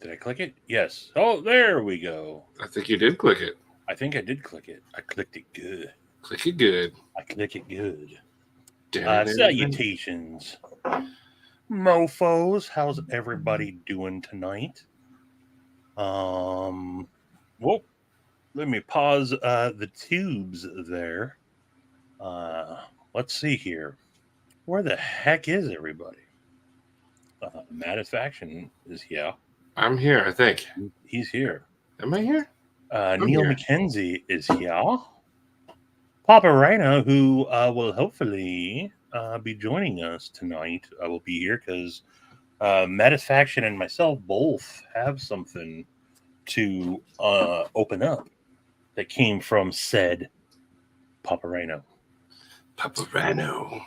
Did I click it? Yes. Oh, there we go. I think you did click it. I think I did click it. I clicked it good. Click it good. I click it good. Dun, dun, dun. Salutations, mofos. How's everybody doing tonight? Whoa. Let me pause the tubes there. Let's see here. Where the heck is everybody? Mattifaction is here. I'm here, I think. He's here. Am I here? Neil here. McKenzie is here. Papa Rhino, who will hopefully be joining us tonight, will be here because Mattifaction and myself both have something to open up that came from said Papa Rhino. Papa Rhino.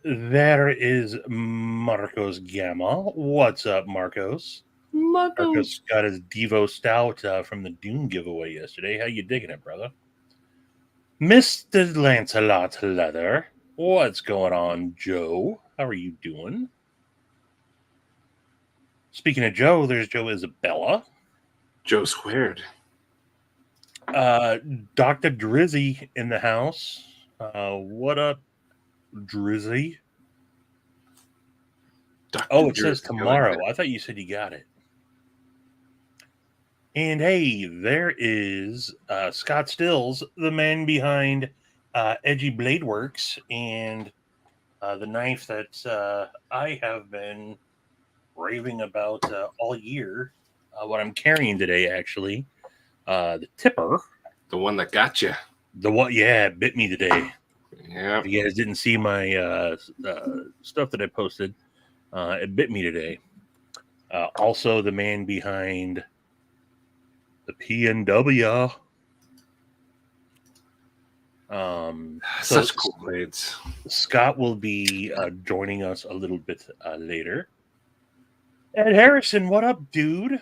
There is Marcos Gamma. What's up, Marcos? Marcos got his Devo Stout from the Dune giveaway yesterday. How you digging it, brother? Mr. Lancelot Leather. What's going on, Joe? How are you doing? Speaking of Joe, there's Joe Isabella. Joe squared. Dr. Drizzy in the house. What up, Drizzy? It says tomorrow. I thought you said you got it. And hey, there is Scott Stills, the man behind Edgy Blade Works and the knife that I have been raving about all year. What I'm carrying today, actually, the tipper. The one that got you. The one, yeah, it bit me today. Yeah. If you guys didn't see my stuff that I posted, it bit me today. Also, the man behind the PNW. Such cool blades. Scott will be joining us a little bit later. Ed Harrison, what up, dude?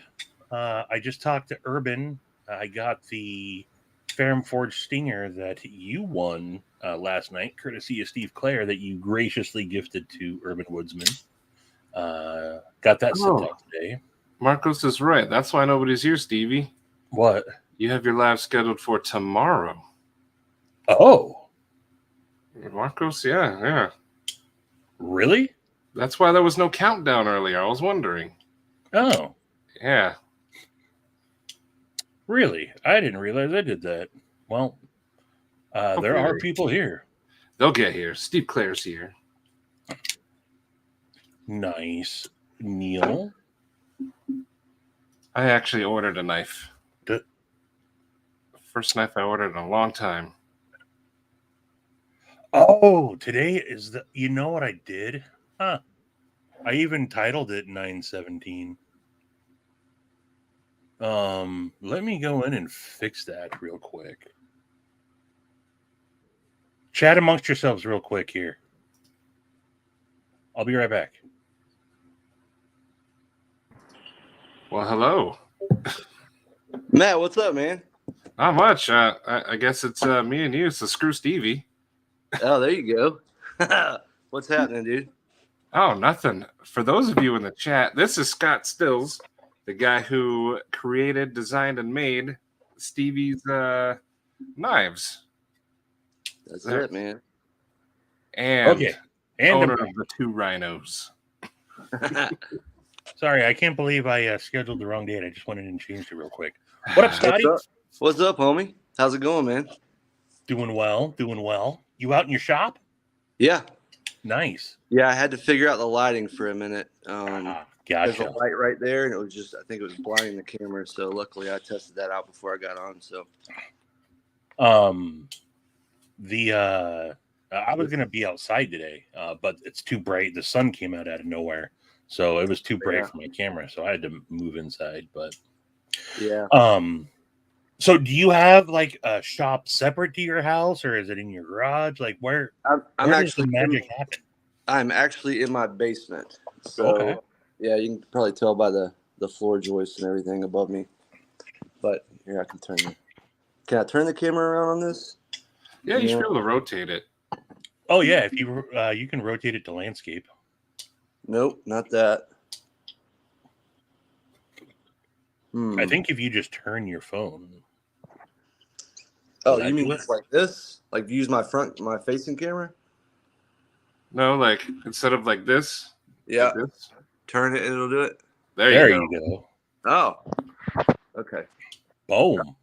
I just talked to Urban. I got the Ferrum Forge Stinger that you won last night, courtesy of Steve Clare, that you graciously gifted to Urban Woodsman. Got that sent out today. Marcos is right. That's why nobody's here, Stevie. What? You have your live scheduled for tomorrow. Oh. Marcos, yeah. Really? That's why there was no countdown earlier. I was wondering. Oh. Yeah. Really? I didn't realize I did that. Well, there are people here. They'll get here. Steve Clare's here. Nice. Neil? I actually ordered a knife. The first knife I ordered in a long time. Oh, today is the... You know what I did? Huh. I even titled it 917. Let me go in and fix that real quick. Chat amongst yourselves real quick here. I'll be right back. Well, hello. Matt, what's up, man? Not much. I guess it's me and you, so screw Stevie. Oh, there you go. What's happening, dude? Oh, nothing. For those of you in the chat, this is Scott Stills, the guy who created, designed, and made Stevie's knives. That's it, man. And owner of the two rhinos. Sorry, I can't believe I scheduled the wrong date. I just went in and changed it real quick. What up, Scotty? What's up, homie? How's it going, man? Doing well. You out in your shop? Yeah. Nice. Yeah, I had to figure out the lighting for a minute. Gotcha. There's a light right there, and it was just, I think it was blinding the camera. So luckily I tested that out before I got on. So I was gonna be outside today, but it's too bright. The sun came out of nowhere, so it was too bright for my camera. So I had to move inside. But yeah. So do you have like a shop separate to your house, or is it in your garage? Like where does the magic happen? I'm actually in my basement. So yeah, you can probably tell by the floor joists and everything above me. But here, I can Can I turn the camera around on this? Yeah, you should be able to rotate it. Oh yeah, if you can rotate it to landscape. Nope, not that. I think if you just turn your phone. Oh, you mean just like this? Like use my facing camera? No, like instead of like this. Yeah. Like this. Turn it and it'll do it. There you go. Oh. Okay. Boom.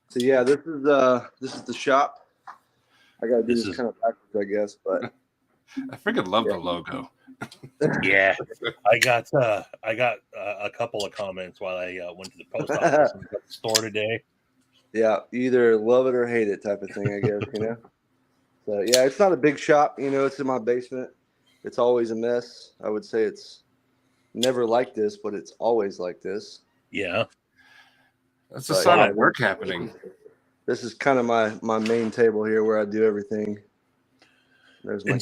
So yeah, this is the shop. I gotta do this kind of backwards, I guess, but I freaking love the logo. Yeah, I got a couple of comments while I went to the post office and got the store today. Yeah, either love it or hate it type of thing, I guess, you know. So yeah, it's not a big shop, you know. It's in my basement. It's always a mess. I would say it's never like this, but it's always like this. Yeah, that's a sign of work happening. This is kind of my main table here where I do everything. There's my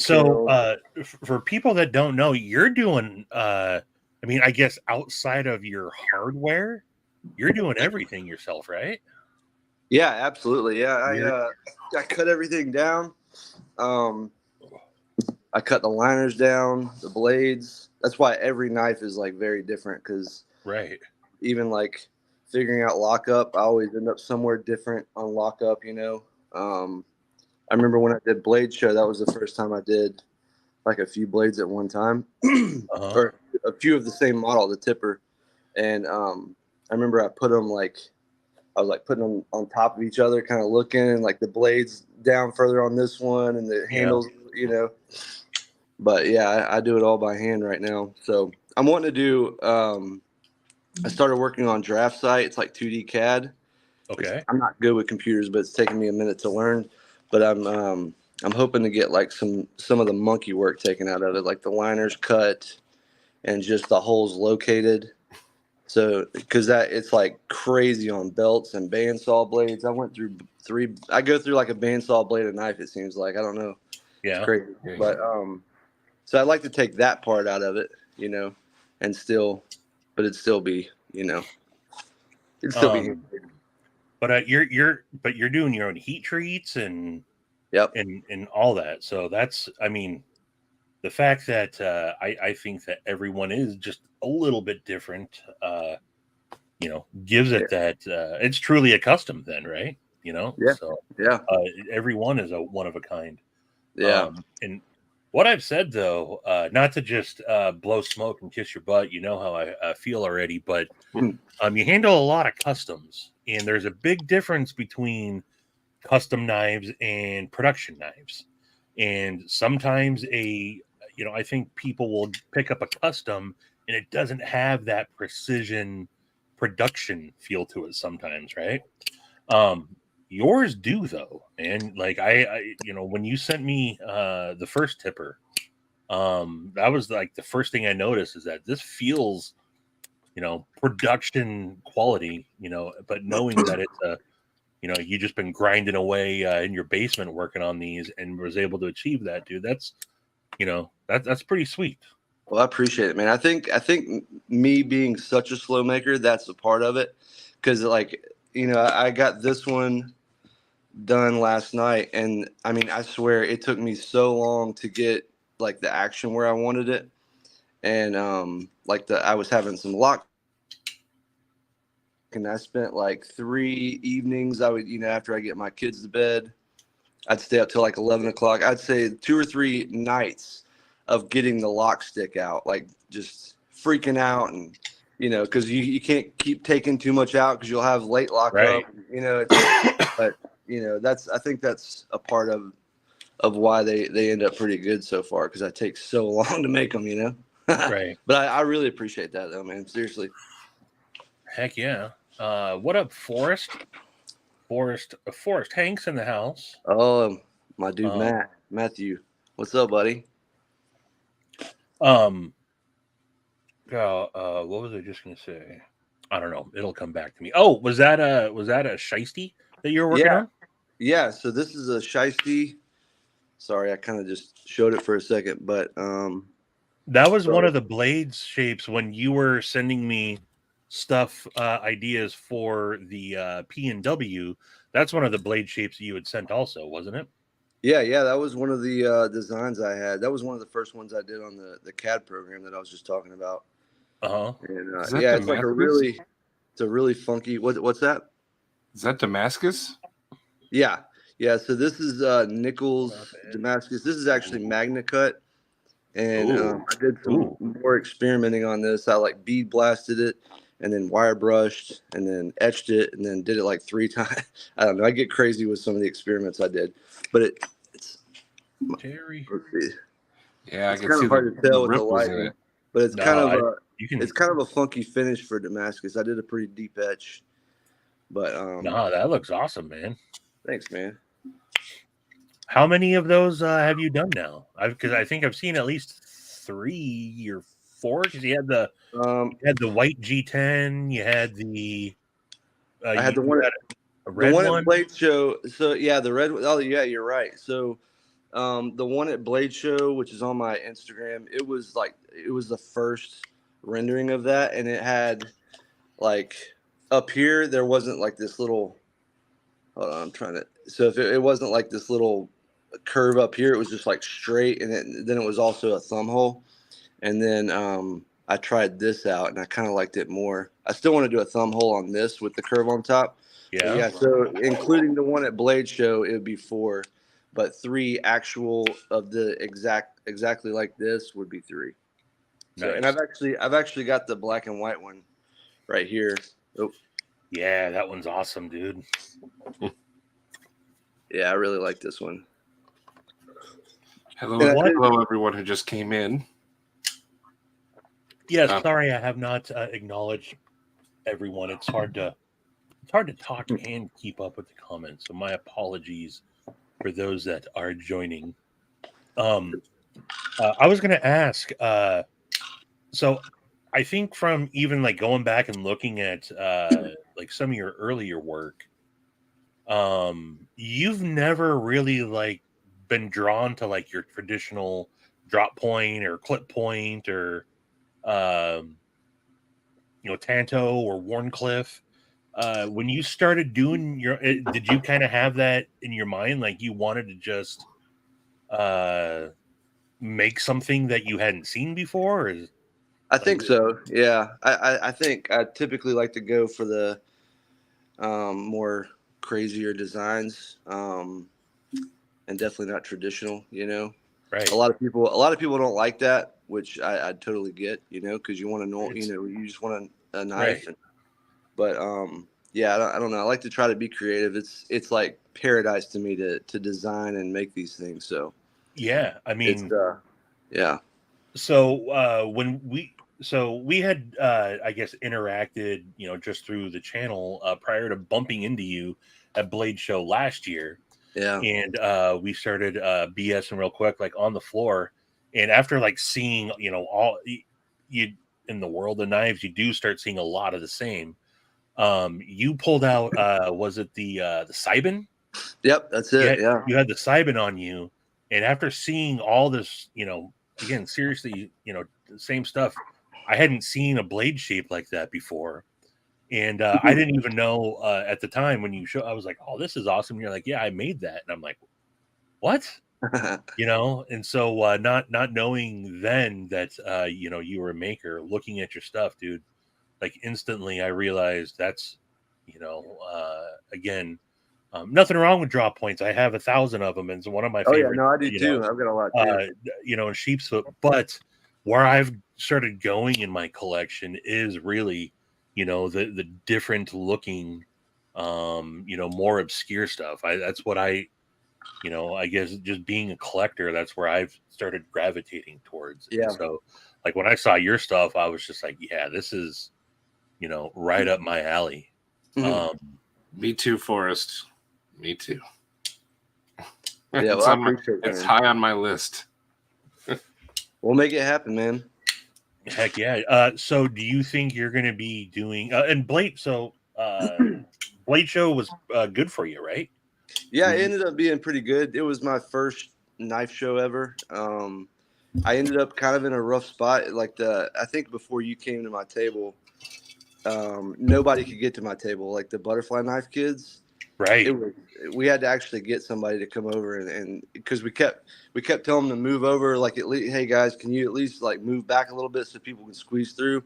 for people that don't know, you're doing I mean, I guess outside of your hardware, you're doing everything yourself, right? Yeah, absolutely. Yeah, I cut everything down. I cut the liners down, the blades. That's why every knife is like very different, because even like figuring out lockup, I always end up somewhere different on lockup, you know. I remember when I did Blade Show, that was the first time I did like a few blades at one time, or a few of the same model, the tipper. And I remember I put them I was like putting them on top of each other, kind of looking, and like the blades down further on this one and the handles, you know. But yeah, I do it all by hand right now. So I'm wanting to do, I started working on Draft Site. It's like 2D CAD. Okay. I'm not good with computers, but it's taking me a minute to learn. But I'm hoping to get like some of the monkey work taken out of it, like the liners cut and just the holes located. So, because it's like crazy on belts and bandsaw blades. I went through I go through like a bandsaw blade a knife, it seems like. I don't know. Yeah. It's crazy. But so I'd like to take that part out of it, you know, and it'd still be, you know, it'd still be. But you're doing your own heat treats and and all that. So that's, I mean, the fact that I think that everyone is just a little bit different, you know, gives it that it's truly a custom then, right? You know, so everyone is a one of a kind. Yeah. And what I've said though, not to just blow smoke and kiss your butt, you know how I feel already, but you handle a lot of customs, and there's a big difference between custom knives and production knives. And sometimes I think people will pick up a custom and it doesn't have that precision production feel to it sometimes, right? Yours do though, man. Like I when you sent me the first tipper, that was like the first thing I noticed is that this feels, you know, production quality, you know, but knowing that it's a, you know, you just been grinding away in your basement working on these and was able to achieve that, dude. That's, you know, that's pretty sweet. Well, I appreciate it, man. I think me being such a slow maker, that's a part of it. Because like, you know, I got this one done last night, and I mean, I swear it took me so long to get like the action where I wanted it. And I was having some lock, and I spent like 3 evenings. I would, you know, after I get my kids to bed, I'd stay up till like 11 o'clock. I'd say 2 or 3 nights of getting the lock stick out, like just freaking out. And, you know, because you can't keep taking too much out because you'll have late lockup, you know. But, you know, I think that's a part of why they end up pretty good so far, because I take so long to make them, you know. Right. But I really appreciate that though, man. Seriously. Heck yeah. What up, Forrest? Forrest Hank's in the house. Oh, my dude, Matthew. What's up, buddy? What was I just gonna say? I don't know. It'll come back to me. Oh, was that a shiesty that you were working on? Yeah. So this is a shiesty. Sorry, I kind of just showed it for a second, but that was one of the blades shapes when you were sending me stuff, ideas for the P&W. That's one of the blade shapes you had sent also, wasn't it? Yeah, that was one of the designs I had. That was one of the first ones I did on the CAD program that I was just talking about. And it's like a really, It's a really funky. What's that? Is that Damascus? Yeah. So this is Nichols Damascus. This is actually Magna Cut, and I did some more experimenting on this. I like bead blasted it, and then wire brushed, and then etched it, and then did it like 3 times. I don't know. I get crazy with some of the experiments I did, but it's Terry. Let's see. Yeah, it's I can kind see of hard to tell with the ripples in lighting, it. but it's It's kind of a funky finish for Damascus. I did a pretty deep etch, but that looks awesome, man. Thanks, man. How many of those have you done now? Because I think I've seen at least 3 or 4. Because you had the white G10, you had the I had the one at Blade Show. So yeah, the red. Oh yeah, you're right. So the one at Blade Show, which is on my Instagram, it was the first rendering of that, and it had like up here there wasn't like this little. Hold on, I'm trying to. So if it wasn't like this little curve up here, it was just like straight, and then it was also a thumb hole, and then I tried this out, and I kind of liked it more. I still want to do a thumb hole on this with the curve on top. Yeah. So including the one at Blade Show, it would be 4, but 3 actual of the exactly like this would be 3. Nice. So, and I've actually got the black and white one right here. Oh. Yeah, that one's awesome, dude. Yeah, I really like this one. Hello, everyone who just came in. Yes, sorry, I have not acknowledged everyone. It's hard to talk and keep up with the comments. So my apologies for those that are joining. I was going to ask. So I think from even like going back and looking at like some of your earlier work, you've never really like been drawn to like your traditional drop point or clip point or Tanto or Warncliffe. When you started doing did you kind of have that in your mind, like you wanted to just make something that you hadn't seen before? I think so. Yeah, I think I typically like to go for the more crazier designs, and definitely not traditional. Right. A lot of people don't like that, which I totally get. Because you want to know, you just want a knife. Right. But yeah, I don't know. I like to try to be creative. It's like paradise to me to design and make these things. So yeah, I mean, yeah. So when we had I guess interacted, just through the channel prior to bumping into you at Blade Show last year. Yeah. And we started BSing real quick, like on the floor. And after like seeing, all you in the world of knives, you do start seeing a lot of the same. You pulled out was it the Sibin? Yep, that's it. Yeah. You had the Sibin on you, and after seeing all this, again, seriously, the same stuff. I hadn't seen a blade shape like that before. And I didn't even know at the time when you show, I was like, oh, this is awesome. And you're like, yeah, I made that. And I'm like, what? And so not knowing then that, you were a maker, looking at your stuff, dude, like instantly I realized that's, again, nothing wrong with drop points. I have 1,000 of them. And it's one of my favorite. Oh, yeah, no, I do too. I've got a lot too. In sheep's foot. But where I've started going in my collection is really, the different looking, more obscure stuff. That's what I guess just being a collector, that's where I've started gravitating towards. Yeah. And so like when I saw your stuff, I was just like, yeah, this is, right up my alley. Me too, Forrest. Me too. Yeah, well, it's high on my list. We'll make it happen, man. Heck yeah. So do you think you're going to be doing and Blade? So Blade Show was good for you, right? Yeah, it ended up being pretty good. It was my first knife show ever. I ended up kind of in a rough spot. Like I think before you came to my table, nobody could get to my table. Like the butterfly knife kids, right? We had to actually get somebody to come over, and because we kept telling them to move over. Like at least, hey guys, can you at least like move back a little bit so people can squeeze through?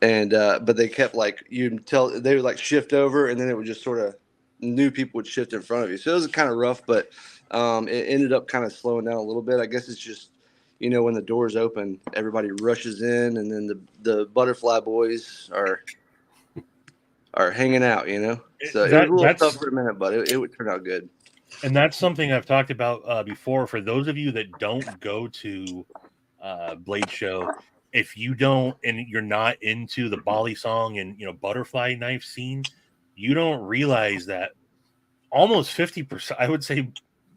And but they kept like you'd tell they would like shift over, and then it would just sort of new people would shift in front of you. So it was kind of rough, but it ended up kind of slowing down a little bit. I guess it's just when the doors open, everybody rushes in, and then the butterfly boys are hanging out. So it was a little tough for a minute, but it would turn out good. And that's something I've talked about before. For those of you that don't go to Blade Show, if you don't and you're not into the Bali song and butterfly knife scene, you don't realize that almost 50%, I would say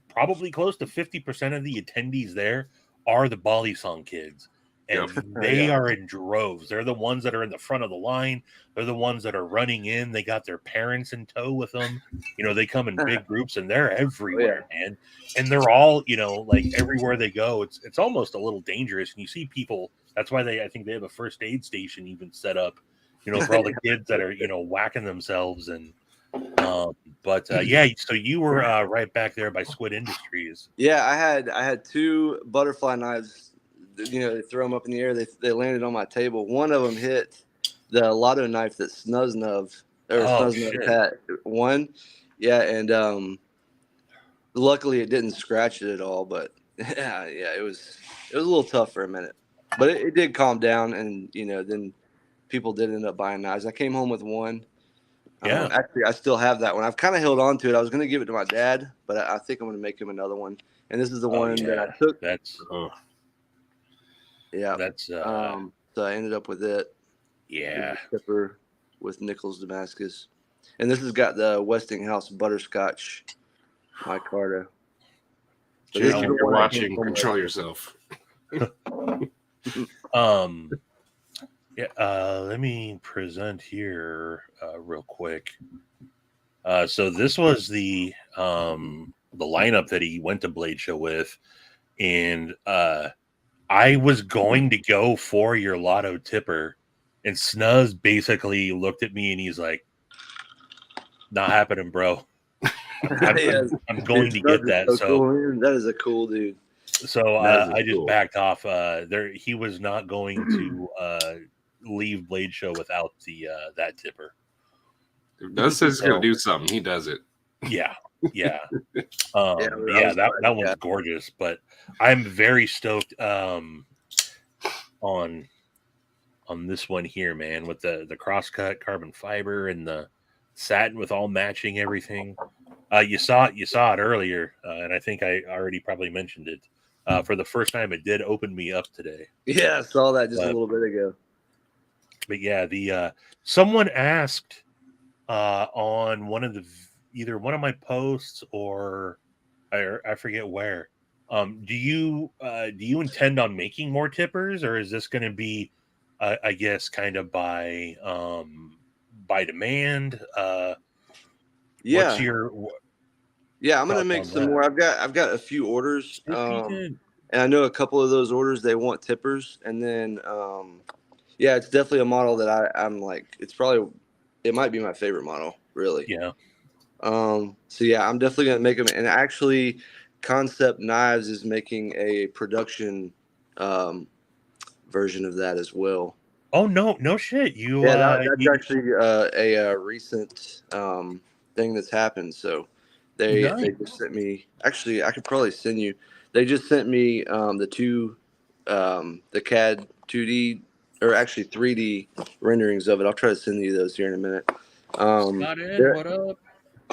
probably close to 50% of the attendees there are the Bali song kids. And they are in droves. They're the ones that are in the front of the line. They're the ones that are running in. They got their parents in tow with them. They come in big groups, and they're everywhere, man. And they're all, like everywhere they go, it's almost a little dangerous. And you see people. That's why I think they have a first aid station even set up, for all the kids that are, whacking themselves. And but so you were right back there by Squid Industries. Yeah, I had two butterfly knives. They throw them up in the air. They landed on my table. One of them hit the lotto knife that Snuznov had won. Yeah, and luckily it didn't scratch it at all. But yeah, it was a little tough for a minute, but it did calm down, and then people did end up buying knives. I came home with one. Yeah, actually, I still have that one. I've kind of held on to it. I was going to give it to my dad, but I think I'm going to make him another one. And this is the one that I took. That's so I ended up with it. Yeah, Tipper with Nichols Damascus, and this has got the Westinghouse butterscotch micarta. So this is you're watching. Control yourself. Let me present here real quick. So this was the lineup that he went to Blade Show with, and I was going to go for your lotto tipper, and Snuzz basically looked at me and he's like, "Not happening, bro. I'm going to get that." So cool. That is a cool dude. So I just backed off. He was not going to leave Blade Show without the that tipper. If Does says he's gonna do something, he does it. Yeah. That one's gorgeous. But I'm very stoked on this one here, man, with the crosscut carbon fiber and the satin with all matching everything. You saw it earlier, and I think I already probably mentioned it. For the first time, it did open me up today. Yeah, I saw that just a little bit ago. But yeah, someone asked on either one of my posts or I forget where. Do you intend on making more tippers, or is this going to be, I guess, kind of by demand? What's your I'm going to make some more. I've got a few orders, and I know a couple of those orders they want tippers, and then it's definitely a model that I'm like. It might be my favorite model, really. Yeah. I'm definitely going to make them, and actually, Concept Knives is making a production version of that as well. Oh no shit! That's actually a recent thing that's happened. So they just sent me. Actually, I could probably send you. They just sent me the CAD 2D or actually 3D renderings of it. I'll try to send you those here in a minute. What up?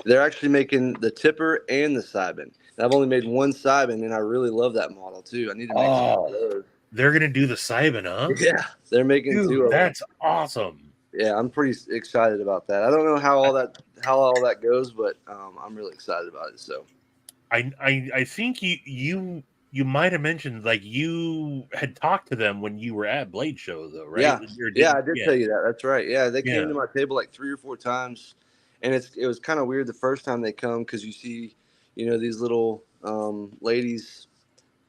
They're actually making the tipper and the Sybin. I've only made one Sybin, and I really love that model too. I need to make some of those. They're gonna do the Sybin, huh? Yeah, they're making two of them. That's awesome. Yeah, I'm pretty excited about that. I don't know how all that goes, but I'm really excited about it. So, I think you might have mentioned like you had talked to them when you were at Blade Show, though, right? Yeah, I did tell you that. That's right. Yeah, they came to my table like 3 or 4 times, and it was kind of weird the first time they come because you see, these little ladies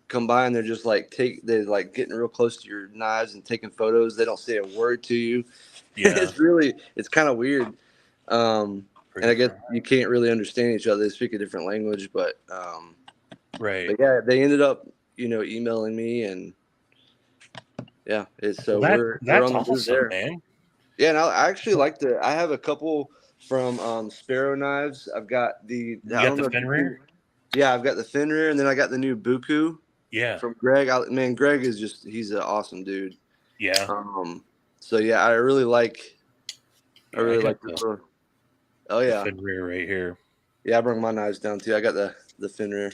come by and they're just like they're like getting real close to your knives and taking photos. They don't say a word to you. Yeah, it's kind of weird. And I guess you can't really understand each other. They speak a different language, but right. But yeah, they ended up, emailing me, and yeah, we're on the move there, man. Yeah, and I actually like I have a couple from Sparrow Knives. I've got You got the Fenrir? Yeah, I've got the Fenrir, and then I got the new Buku. Yeah. From Greg. Man, Greg is he's an awesome dude. Yeah. So yeah, I really like the Oh yeah. The Fenrir right here. Yeah, I bring my knives down too. I got the Fenrir.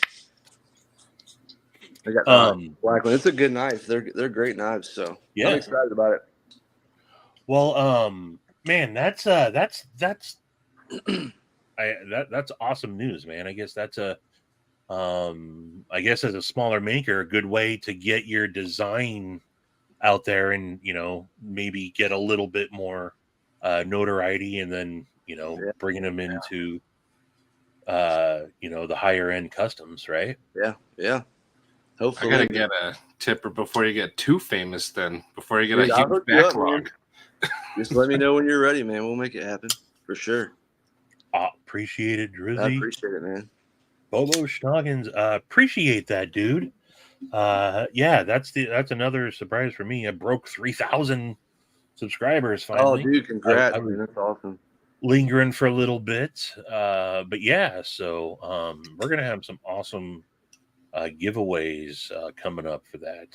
I got the black one. It's a good knife. They're great knives, so yeah. I'm excited about it. Well, man, that's that's awesome news, man. I guess that's I guess as a smaller maker, a good way to get your design out there and, maybe get a little bit more notoriety, and then, bringing them into, the higher end customs, right? Yeah. Yeah. Hopefully. I gotta get a tipper before you get too famous. Then before you get a huge backlog. Just let me know when you're ready, man. We'll make it happen for sure. Appreciate it, Drizzy. I appreciate it, man. Bobo Schnoggins, appreciate that, dude. Yeah, that's another surprise for me. I broke 3,000 subscribers finally. Oh, dude, congrats! Man, that's awesome. Lingering for a little bit, but yeah. So we're gonna have some awesome giveaways coming up for that.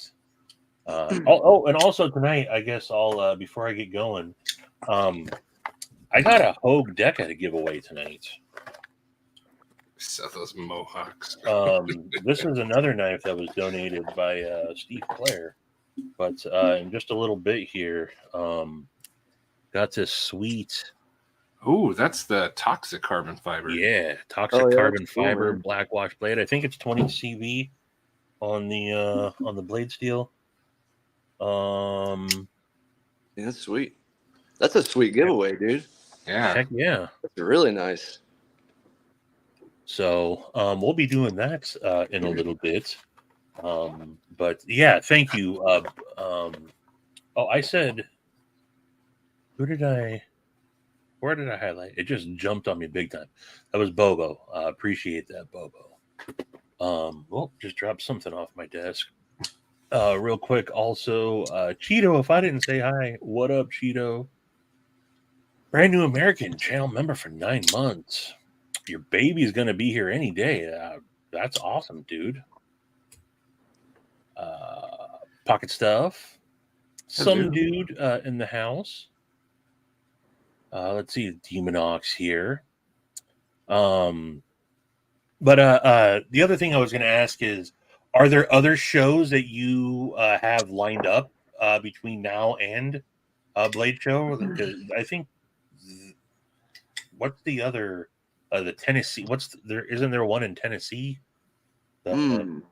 And also tonight, I guess I'll before I get going, I got a Hogue Deca to give away tonight. So those mohawks. This is another knife that was donated by Steve Clare, but in just a little bit here, got this sweet. Oh, that's the toxic carbon fiber. Yeah, carbon fiber black wash blade. I think it's 20 CV on the blade steel. Yeah, that's sweet. That's a sweet giveaway, dude. Yeah. Heck yeah. That's really nice. So we'll be doing that in a little bit. But yeah, thank you. I said, where did I highlight? It just jumped on me big time. That was Bobo. Appreciate that, Bobo. Just dropped something off my desk. Real quick, also, Cheeto, if I didn't say hi, what up, Cheeto? Brand new American channel member for 9 months. Your baby's going to be here any day. That's awesome, dude. Pocket stuff. Some dude in the house. Let's see, Demon Ox here. But the other thing I was going to ask is, are there other shows that you have lined up between now and Blade Show? Because I think what's the other the Tennessee? Isn't there one in Tennessee? I'm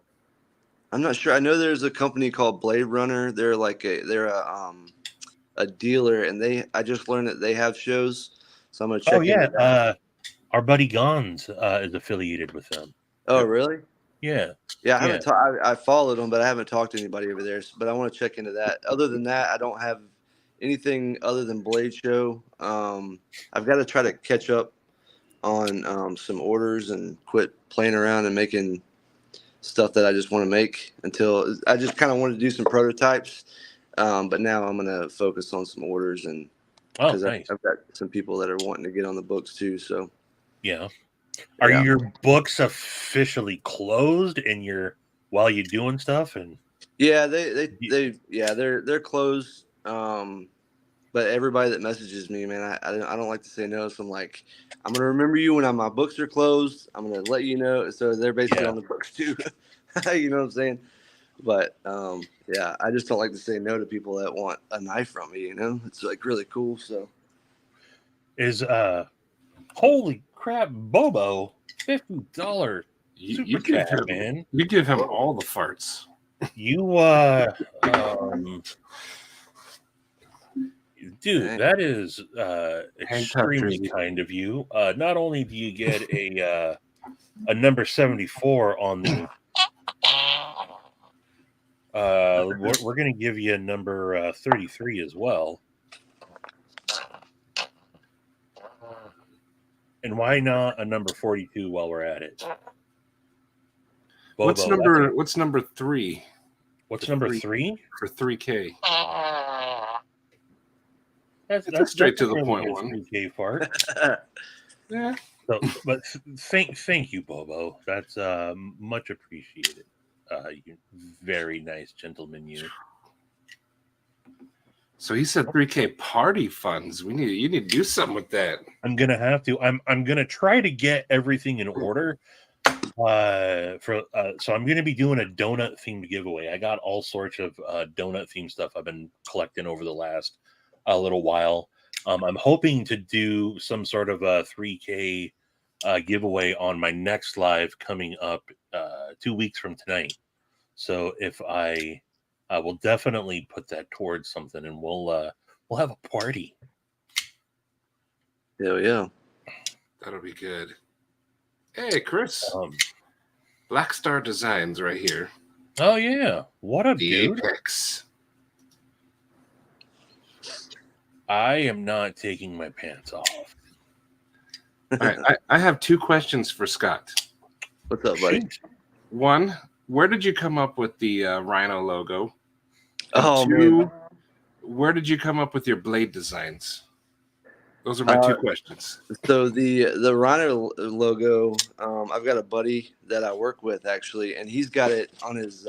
not sure. I know there's a company called Blade Runner. They're a dealer, and I just learned that they have shows. So I'm gonna check. Oh yeah, our buddy Gons is affiliated with them. Oh really? Yeah. Yeah, I haven't. I followed them, but I haven't talked to anybody over there. But I want to check into that. Other than that, I don't have anything other than Blade Show. I've got to try to catch up on some orders and quit playing around and making stuff that I just want to make. Until I just kind of wanted to do some prototypes, but now I'm gonna focus on some orders and because nice. I've got some people that are wanting to get on the books too. So yeah. Are your books officially closed and while you're doing stuff? And yeah, they're closed. But everybody that messages me, man, I don't like to say no. So I'm like, I'm gonna remember you when my books are closed. I'm gonna let you know. So they're basically on the books too. You know what I'm saying? But I just don't like to say no to people that want a knife from me. You know, it's like really cool. So is holy crap, Bobo, $50 super chat, man. You give him all the farts. You dude, that is extremely kind of you. Not only do you get a number 74 on the we're gonna give you a number 33 as well. And why not a number 42 while we're at it? Bobo, what's number 3? What's number 3? For 3K. That's straight to a the really point good one. 3K fart. Yeah. So, but thank you, Bobo. That's much appreciated. You very nice gentleman, you. So he said 3K party funds. You need to do something with that. I'm gonna have to. I'm gonna try to get everything in order. So I'm gonna be doing a donut themed giveaway. I got all sorts of donut themed stuff I've been collecting over the last little while. I'm hoping to do some sort of a 3K giveaway on my next live coming up 2 weeks from tonight. So if I will definitely put that towards something, and we'll have a party. Hell yeah. That'll be good. Hey, Chris. Black Star Designs right here. Oh yeah, what up, The dude? Apex. I am not taking my pants off. All right, I have 2 questions for Scott. What's up, buddy? Shoot. One, where did you come up with the Rhino logo? And Oh, 2, man. where did you come up with your blade designs? Those are my 2 questions. So the Rhino logo, I've got a buddy that I work with actually, and he's got it on his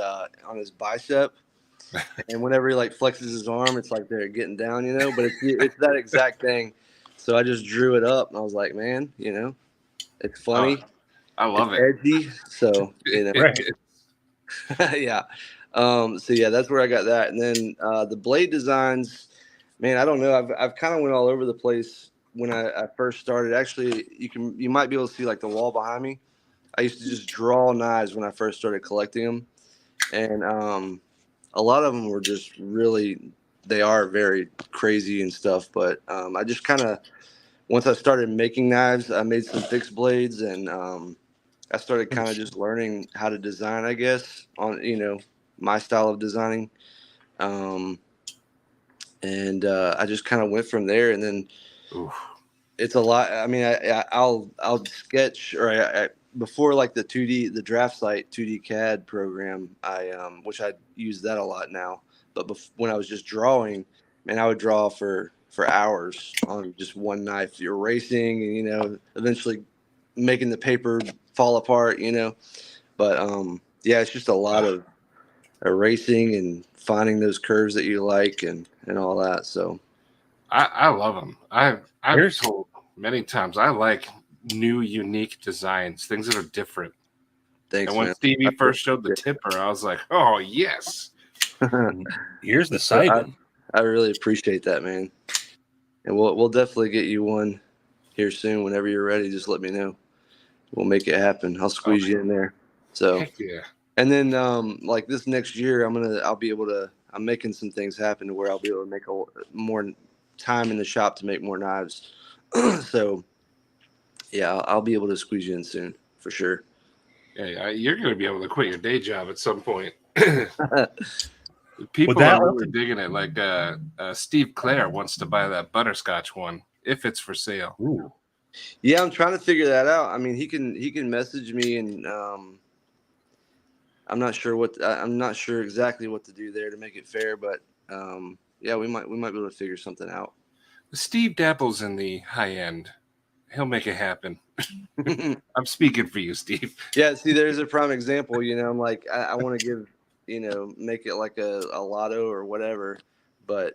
bicep. And whenever he like flexes his arm, it's like they're getting down, But it's that exact thing. So I just drew it up, and I was like, man, it's funny. I love it. Edgy. So Right. yeah. So yeah, that's where I got that. And then the blade designs, man, I don't know. I've kind of went all over the place when I first started. Actually, you might be able to see like the wall behind me. I used to just draw knives when I first started collecting them, and a lot of them were just they are very crazy and stuff. But I just kind of, once I started making knives, I made some fixed blades, and I started kind of just learning how to design, I guess, on my style of designing. And I just kind of went from there, and then it's a lot. I mean, I'll sketch, or I before like the 2D, the draft site 2D CAD program, which I use that a lot now. But when I was just drawing, man, I would draw for hours on just one knife, erasing, and eventually making the paper fall apart, But yeah, it's just a lot of erasing and finding those curves that you like and all that. So I love them. I've told many times I like new, unique designs, things that are different. Thanks, and when man. Stevie first showed the tipper, I was like, oh, yes. Here's the Simon. I really appreciate that, man. And we'll definitely get you one here soon. Whenever you're ready, just let me know. We'll make it happen. I'll squeeze you in there. So heck yeah. And then like this next year, I'm making some things happen to where I'll be able to make more time in the shop to make more knives. So yeah, I'll be able to squeeze you in soon for sure. Yeah, you're going to be able to quit your day job at some point. People that are really digging it. Like Steve Clare wants to buy that butterscotch one if it's for sale. Ooh. Yeah, I'm trying to figure that out. I mean, he can message me, and I'm not sure exactly what to do there to make it fair, but yeah, we might be able to figure something out. Steve dabbles in the high end. He'll make it happen. I'm speaking for you, Steve. Yeah, see, there's a prime example. I'm like, I want to give, make it like a lotto or whatever. But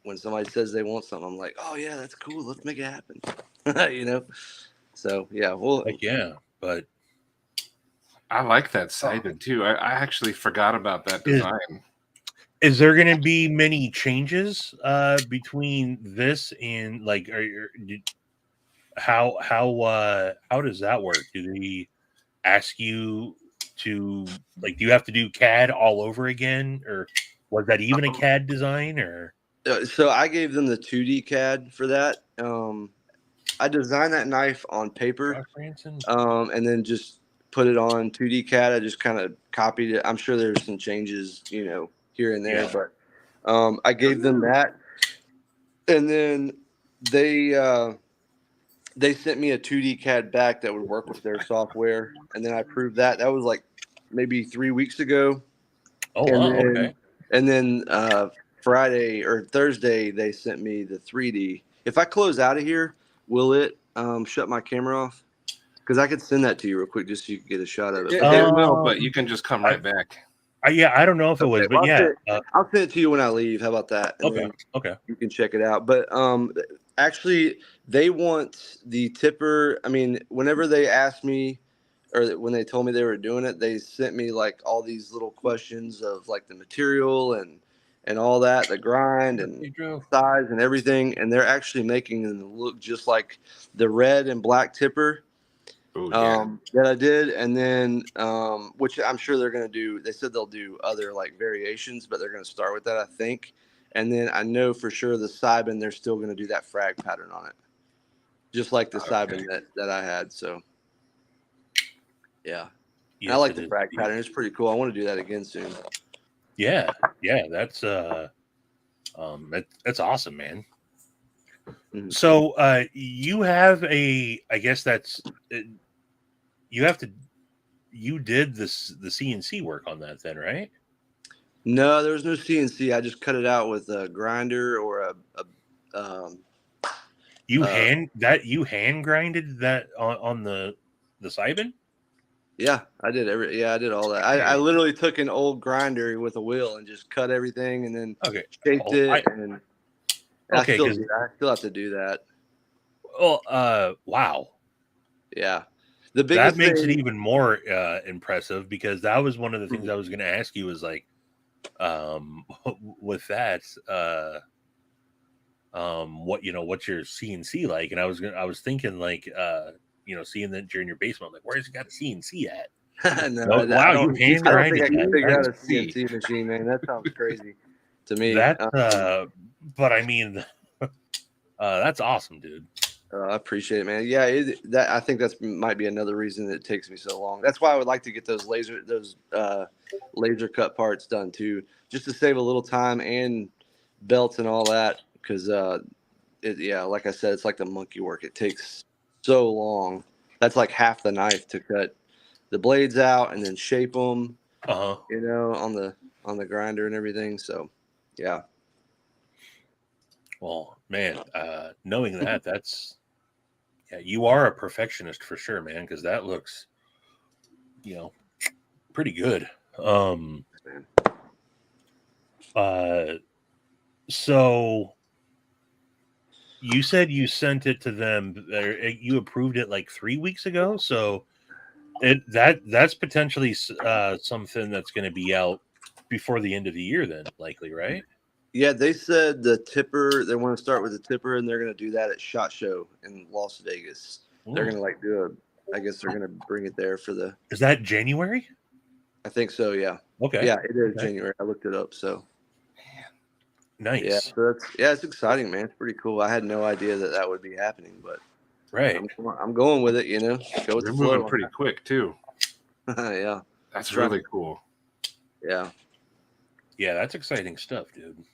when somebody says they want something, I'm like, oh yeah, that's cool. Let's make it happen. So yeah, but I like that Simon too. I actually forgot about that design. Is there going to be many changes between this and like how does that work? Do they ask you to do you have to do CAD all over again, or was that even a CAD design? Or so I gave them the 2D CAD for that. I designed that knife on paper, and then just put it on 2D CAD. I just kind of copied it. I'm sure there's some changes, here and there, but I gave them that, and then they sent me a 2D CAD back that would work with their software, and then I proved that. That was like maybe 3 weeks ago. Oh, wow, okay. And then Friday or Thursday, they sent me the 3D. If I close out of here, will it shut my camera off? Because I could send that to you real quick just so you can get a shot of it. It will, but you can just come right back. Yeah, I don't know if it was, but yeah. I'll send it to you when I leave. How about that? And okay. You can check it out. But actually, they want the tipper. I mean, whenever they asked me or when they told me they were doing it, they sent me like all these little questions of like the material and all that, the grind and size and everything. And they're actually making them look just like the red and black tipper. That I did, and then which I'm sure they're going to do. They said they'll do other like variations, but they're going to start with that, I think. And then I know for sure the Sibin, they're still going to do that frag pattern on it, just like the Sibin that I had. So yeah, yes, I like the frag pattern. It's pretty cool. I want to do that again soon. Yeah, that's that's awesome, man. Mm-hmm. So you have I guess that's you did the CNC work on that then, right? No, there was no CNC. I just cut it out with a grinder or you hand grinded that on the Sibin? Yeah, I did I did all that. I literally took an old grinder with a wheel and just cut everything and then shaped it and I still have to do that. Oh, wow. Yeah. That makes it even more impressive because that was one of the things I was going to ask you is like, with that, what's your CNC like? And I was thinking like, seeing that you're in your basement, I'm like, where's he got a CNC at? No, wow, you hand grinded. I think I can figure out a CNC machine, man. That sounds crazy to me. But I mean, that's awesome, dude. I appreciate it, man. Yeah, I think that might be another reason that it takes me so long. That's why I would like to get those laser cut parts done too, just to save a little time and belts and all that. Because like I said, it's like the monkey work. It takes so long. That's like half the knife to cut the blades out and then shape them. On the grinder and everything. So, yeah. Well, man, knowing that's. Yeah, you are a perfectionist for sure, man, because that looks, pretty good. So you said you sent it to them. You approved it like 3 weeks ago. So that's potentially something that's going to be out before the end of the year, then likely, right? Yeah, they said the tipper. They want to start with the tipper, and they're going to do that at SHOT Show in Las Vegas. Ooh. They're going to I guess they're going to bring it there for the. Is that January? I think so. Yeah. Okay. Yeah, it is January. I looked it up. So. Nice. Yeah, so it's exciting, man. It's pretty cool. I had no idea that would be happening, but right. I'm going with it. Go with the flow. Moving pretty quick too. Yeah. That's really cool. Yeah. Yeah, that's exciting stuff, dude.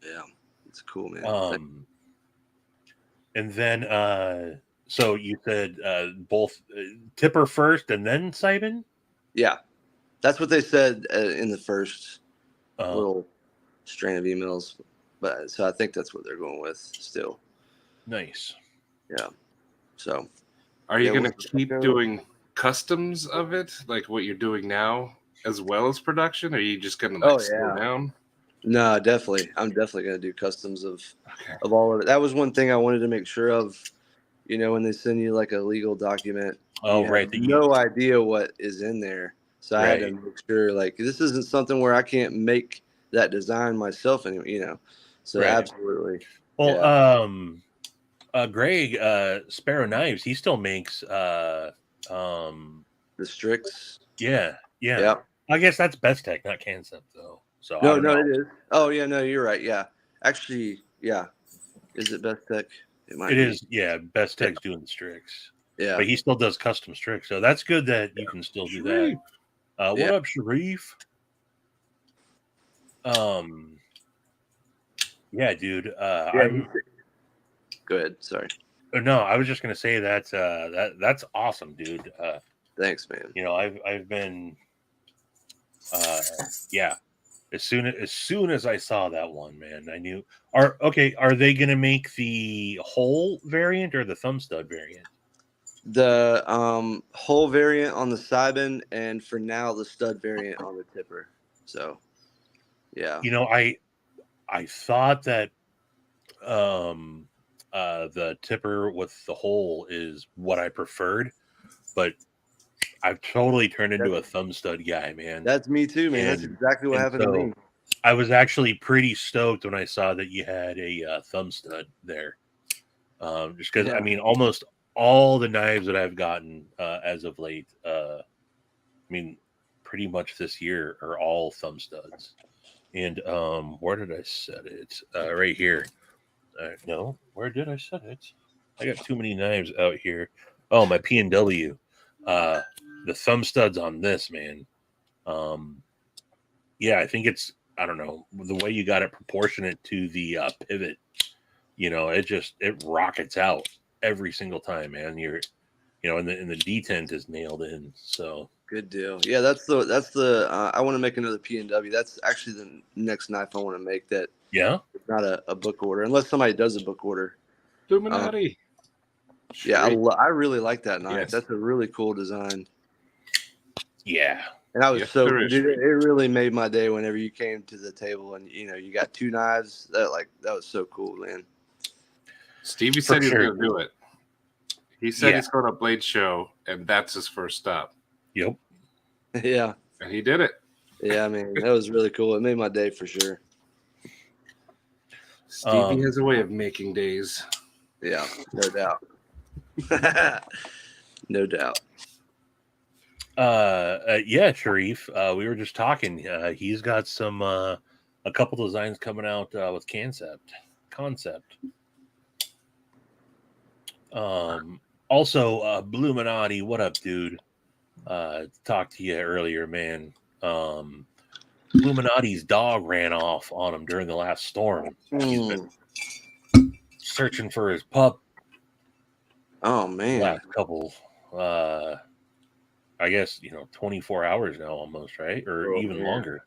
Yeah, it's cool, man. And then, so you said both tipper first and then Sibin? Yeah, that's what they said in the first little strain of emails. But so I think that's what they're going with still. Nice. Yeah. So, are you going to keep doing customs of it, like what you're doing now, as well as production? Or are you just going to slow down? No, definitely. I'm definitely going to do customs of all of it. That was one thing I wanted to make sure of, when they send you like a legal document. Oh, right. No idea what is in there. So I had to make sure like this isn't something where I can't make that design myself anymore, So absolutely. Well, Greg, Sparrow Knives, he still makes the Strix. Yeah. I guess that's Best Tech, not Concept though. So no, it is. Oh yeah, no, you're right. Yeah, actually, yeah. Is it Best Tech? It is. Yeah, Best Tech's doing the Strix. Yeah, but he still does custom Strix, so that's good that you can still do that. What up, Sharif? Yeah, dude. Go ahead. Sorry. No, I was just gonna say that's awesome, dude. Thanks, man. I've been, As soon as I saw that one, man, I knew. Are they going to make the whole variant or the thumb stud variant? The whole variant on the Sibin, and for now the stud variant on the Tipper. So, yeah. You know, I thought that the Tipper with the hole is what I preferred, but I've totally turned into a thumb stud guy, man. That's me too, man. That's exactly what happened to me. I was actually pretty stoked when I saw that you had a thumb stud there. Just because, I mean, almost all the knives that I've gotten as of late, I mean, pretty much this year are all thumb studs. And where did I set it? Right here. No, where did I set it? I got too many knives out here. Oh, my P&W. The thumb studs on this, man. Yeah, I think it's, I don't know, the way you got it proportionate to the pivot. You know, it rockets out every single time, man. You're, you know, and the detent is nailed in. So good deal. Yeah, that's the. I want to make another P&W. That's actually the next knife I want to make. That not a book order, unless somebody does a book order. Illuminati. Yeah, I really like that knife. Yes. That's a really cool design. Yeah. And I was dude, it really made my day whenever you came to the table and, you know, you got two knives. That was so cool, man. Stevie said he was going to do it. He said he's going to Blade Show, and that's his first stop. Yep. Yeah. And he did it. Yeah, man, that was really cool. It made my day for sure. Stevie has a way of making days. Yeah, no doubt. No doubt. Yeah, Sharif. We were just talking. He's got some a couple designs coming out with Concept. Also, Bluminati, what up, dude? Talked to you earlier, man. Bluminati's dog ran off on him during the last storm. He's been searching for his pup. Oh man, last couple, I guess 24 hours now, almost, right, or even longer.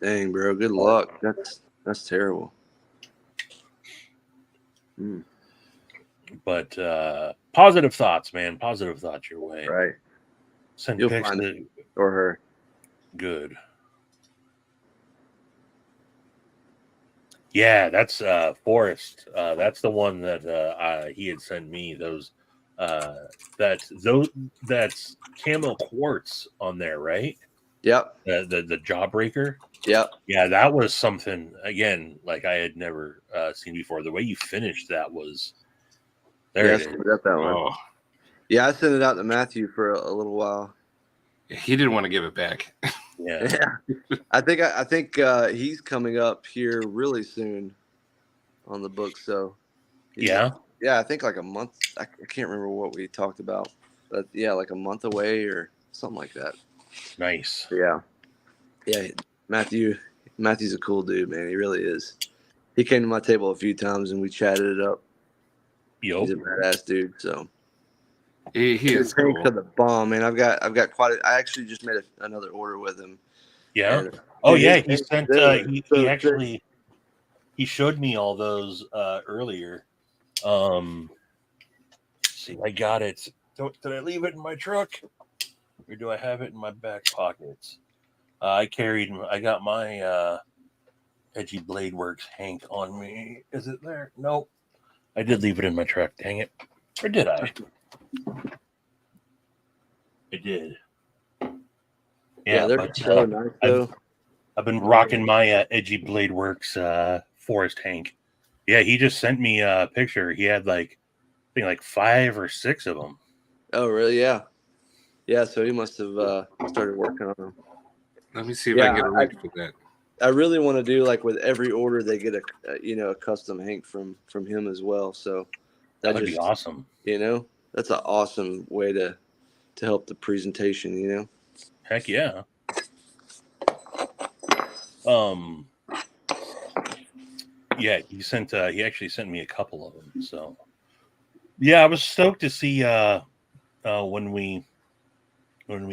Dang, bro, good luck. That's terrible. But positive thoughts, man. Positive thoughts your way. Right. Send You'll pics find it or her. Good. Yeah, that's Forrest. That's the one that he had sent me. That's camo quartz on there, right? Yep. The Jawbreaker. Yep. Yeah, that was something again like I had never seen before. The way you finished that was there. Yes, got that one. Oh. Yeah, I sent it out to Matthew for a little while. He didn't want to give it back. Yeah. I think he's coming up here really soon on the book. So yeah, I think like a month. I can't remember what we talked about, but yeah, like a month away or something like that. Nice. Yeah. Matthew's a cool dude, man. He really is. He came to my table a few times and we chatted it up. Yep. He's a badass dude. So. He is cool. To the bomb, man. I've got quite. I actually just made another order with him. Yeah. And, he sent. He actually he showed me all those earlier. See, I got it. Did I leave it in my truck, or do I have it in my back pockets? I got my Edgy Blade Works Hank on me. Is it there? Nope. I did leave it in my truck. Dang it. Or did I? I did. Yeah, they're but so nice, though. I've been rocking my Edgy Blade Works Forest Hank. Yeah, he just sent me a picture. He had I think 5 or 6 of them. Oh, really? Yeah. Yeah, so he must have started working on them. Let me see if I can get a link for that. I really want to do with every order they get a custom Hank from him as well. So that'd be awesome. That's an awesome way to help the presentation. Heck yeah. Yeah, he actually sent me a couple of them. So yeah, I was stoked to see when we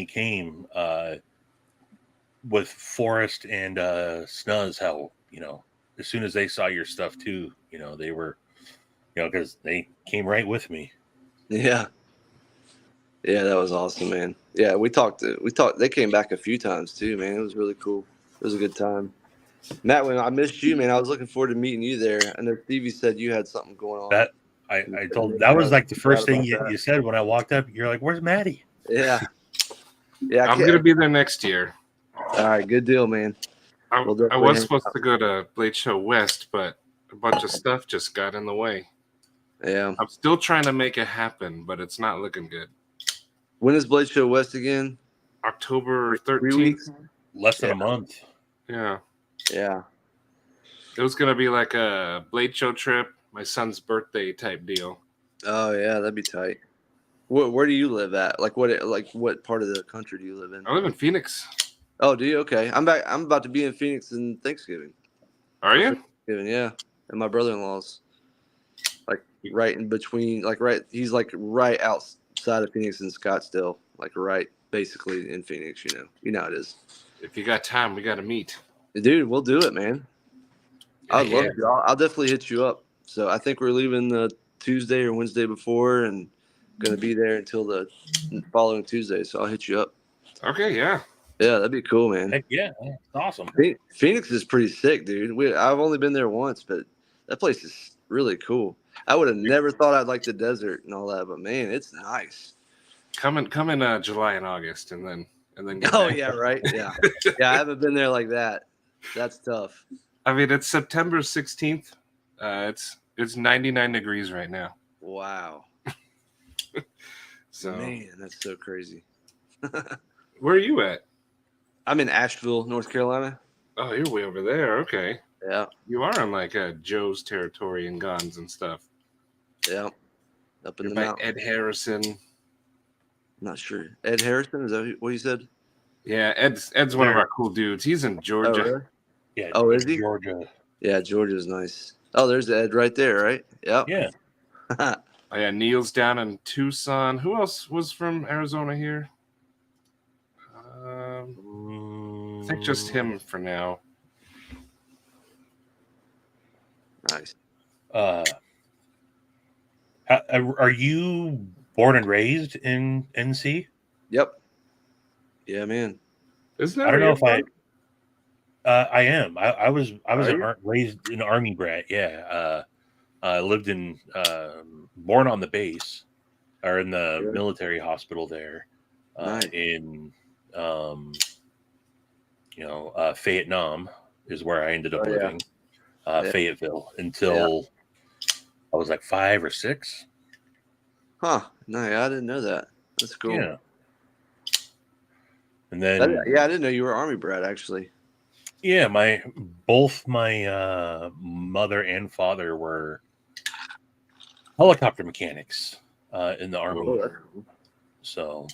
came. with Forrest and Snuzz, how as soon as they saw your stuff too, they were, because they came right with me. Yeah. Yeah, that was awesome, man. Yeah, we talked. They came back a few times too, man. It was really cool. It was a good time. Matt, when I missed you, man, I was looking forward to meeting you there. I know Stevie said you had something going on. That I told that was like the first thing you said when I walked up. You're like, "Where's Maddie?" Yeah, yeah. I'm gonna be there next year. All right, good deal, man. I was supposed to go to Blade Show West, but a bunch of stuff just got in the way. Yeah, I'm still trying to make it happen, but it's not looking good. When is Blade Show West again? October 13th. 3 weeks? Less than a month. Yeah. Yeah. It was gonna be like a Blade Show trip, my son's birthday type deal. Oh yeah, that'd be tight. Where do you live at? Like what part of the country do you live in? I live in Phoenix. Oh, do you? Okay. I'm about to be in Phoenix in Thanksgiving. Are you? Thanksgiving, yeah. And my brother-in-law's like right in between, he's like right outside of Phoenix and Scottsdale, like right basically in Phoenix, You know how it is. If you got time, we got to meet. Dude, we'll do it, man. I'd love to. I'll definitely hit you up. So I think we're leaving the Tuesday or Wednesday before and going to be there until the following Tuesday. So I'll hit you up. Okay, yeah. Yeah, that'd be cool, man. Heck yeah, that's awesome. Phoenix is pretty sick, dude. I've only been there once, but that place is really cool. I would have never thought I'd like the desert and all that, but man, it's nice. Come in July and August, and then get Oh back. yeah, right. Yeah, yeah. I haven't been there like that. That's tough. I mean, it's September 16th. It's 99 degrees right now. Wow. So man, that's so crazy. Where are you at? I'm in Asheville, North Carolina. Oh, you're way over there. Okay. Yeah. You are on like Joe's territory and guns and stuff. Yeah. Up in You're the by mountain. Ed Harrison. Not sure. Ed Harrison, is that what you said? Yeah, Ed's one of our cool dudes. He's in Georgia. Oh, really? Yeah. Oh, is he? Georgia. Yeah, Georgia's nice. Oh, there's Ed right there, right? Yep. Yeah. Oh, yeah, Neil's down in Tucson. Who else was from Arizona here? I think just him for now. Nice. Are you born and raised in NC? Yep. Yeah, man. Isn't that I don't know if I I am. I was raised an Army brat. Yeah. I lived in born on the base or in the military hospital there. Nice. In Vietnam is where I ended up living. Fayetteville until I was like 5 or 6. Huh. No, I didn't know that. That's cool. Yeah. And then I didn't know you were Army brat actually. Yeah, both my mother and father were helicopter mechanics in the Army. Oh, that's cool. So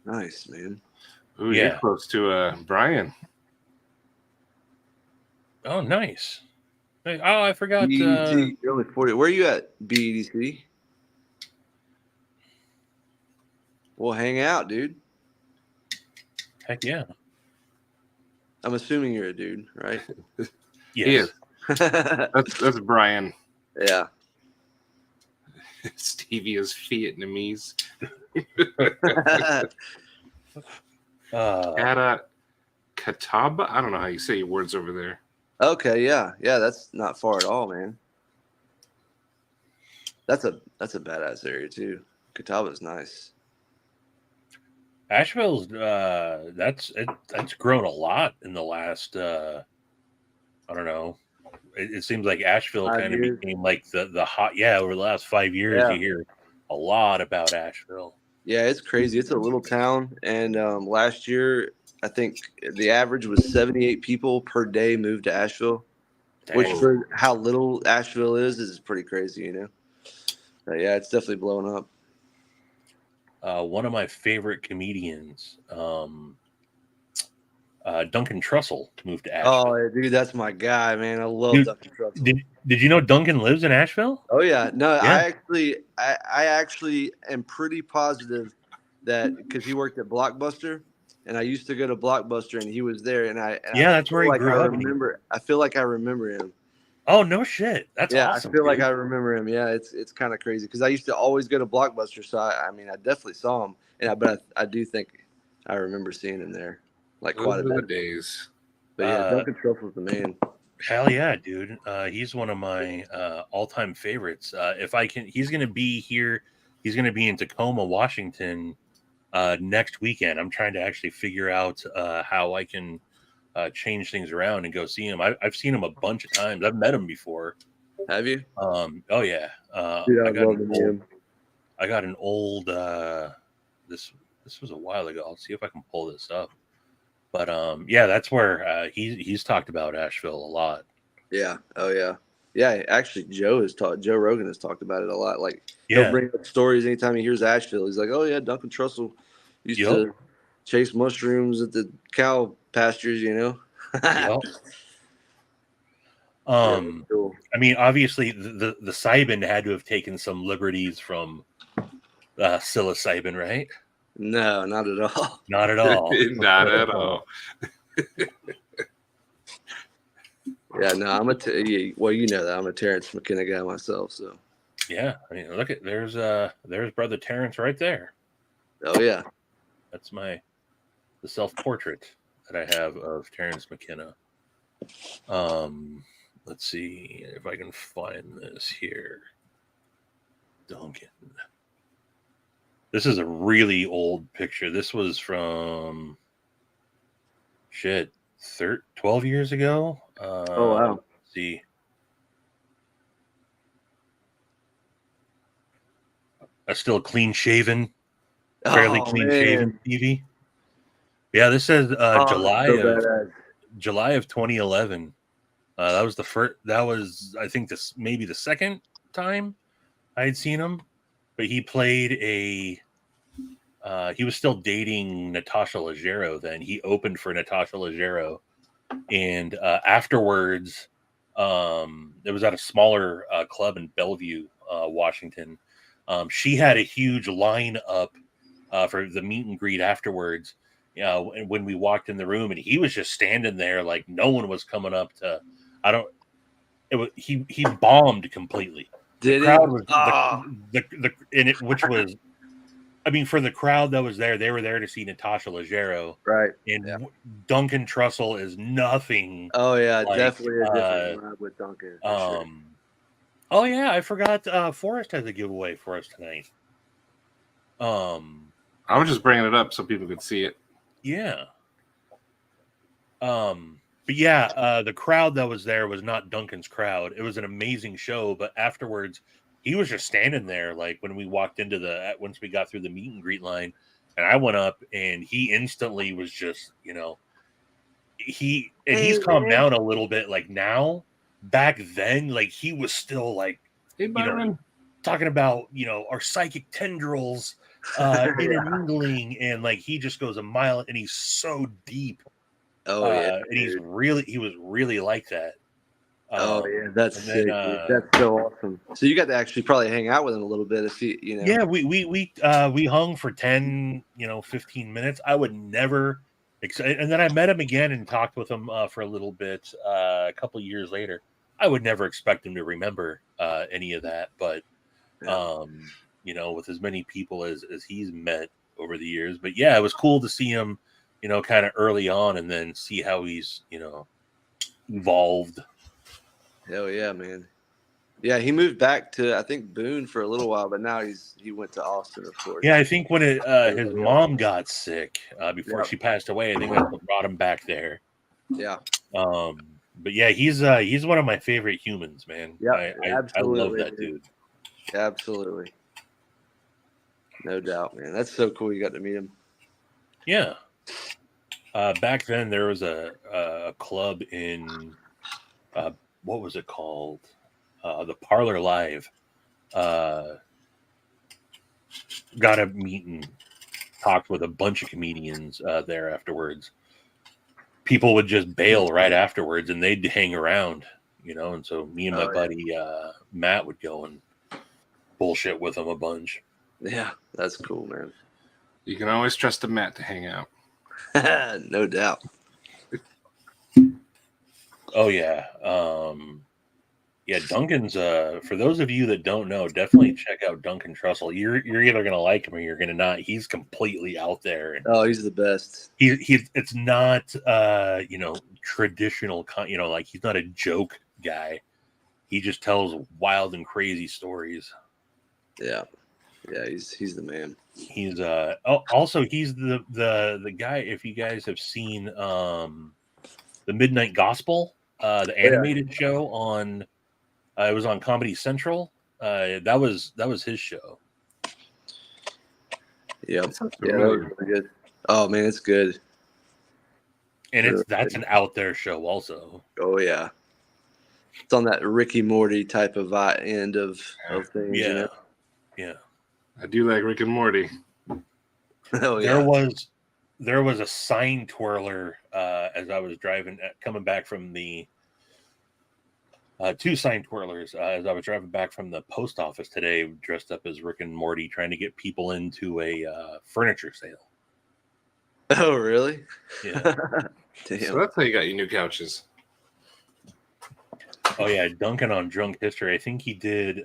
nice, man. Ooh, yeah. You're close to Brian. Oh, nice. Oh, I forgot. BEDC, you're only 40. Where are you at, BEDC? We'll hang out, dude. Heck yeah. I'm assuming you're a dude, right? Yes. He is. That's Brian. Yeah. Stevie is Vietnamese. Catawba? I don't know how you say your words over there. Okay, yeah. Yeah, that's not far at all, man. That's a badass area too. Catawba's nice. Asheville's that's grown a lot in the last I don't know. It seems like Asheville kind of became like the hot over the last 5 years. You hear a lot about Asheville. Yeah, it's crazy. It's a little town, and last year I think the average was 78 people per day moved to Asheville. Dang. Which for how little Asheville is pretty crazy, But yeah, it's definitely blowing up. One of my favorite comedians, Duncan Trussell, moved to Asheville. Oh, dude, that's my guy, man. I love Duncan Trussell. Did you know Duncan lives in Asheville? Oh yeah, no, yeah. I actually am pretty positive that because he worked at Blockbuster, and I used to go to Blockbuster, and he was there, and that's where he grew up. I feel like I remember him. Oh no shit! That's awesome. I feel like I remember him. Yeah, it's kind of crazy because I used to always go to Blockbuster, so I mean, I definitely saw him, but I do think I remember seeing him there, like quite a bit. Those were the days. But yeah, Duncan Trussell's the man. Hell yeah, dude! He's one of my all-time favorites. If I can, he's going to be here. He's going to be in Tacoma, Washington, next weekend. I'm trying to actually figure out how I can change things around and go see him. I've seen him a bunch of times. I've met him before. Have you? Oh yeah. Dude, I got an old. This was a while ago. I'll see if I can pull this up. But yeah, that's where he's talked about Asheville a lot. Yeah. Oh yeah. Yeah. Actually, Joe Rogan has talked about it a lot. Like he'll bring up stories anytime he hears Asheville. He's like, "Oh yeah, Duncan Trussell used to chase mushrooms at the cow pastures," you know. Yep. Cool. I mean, obviously, the psilocybin had to have taken some liberties from psilocybin, right? No, not at all. Not at all. Not at all. Yeah, no, well, you know that I'm a Terrence McKenna guy myself, so. Yeah, I mean, look at there's brother Terrence right there. Oh yeah, that's the self-portrait that I have of Terrence McKenna. Let's see if I can find this here. Duncan. This is a really old picture. This was from 12 years ago. Oh wow. Let's see. Still clean shaven, fairly clean shaven Stevie. Yeah, this says July of 2011. That was the first. That was, I think, this maybe the second time I had seen him. But he played he was still dating Natasha Leggero then. He opened for Natasha Leggero, and afterwards, it was at a smaller club in Bellevue, Washington. She had a huge line up for the meet and greet afterwards. When we walked in the room, and he was just standing there like no one was coming up to. He bombed completely. Did the crowd was which was, I mean, for the crowd that was there, they were there to see Natasha Leggero, right? And Duncan Trussell is nothing. Oh yeah, like, definitely a different vibe with Duncan. Sure. Oh yeah, I forgot. Forrest has a giveaway for us tonight. I was just bringing it up so people could see it. Yeah. But yeah, the crowd that was there was not Duncan's crowd. It was an amazing show, but afterwards, he was just standing there. Like when we walked into once we got through the meet and greet line, and I went up, and he instantly was just, he's calmed down a little bit. Like now, back then, like he was still like, hey, Byron, talking about our psychic tendrils intermingling, and like he just goes a mile, and he's so deep. Oh yeah, and he was really like that. Oh yeah, that's sick. That's so awesome. So you got to actually probably hang out with him a little bit if he, Yeah, we hung for 10, 15 minutes. I would never, and then I met him again and talked with him for a little bit. A couple of years later, I would never expect him to remember any of that, but with as many people as he's met over the years. But yeah, it was cool to see him. Kind of early on, and then see how he's, evolved. Hell yeah, man. Yeah, he moved back to, I think, Boone for a little while, but now he went to Austin, of course. Yeah, I think when his mom got sick before she passed away, I think that's what brought him back there. Yeah. But yeah, he's one of my favorite humans, man. Yeah, I love that dude. Absolutely. No doubt, man. That's so cool you got to meet him. Yeah. Back then, there was a club in what was it called? The Parlor Live. Got to meet and talked with a bunch of comedians there afterwards. People would just bail right afterwards, and they'd hang around, And so me and my buddy Matt would go and bullshit with them a bunch. Yeah, that's cool, man. You can always trust a Matt to hang out. No doubt. Oh yeah. Yeah, Duncan's for those of you that don't know, definitely check out Duncan Trussell. You're either gonna like him or you're gonna not. He's completely out there, and Oh, he's the best. he's it's not traditional like he's not a joke guy. He just tells wild and crazy stories. Yeah. Yeah, he's the man. He's also he's the guy, if you guys have seen the Midnight Gospel, the animated show on it was on Comedy Central. That was his show. Yep. Yeah, that was really good. Oh man, it's good. And that's an out there show also. Oh yeah. It's on that Ricky Morty type of end of things. Yeah. You know? Yeah. I do like Rick and Morty. Oh yeah. There was a sign twirler as I was driving, coming back from the two sign twirlers as I was driving back from the post office today, dressed up as Rick and Morty, trying to get people into a furniture sale. Oh really? Yeah. Damn. So that's how you got your new couches. Oh yeah, Duncan on Drunk History. I think he did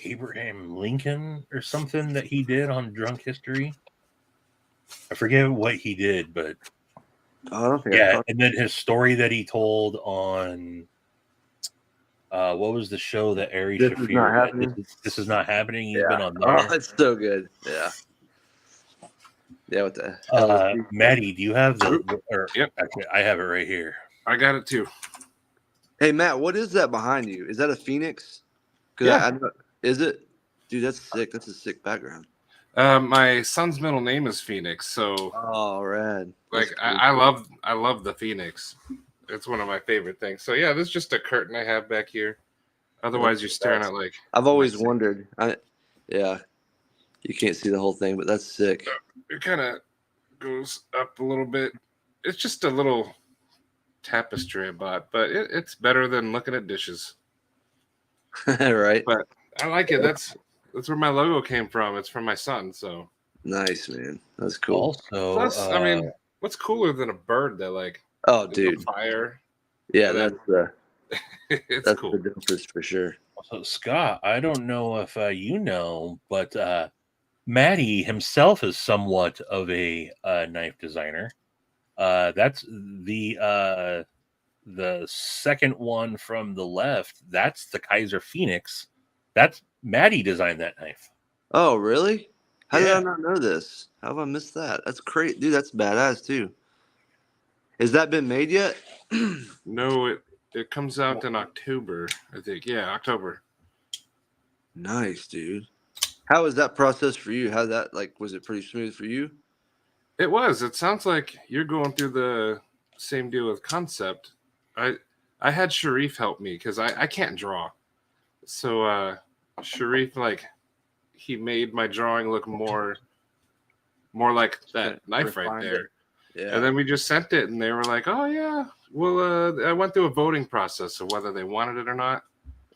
Abraham Lincoln or something that he did on Drunk History. I forget what he did, but I don't think and then his story that he told on what was the show that Ari This Shafir Is Not Happening? This Is Not Happening. He's been on Oh, there. it's so good. Yeah. Yeah, what the hell? Maddie, do you have Yep. Actually, I have it right here. I got it too. Hey Matt, what is that behind you? Is that a phoenix? Yeah. Is it? Dude, that's sick. That's a sick background. My son's middle name is Phoenix, so Oh, rad. like I love the Phoenix. It's one of my favorite things. So yeah, this is just a curtain I have back here. Otherwise, you're staring at like. I've always wondered. Yeah, you can't see the whole thing, but that's sick. It kind of goes up a little bit. It's just a little tapestry I bought, but it's better than looking at dishes. Right. But I like it. That's where my logo came from. It's from my son. So nice, man. That's cool. Also, plus, I mean, what's cooler than a bird that like? Oh, dude. Fire. Yeah, And that's it's cool. the difference for sure. So Scott, I don't know if you know, but Maddie himself is somewhat of a knife designer. That's the second one from the left. That's the Kaiser Phoenix. That's Maddie designed that knife. Oh, really? How did I not know this? How have I missed that? That's great, dude. That's badass too. Has that been made yet? No, it comes out in October, I think. Yeah, October. Nice, dude. How was that process for you? How that was it pretty smooth for you? It was. It sounds like you're going through the same deal with concept. I had Sharif help me because I can't draw. So Sharif, he made my drawing look more like that knife right there. Yeah. And then we just sent it, and they were like, "Oh yeah." Well, I went through a voting process of whether they wanted it or not.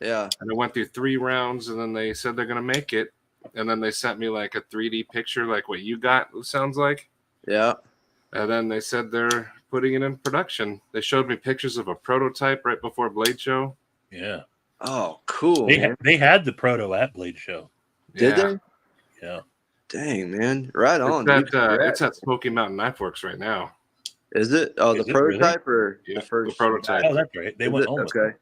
Yeah. And I went through 3 rounds, and then they said they're gonna make it, and then they sent me like a 3D picture, like what you got. It sounds like. Yeah. And then they said they're putting it in production. They showed me pictures of a prototype right before Blade Show. Yeah. Oh, cool. They had the proto at Blade Show. Did they? Yeah. Dang, man. Right on. It's at Smoky Mountain Knife Works right now. Is it? Oh, the prototype really? or the first? The prototype. Oh, that's right. They went home. Okay.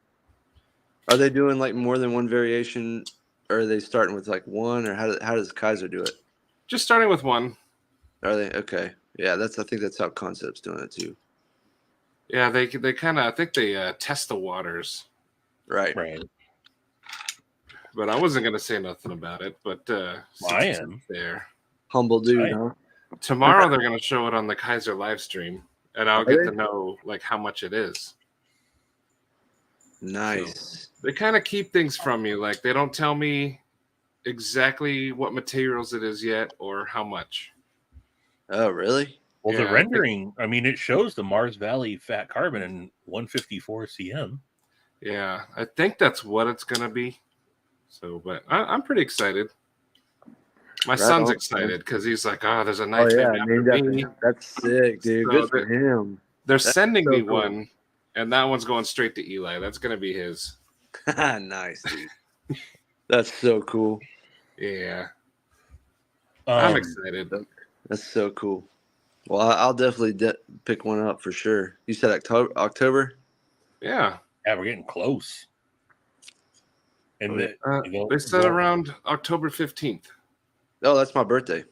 Are they doing more than one variation, or are they starting with one, or how does Kaiser do it? Just starting with one. Are they? Okay. Yeah, I think that's how Concept's doing it too. Yeah, they kind of, I think they test the waters. Right. But I wasn't going to say nothing about it, but I am. There. Humble dude, huh? Tomorrow they're going to show it on the Kaiser live stream, and I'll get to know how much it is. Nice. So they kind of keep things from you. They don't tell me exactly what materials it is yet or how much. Oh, really? Well, the rendering, it shows the Mars Valley fat carbon in 154 cm. Yeah, I think that's what it's going to be. So, but I'm pretty excited. My son's excited because he's like, "Oh, there's a Oh knife yeah, named after me." that's sick, dude. So Good for him. They're That's sending so me cool. one, and that one's going straight to Eli. That's gonna be his. Nice, dude. That's so cool. Yeah, I'm excited. That's so cool. Well, I'll definitely pick one up for sure. You said October? Yeah. Yeah, we're getting close. And they said around October 15th. Oh, that's my birthday.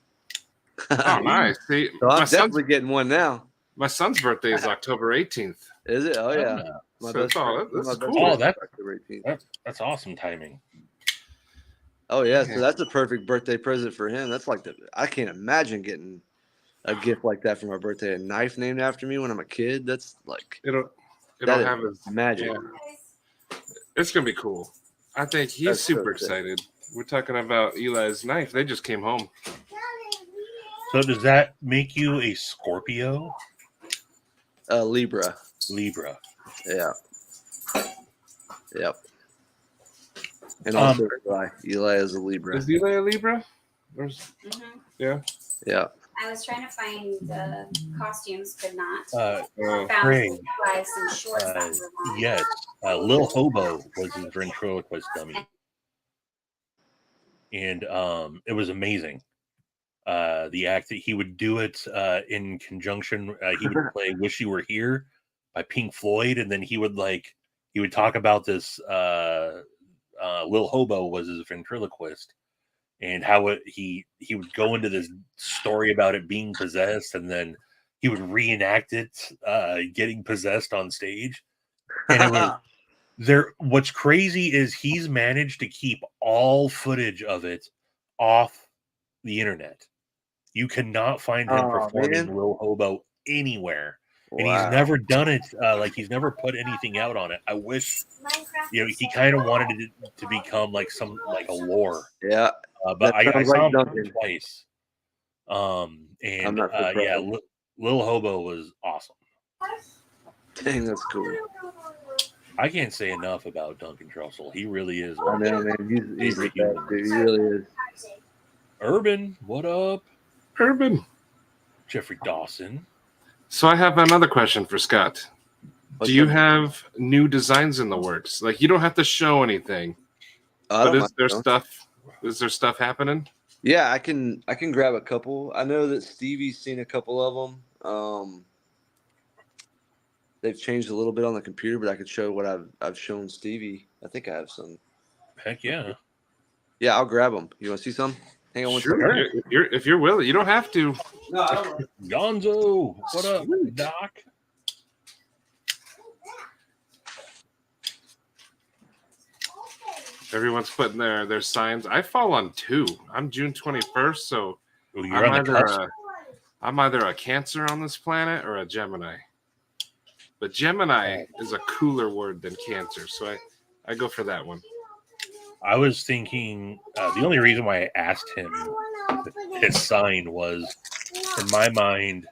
Oh, nice. See, so I'm definitely getting one now. My son's birthday is October 18th. Is it? Oh, yeah. My So best friend, that's cool. Oh, October 18th. That's awesome timing. Oh, yeah. So that's a perfect birthday present for him. That's like I can't imagine getting a gift like that for my birthday. A knife named after me when I'm a kid. That's like it'll have his magic. Yeah. It's gonna be cool. I think he's super excited. We're talking about Eli's knife. They just came home. So does that make you a Scorpio? Libra. Yeah. Yep. And also Eli is a Libra. Is Eli a Libra? Yeah. Yeah. I was trying to find the costumes, could not. Craig. Some shorts that were long. Yes. Lil Hobo was his ventriloquist dummy. And it was amazing. The act that he would do it in conjunction, he would play "Wish You Were Here" by Pink Floyd, and then he would talk about this. Lil Hobo was his ventriloquist, and how he would go into this story about it being possessed, and then he would reenact it getting possessed on stage. And it was what's crazy is he's managed to keep all footage of it off the internet. You cannot find him performing Lil Hobo anywhere. And he's never done it. He's never put anything out on it. I wish, he kind of wanted it to become like a lore. Yeah. But I saw him twice. Lil Hobo was awesome. Dang, that's cool. I can't say enough about Duncan Trussell. He really is. I know, man. He's the best, dude. He really is. Urban, what up? Urban. Jeffrey Dawson. So I have another question for Scott. Do you have new designs in the works? Like, you don't have to show anything. But is there stuff happening? Yeah, I can grab a couple. I know that Stevie's seen a couple of them. They've changed a little bit on the computer, but I could show what I've shown Stevie. I think I have some. Heck yeah. Yeah, I'll grab them. You want to see some? Hang on one second. If you're willing, you don't have to. No, I don't. Gonzo, what up, Doc? Everyone's putting their signs. I fall on 2. I'm June 21st, so I'm either a Cancer on this planet or a Gemini. But Gemini is a cooler word than Cancer, so I go for that one. I was thinking the only reason why I asked him his sign was, in my mind,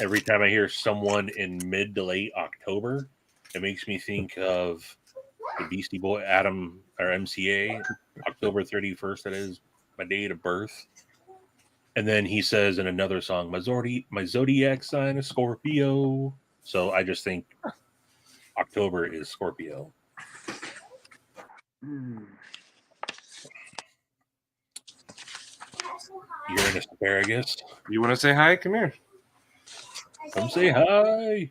every time I hear someone in mid to late October, it makes me think of the Beastie Boy, Adam, or MCA, October 31st, that is my date of birth. And then he says in another song, my zodiac sign is Scorpio. So I just think October is Scorpio. You're an asparagus. You want to say hi? Come here. Come say hi.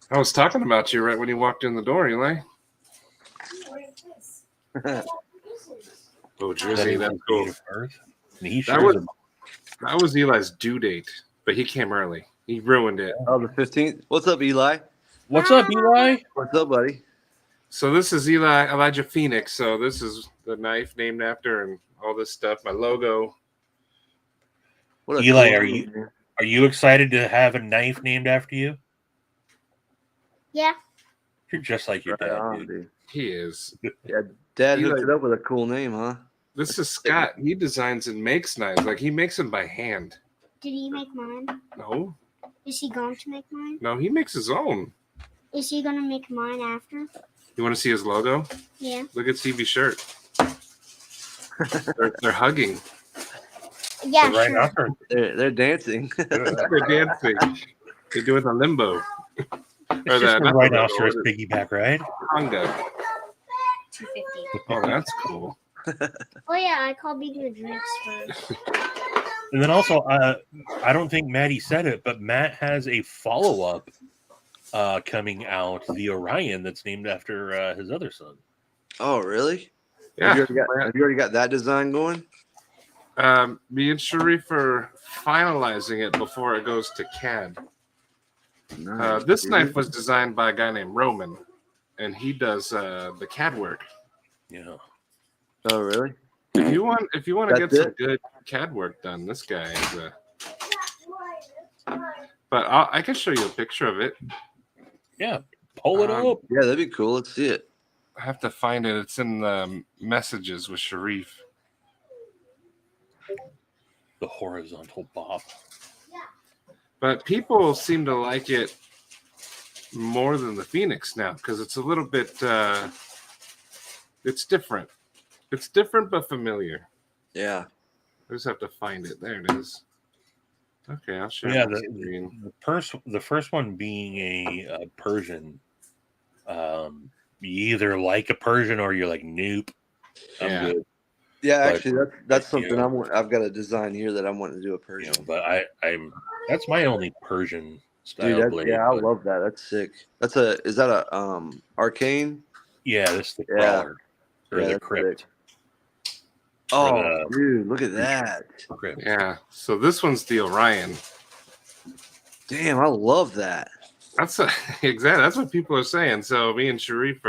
I was talking about you right when you walked in the door, Eli. Oh, Drizzy, that's cool. That was Eli's due date, but he came early. He ruined it. Oh, the 15th? What's up, Eli? What's up, Eli? What's up, buddy? So this is Elijah Phoenix. So this is the knife named after and all this stuff. My logo. Eli, are you excited to have a knife named after you? Yeah. You're just like your dad, dude. He is. Yeah, Dad hooked it up with a cool name, huh? This is Scott. He designs and makes knives. Like, he makes them by hand. Did he make mine? No. Is he going to make mine? No, he makes his own. Is he going to make mine after? You want to see his logo? Yeah. Look at Stevie's shirt. They're hugging. Yeah, The sure. rhinoceros. They're dancing. They're dancing. They do it on limbo. It's just a rhinoceros piggyback ride. Conga. 250. Oh, that's cool. Oh yeah, I call beating the drinks first. And then also, I don't think Maddie said it, but Matt has a follow-up coming out, the Orion, that's named after his other son. Oh, really? Yeah. Have you already got that design going? Me and Sharif are finalizing it before it goes to CAD. Nice, This dude. knife was designed by a guy named Roman, and he does the CAD work. Yeah. Oh, really? If you want to get That's some good CAD work done, this guy is But I can show you a picture of it. Yeah. Pull it up. Yeah, that'd be cool. Let's see it. I have to find it. It's in the messages with Sharif. The horizontal bop. But people seem to like it more than the Phoenix now because it's a little bit. It's different. It's different but familiar. Yeah. I just have to find it. There it is. Okay, I'll show Yeah, you. Screen. the first one being a Persian. You either like a Persian or you're like, nope. I'm Yeah. good. Yeah, But- actually, that's something Yeah. I've got a design here that I'm wanting to do a You Persian. know, but I'm that's my only Persian style Dude, blade. I but love that. That's sick. Is that a arcane? yeah, this is the Yeah. crawler or Yeah, the that's crypt. sick. Oh, the- dude, look at that. Crypt. Yeah. So this one's the Orion. Damn, I love that. That's exactly. That's what people are saying. So me and Sharif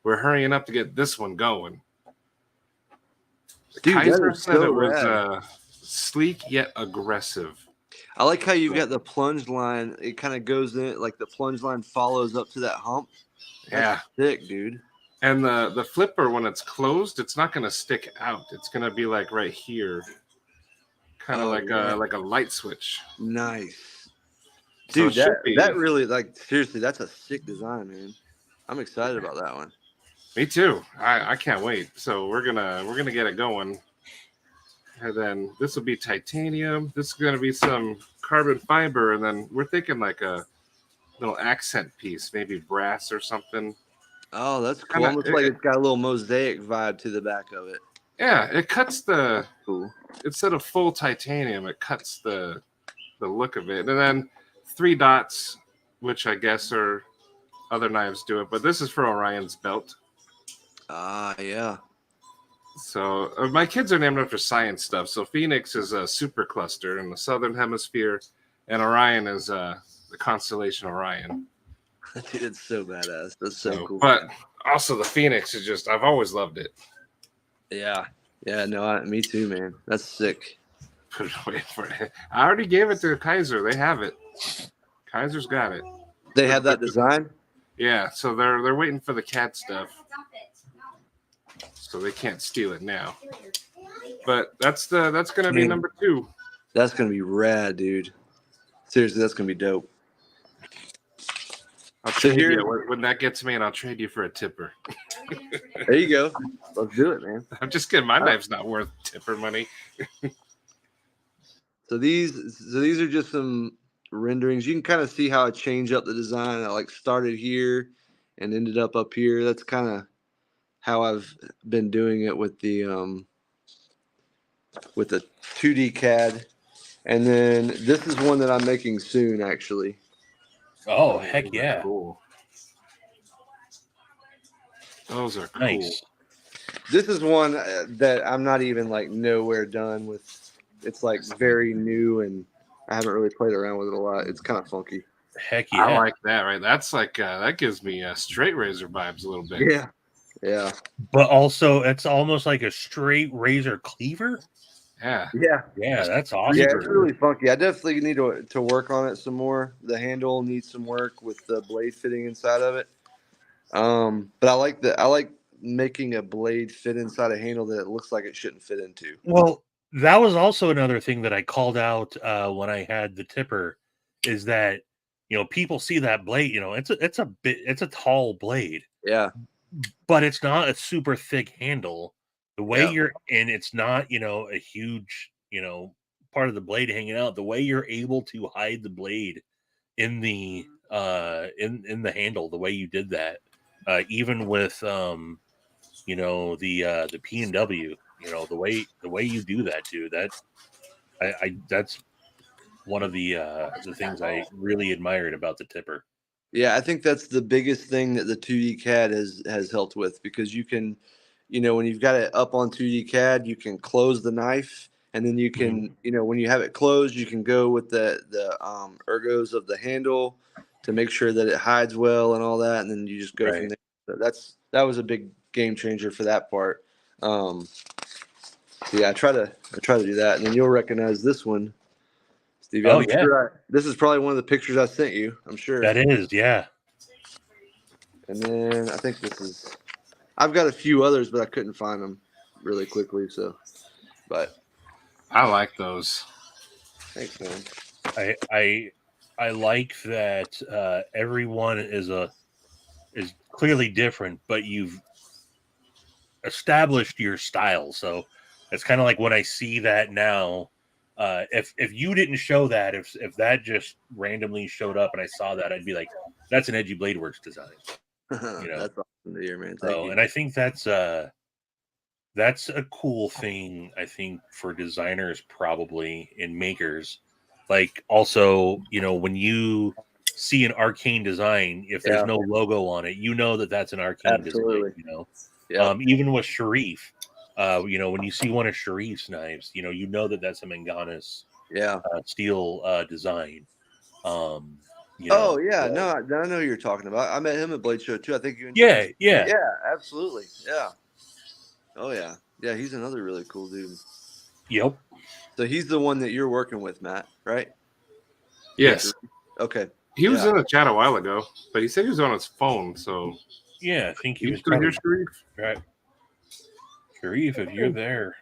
we're hurrying up to get this one going. Dude, that Kaiser is said so it was rad. sleek yet aggressive. I like how you've got the plunge line. It kind of goes in, like the plunge line follows up to that hump. Yeah. That's sick, dude. And the flipper, when it's closed, it's not going to stick out. It's going to be like right here, kind of Oh, like yeah. like a light switch. Nice. So Dude, it should be- that really, like, seriously, that's a sick design, man. I'm excited about that one. Me too. I can't wait. So we're gonna get it going. And then this will be titanium. This is gonna be some carbon fiber, and then we're thinking like a little accent piece, maybe brass or something. Oh, that's cool. Kinda- Almost like it's got a little mosaic vibe to the back of it. Yeah, it cuts the Cool. instead of full titanium, it cuts the look of it. And then 3 dots, which I guess are other knives do it, but this is for Orion's belt. Ah, yeah. So my kids are named after science stuff. So Phoenix is a supercluster in the southern hemisphere, and Orion is the constellation Orion. Dude, it's so badass. That's so cool. But also the Phoenix is just, I've always loved it. Yeah. Yeah, no, me too, man. That's sick. Put it away for it. I already gave it to Kaiser. They have it. Kaiser's got it. They have that design? Yeah, so they're waiting for the CAD stuff, so they can't steal it now. But that's gonna be Man. number 2. That's going to be rad, dude. Seriously, that's going to be dope. I'll So trade here- you when that gets me, and I'll trade you for a tipper. There you go. Let's do it, man. I'm just kidding. My knife's not worth tipper money. So these are just some renderings. You can kind of see how I changed up the design. I like started here and ended up here. That's kind of how I've been doing it with the 2D CAD. And then this is one that I'm making soon, actually. Oh, heck yeah. Cool. Those are cool. Nice. This is one that I'm not even like nowhere done with. It's like very new, and I haven't really played around with it a lot. It's kind of funky. Heck yeah. I like that, right? That's like that gives me straight razor vibes a little bit. Yeah. Yeah. But also, it's almost like a straight razor cleaver. Yeah. Yeah. Yeah, that's awesome. Yeah, it's really funky. I definitely need to work on it some more. The handle needs some work with the blade fitting inside of it. But I like making a blade fit inside a handle that it looks like it shouldn't fit into. Well, that was also another thing that I called out when I had the tipper, is that people see that blade. It's a tall blade, Yeah. but it's not a super thick handle. The way Yeah. you're, and it's not, a huge, part of the blade hanging out. The way you're able to hide the blade in the in the handle, the way you did that, even with the P&W, the way you do that too. That that's one of the things I really admired about the tipper. Yeah, I think that's the biggest thing that the 2D CAD has helped with, because you can, when you've got it up on 2D CAD, you can close the knife, and then you can, when you have it closed, you can go with the ergos of the handle to make sure that it hides well and all that, and then you just go from there. So that was a big game changer for that part. So yeah, I try to do that, and then you'll recognize this one, Stevie. Oh, yeah. Sure this is probably one of the pictures I sent you. I'm sure. That is, yeah. And then I think this is. I've got a few others, but I couldn't find them really quickly. So, but I like those. thanks, man. I like that everyone is clearly different, but you've established your style. So it's kind of like when I see that now. If you didn't show that, if that just randomly showed up and I saw that, I'd be like, that's an Edgy Blade Works design. That's awesome to hear, man. Thank you. And I think that's a cool thing, I think, for designers, probably, and makers. Like, also, when you see an Arcane design, if there's no logo on it, that that's an Arcane design. Yeah. Even with Sharif, when you see one of Sharif's knives, that that's a Manganas steel design. Oh yeah, no, I know who you're talking about. I met him at Blade Show too. I think you. Yeah, absolutely, yeah. Oh yeah, he's another really cool dude. Yep. So he's the one that you're working with, Matt, right? Yes. Okay. He was in the chat a while ago, but he said he was on his phone. So yeah, I think he was. Still here, Sharif? Right. Sharif, if you're there,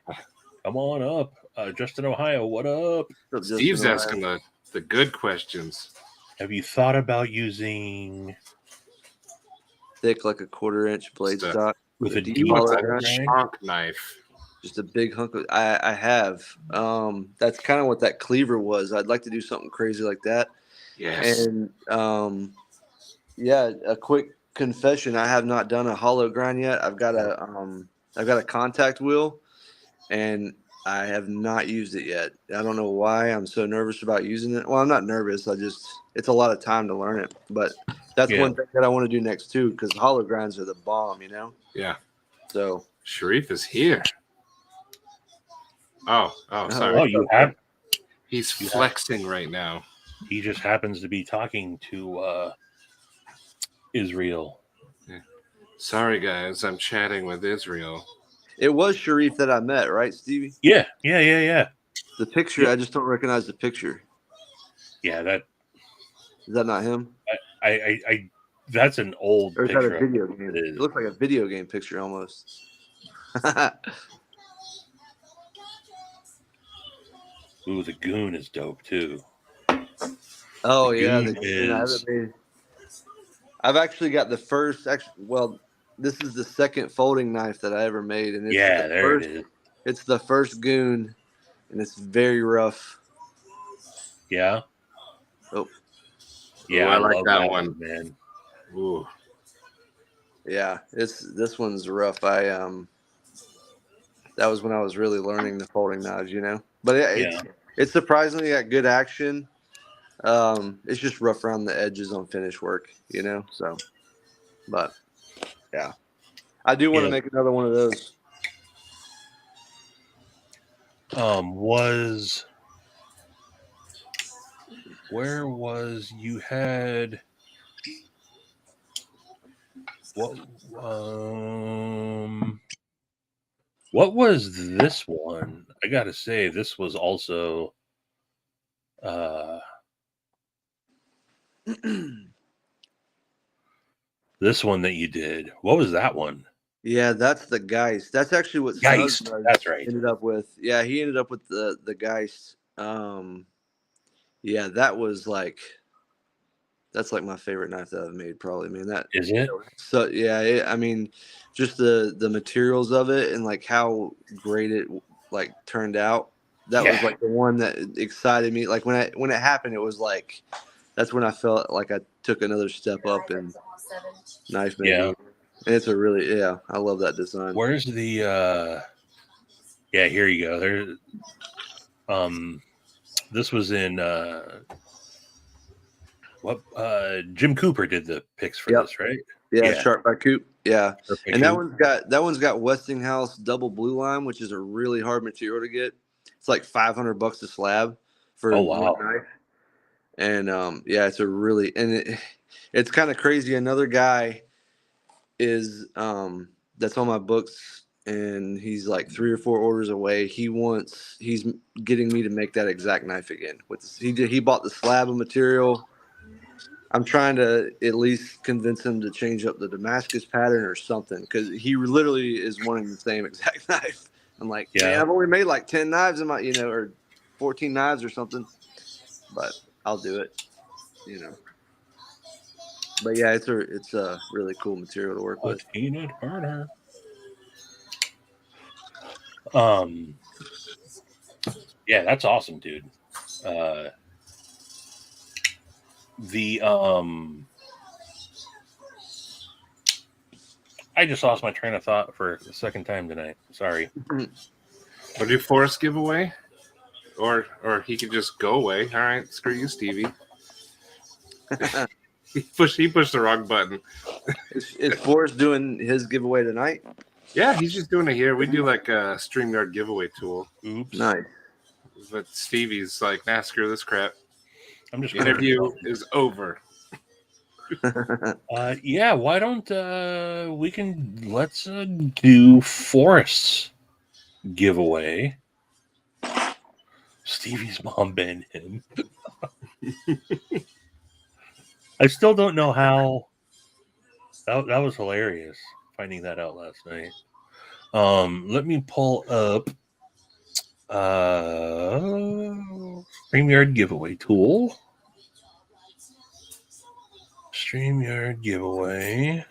come on up. Justin, Ohio, what up? Steve's asking the good questions. Have you thought about using thick, like a 1/4-inch blade stock with a deep shank knife? Just a big hunk of. I have. That's kind of what that cleaver was. I'd like to do something crazy like that. Yes. And a quick confession: I have not done a hollow grind yet. I've got a contact wheel, and I have not used it yet. I don't know why I'm so nervous about using it. Well, I'm not nervous. It's a lot of time to learn it. But that's one thing that I want to do next too, because hollow grinds are the bomb, Yeah. So Sharif is here. Oh, sorry. Oh, you have. He's flexing right now. He just happens to be talking to Israel. Yeah. Sorry, guys. I'm chatting with Israel. It was Sharif that I met, right, Stevie? Yeah. The picture, I just don't recognize the picture. Yeah, is that not him? I that's an old or is picture. That a video game? It looks like a video game picture almost. Ooh, the goon is dope too. Oh yeah, the goon. I've actually got the first. Well, this is the second folding knife that I ever made, and it's it is. It's the first goon, and it's very rough. Yeah. Oh. Yeah, I like that one, man. Ooh. Yeah, this one's rough. That was when I was really learning the folding knives, But it's surprisingly got good action. It's just rough around the edges on finish work, So, but yeah, I do want to make another one of those. Where was you had what? What was this one? I gotta say, this was also this one that you did. What was that one? Yeah, that's the Geist. That's actually what Geist. That's right. Ended up with. Yeah, he ended up with the Geist. Yeah, that was like That's like my favorite knife that I've made, probably, man. That Is it? So yeah, I mean, just the materials of it and like how great it like turned out. That was Yeah. like the one that excited me. Like when it happened, it was like that's when I felt like I took another step up in knife making. Yeah. And it's a really I love that design. Where's the yeah, here you go. There this was in Jim Cooper did the picks for this, right? Yeah, Yeah. Sharp by Coop. Yeah. Sharp by And Coop. that one's got Westinghouse double blue line, which is a really hard material to get. It's like $500 a slab for Oh, one wow. knife. And it's a really it's kind of crazy. Another guy is that's on my books, and he's like 3 or 4 orders away. He's getting me to make that exact knife again. He bought the slab of material. I'm trying to at least convince him to change up the Damascus pattern or something, because he literally is wanting the same exact knife. I'm like, man, I've only made like 10 knives in my, or 14 knives or something, but I'll do it, But yeah, it's a really cool material to work with. Ain't it harder? Yeah, that's awesome, dude. I just lost my train of thought for the second time tonight. Sorry. We'll do Forrest giveaway, or he could just go away. All right, screw you, Stevie. He pushed the wrong button. Is Forrest doing his giveaway tonight? Yeah, he's just doing it here. We do like a StreamYard giveaway tool. Oops. Nice. But Stevie's like, nah, screw this crap. I'm just The interview is over. Yeah, why don't let's do Forrest's giveaway. Stevie's mom banned him. I still don't know how. That was hilarious, finding that out last night. Let me pull up StreamYard giveaway tool. StreamYard giveaway.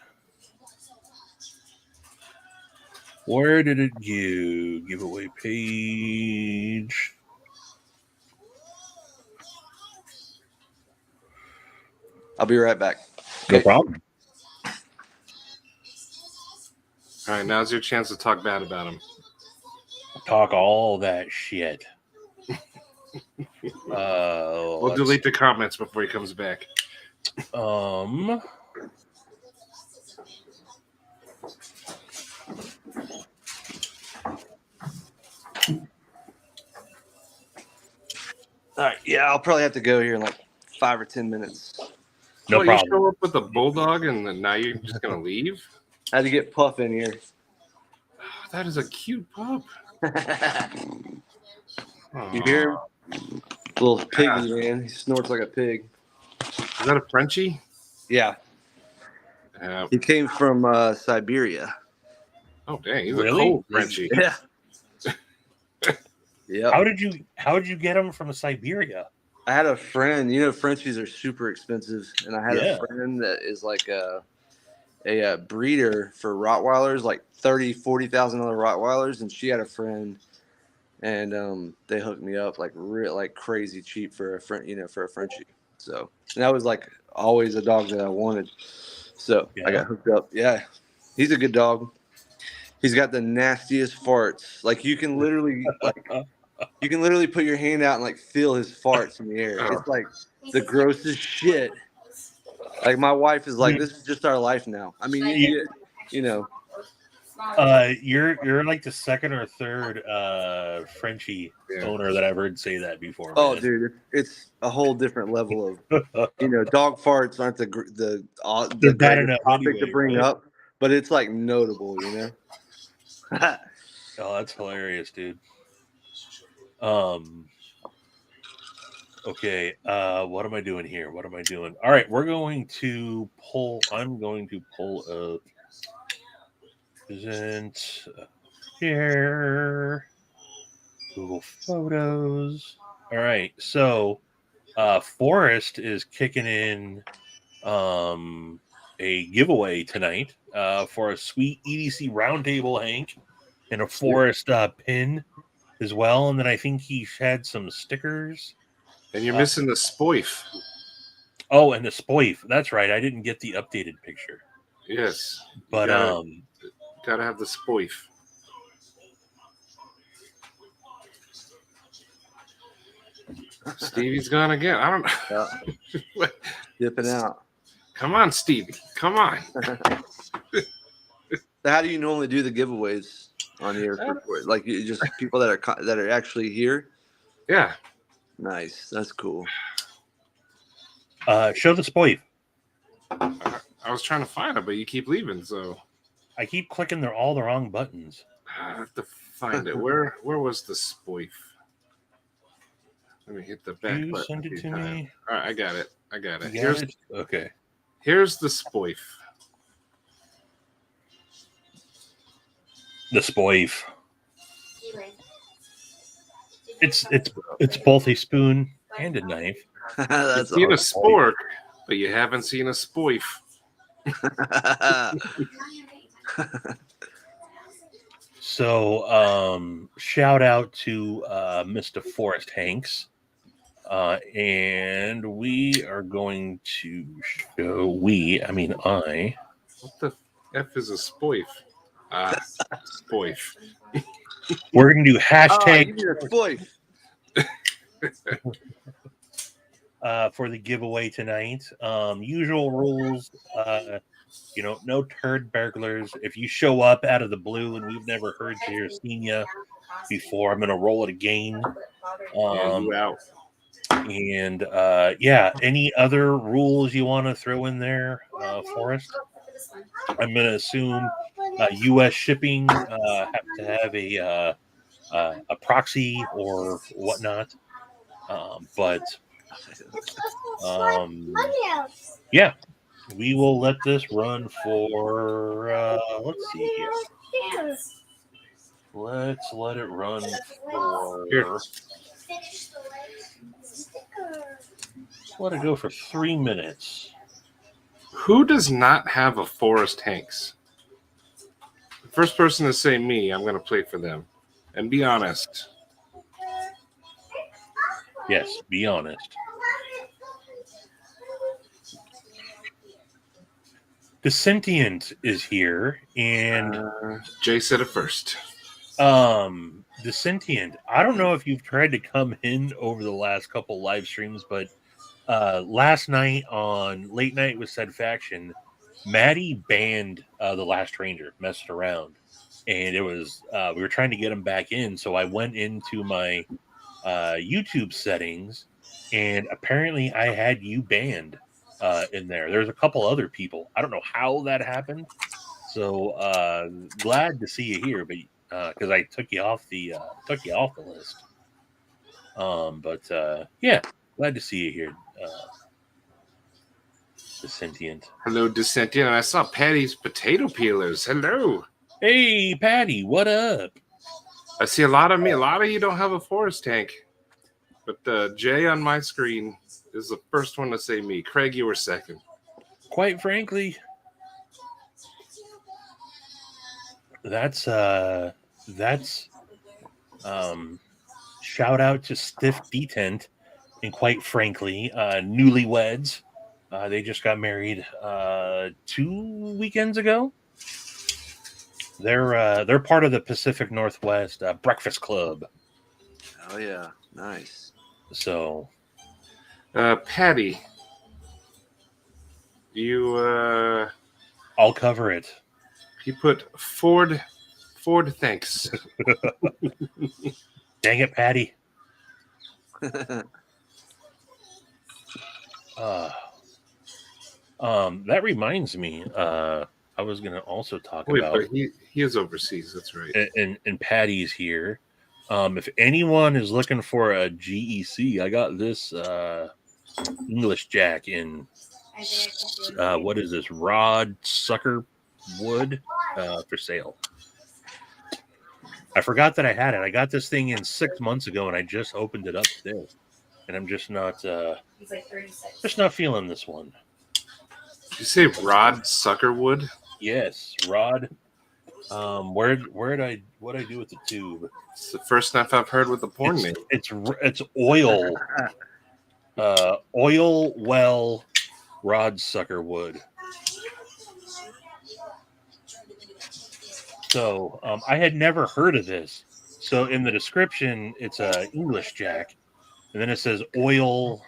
Where did it go? Giveaway page. I'll be right back. No problem. All right, now's your chance to talk bad about him. Talk all that shit. We'll delete the comments before he comes back. All right. Yeah, I'll probably have to go here in like 5 or 10 minutes. No problem. You show up with a bulldog and then now you're just gonna leave? I had to get Puff in here. Oh, that is a cute pup. You hear him? Little piggy, man. He snorts like a pig. Is that a Frenchie? Yeah. He came from Siberia. Oh dang, he's Really? a cold Frenchie. Yeah. Yeah. How did you get him from Siberia? I had a friend. Frenchies are super expensive, and I had a friend that is like a breeder for Rottweilers, like $30,000-$40,000 Rottweilers, and she had a friend, and they hooked me up like crazy cheap for a friend, for a Frenchie. So, and that was like always a dog that I wanted. So I got hooked up. Yeah, he's a good dog. He's got the nastiest farts. Like you can literally put your hand out and like feel his farts in the air. It's like the grossest shit. Like my wife is like, this is just our life now. I mean, you're like the second or third Frenchie owner that I've heard say that before. Oh, man. dude, it's a whole different level of dog farts aren't the bad enough topic anyway, to bring right? up, but it's like notable, Oh, that's hilarious, dude. Okay, what am I doing here? All right, I'm going to pull up present share Google Photos. All right, so Forrest is kicking in a giveaway tonight for a sweet EDC Roundtable Hank and a Forest pin as well. And then I think he had some stickers. And you're missing the spoif. Oh, and the spoif. That's right. I didn't get the updated picture. Yes. But gotta have the spoif. Stevie's gone again. I don't know. Yeah. Dipping out. Come on, Stevie. Come on. How do you normally do the giveaways on here? Like you just people that are actually here? Yeah. Nice. That's cool. show the spoif. I was trying to find it, but you keep leaving, so I keep clicking all the wrong buttons. I have to find it. Where was the spoif? Let me hit the back You button. send it to me. All right, I got it. You got it? Okay. Here's the spoif. The spoif. It's both a spoon and a knife. That's You've seen a awesome. spork, but you haven't seen a spoif. So, shout out to Mr. Forrest Hanks. And we are going to show I. What the F is a spoif? Spoif. We're going to do Oh, hashtag you need a spoif. for the giveaway tonight. Usual rules, no turd burglars. If you show up out of the blue and we've never heard you or seen you before, I'm going to roll it again. You out. And any other rules you want to throw in there, Forrest? I'm going to assume U.S. shipping have to have a proxy or whatnot. We will let this run for. Let's see here. Let's let it run for. Here. Let it go for 3 minutes. Who does not have a Forrest Hanks? The first person to say me, I'm going to play for them. And be honest. Yes, be honest. The Sentient is here, and Jay said it first. the Sentient. I don't know if you've tried to come in over the last couple live streams, but last night on Late Night with Said Faction, Maddie banned The Last Ranger, messed around, and it was we were trying to get him back in. So I went into my YouTube settings, and apparently I had you banned in there. There's a couple other people. I don't know how that happened. So glad to see you here, but because I took you off the list. Glad to see you here, the Sentient. Hello, Dissentient. And I saw Patty's potato peelers. Hello. Hey, Patty, what up? I see a lot of you don't have a Forrest tank. But Jay on my screen is the first one to say me. Craig, you were second. Quite frankly, that's shout out to Stiff Detent, and quite frankly, newlyweds. They just got married 2 weekends ago. They're part of the Pacific Northwest Breakfast Club. Oh yeah, nice. So, Patty, you I'll cover it. You put Ford thanks. Dang it, Patty. That reminds me. I was going to also talk about. But he is overseas. That's right. And Patty's here. If anyone is looking for a GEC, I got this English Jack in. What is this? Rod sucker wood for sale. I forgot that I had it. I got this thing in 6 months ago, and I just opened it up today. And I'm just not feeling this one. Did you say Rod Suckerwood? Yes, Rod. What I do with the tube? It's the first time I've heard with the porn name. It's oil. Oil well Rod Suckerwood. So I had never heard of this. So in the description, it's a English Jack, and then it says oil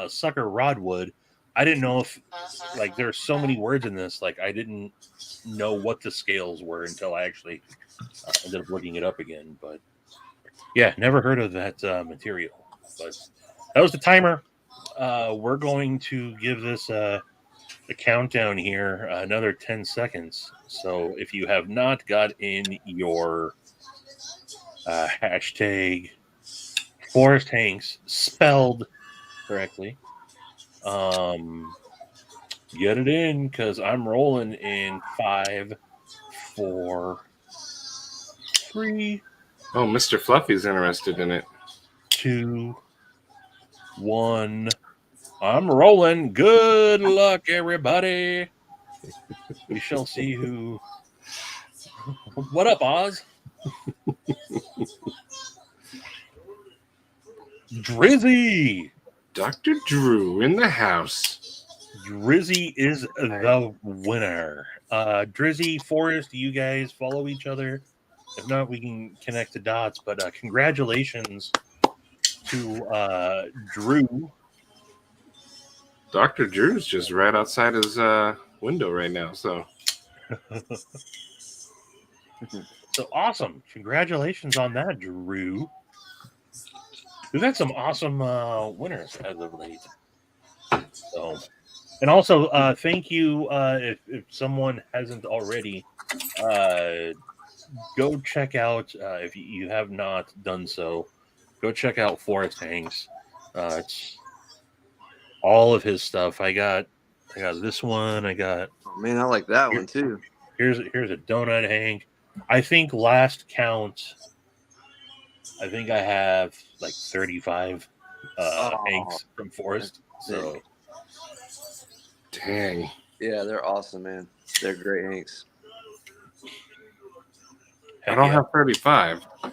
sucker rodwood. I didn't know if like there's so many words in this. Like I didn't know what the scales were until I actually ended up looking it up again. But yeah, never heard of that material. But that was the timer. We're going to give this the countdown here, another 10 seconds. So if you have not got in your hashtag Forest Hanks spelled correctly, get it in because I'm rolling in 5, 4, 3. Oh, Mr. Fluffy's interested in it. 2, 1. I'm rolling. Good luck, everybody. We shall see who. What up, Oz? Drizzy. Dr. Drew in the house. Drizzy is the winner. Drizzy, Forrest, you guys follow each other. If not, we can connect the dots. But congratulations to Drew. Dr. Drew's just right outside his window right now. So awesome. Congratulations on that, Drew. We've had some awesome winners as of late. So, and also, thank you. If someone hasn't already, go check out. If you have not done so, go check out Forest Hanks. It's all of his stuff. I got this one. Oh, man, I like that one too. Here's a donut Hank. I think last count, I think I have like 35 Hanks from Forest. So dang. Yeah, they're awesome, man. They're great Hanks. I don't have 35. I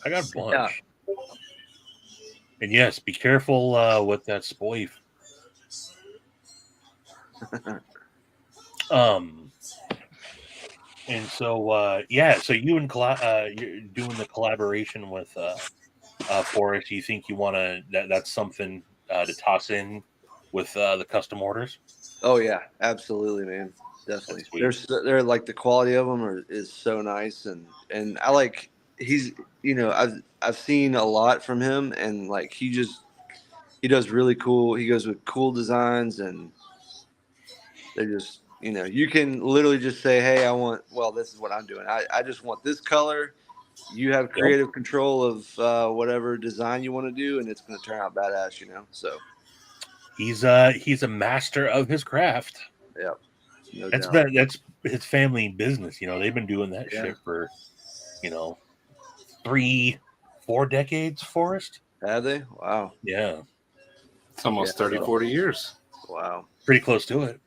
got a bunch. Yeah. And yes, be careful with that sploif. And so so you and you're doing the collaboration with Forrest. You think you want to that's something to toss in with the custom orders? Oh yeah, absolutely, man. Definitely. They're like the quality of them is so nice, and I like he's I've seen a lot from him, and like he does really cool. He goes with cool designs, and they're just you can literally just say, hey, this is what I'm doing. I just want this color. You have creative control of whatever design you want to do, and it's going to turn out badass. So he's a master of his craft. Yep. No that's doubt. That's his family business. They've been doing that shit for 3-4 decades. Forrest. Have they? Wow. Yeah. It's almost 30-40 years. Wow. Pretty close to it.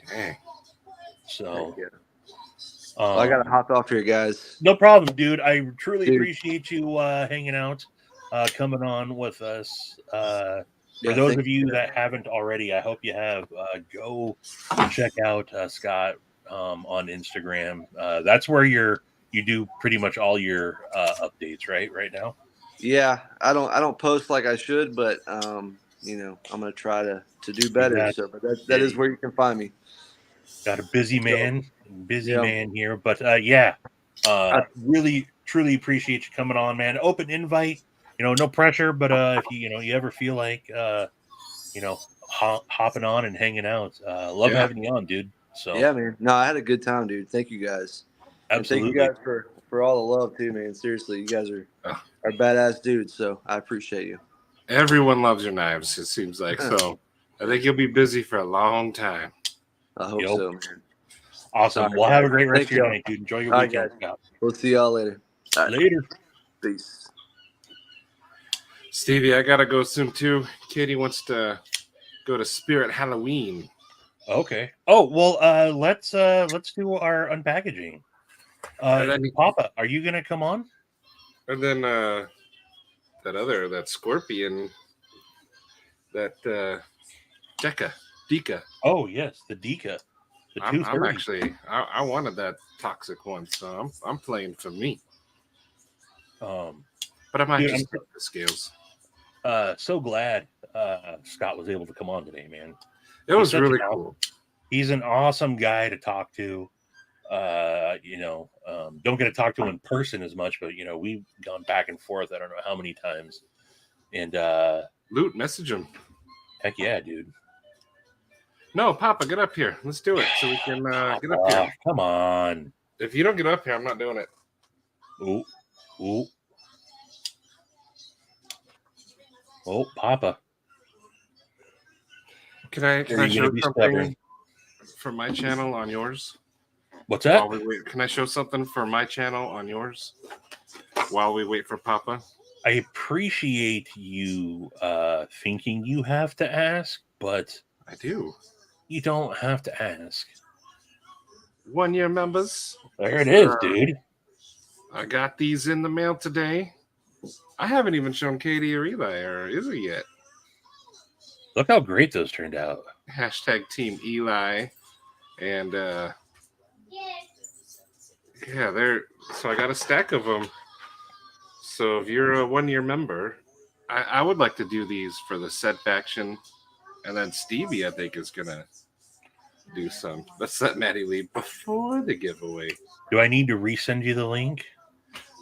Dang. So I gotta hop off here, guys. No problem, dude. I truly appreciate you hanging out, coming on with us. For those of you that haven't already, I hope you have. Go check out Scott on Instagram. That's where you do pretty much all your updates, right now. Yeah, I don't post like I should, but I'm gonna try to do better. But that is where you can find me. Got a busy man here, but really truly appreciate you coming on, man. Open invite. No pressure, but if you ever feel like hopping on and hanging out, love having you on, dude. So yeah, man. No, I had a good time, dude. Thank you guys. Absolutely. And thank you guys for all the love too, man. Seriously, you guys are badass dudes. So I appreciate you. Everyone loves your knives. It seems like so. I think you'll be busy for a long time. I hope so, man. Awesome. Well, have a great rest of your night, dude. Enjoy your weekend. We'll see y'all later. Later. Peace. Stevie, I gotta go soon too. Katie wants to go to Spirit Halloween. Okay. Oh well, let's do our unpackaging. And then- Papa, are you gonna come on? And then that Scorpion, that Deca. Oh yes, the Deca. The I'm 230. actually I wanted that toxic one, so I'm playing for me. But I might Dude, just pick the scales. So glad Scott was able to come on today, man. It was such really an cool. He's an awesome guy to talk to. Don't get to talk to him in person as much, but we've gone back and forth. I don't know how many times. And Loot, message him. heck yeah, dude. No, Papa, get up here. Let's do it so we can get up here. Come on. If you don't get up here, I'm not doing it. Ooh. Ooh. Oh, Papa. Can I Are show you gonna be something stubborn? for my channel on yours? What's that? While we wait, can I show something for my channel on yours while we wait for Papa? I appreciate you thinking you have to ask, but I do. you don't have to ask. 1 year members. There it is, dude. I got these in the mail today. I haven't even shown Katie or Eli or Izzy yet. Look how great those turned out. Hashtag Team Eli. And yeah, so I got a stack of them. So if you're a 1 year member, I would like to do these for the set faction. And then Stevie, I think, is gonna do some. Let's let Maddie lead before the giveaway. Do I need to resend you the link?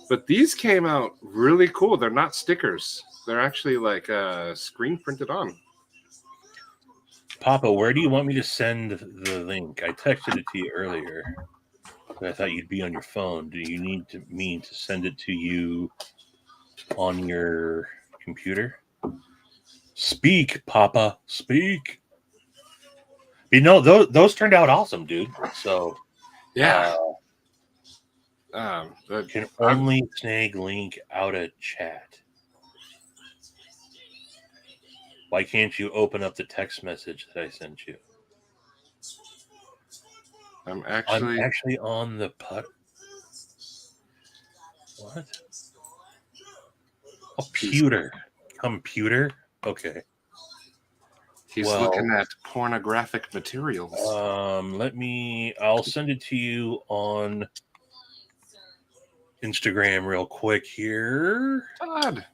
But these came out really cool. They're not stickers. They're actually like screen printed on. Papa, where do you want me to send the link? I texted it to you earlier. But I thought you'd be on your phone. Do you need me to send it to you on your computer? Speak, Papa, speak. Those turned out awesome, dude. So Yeah. can only snag link out of chat. Why can't you open up the text message that I sent you? I'm I'm actually on the put. What? Computer. Okay. He's looking at pornographic materials. I'll send it to you on Instagram real quick here. Todd.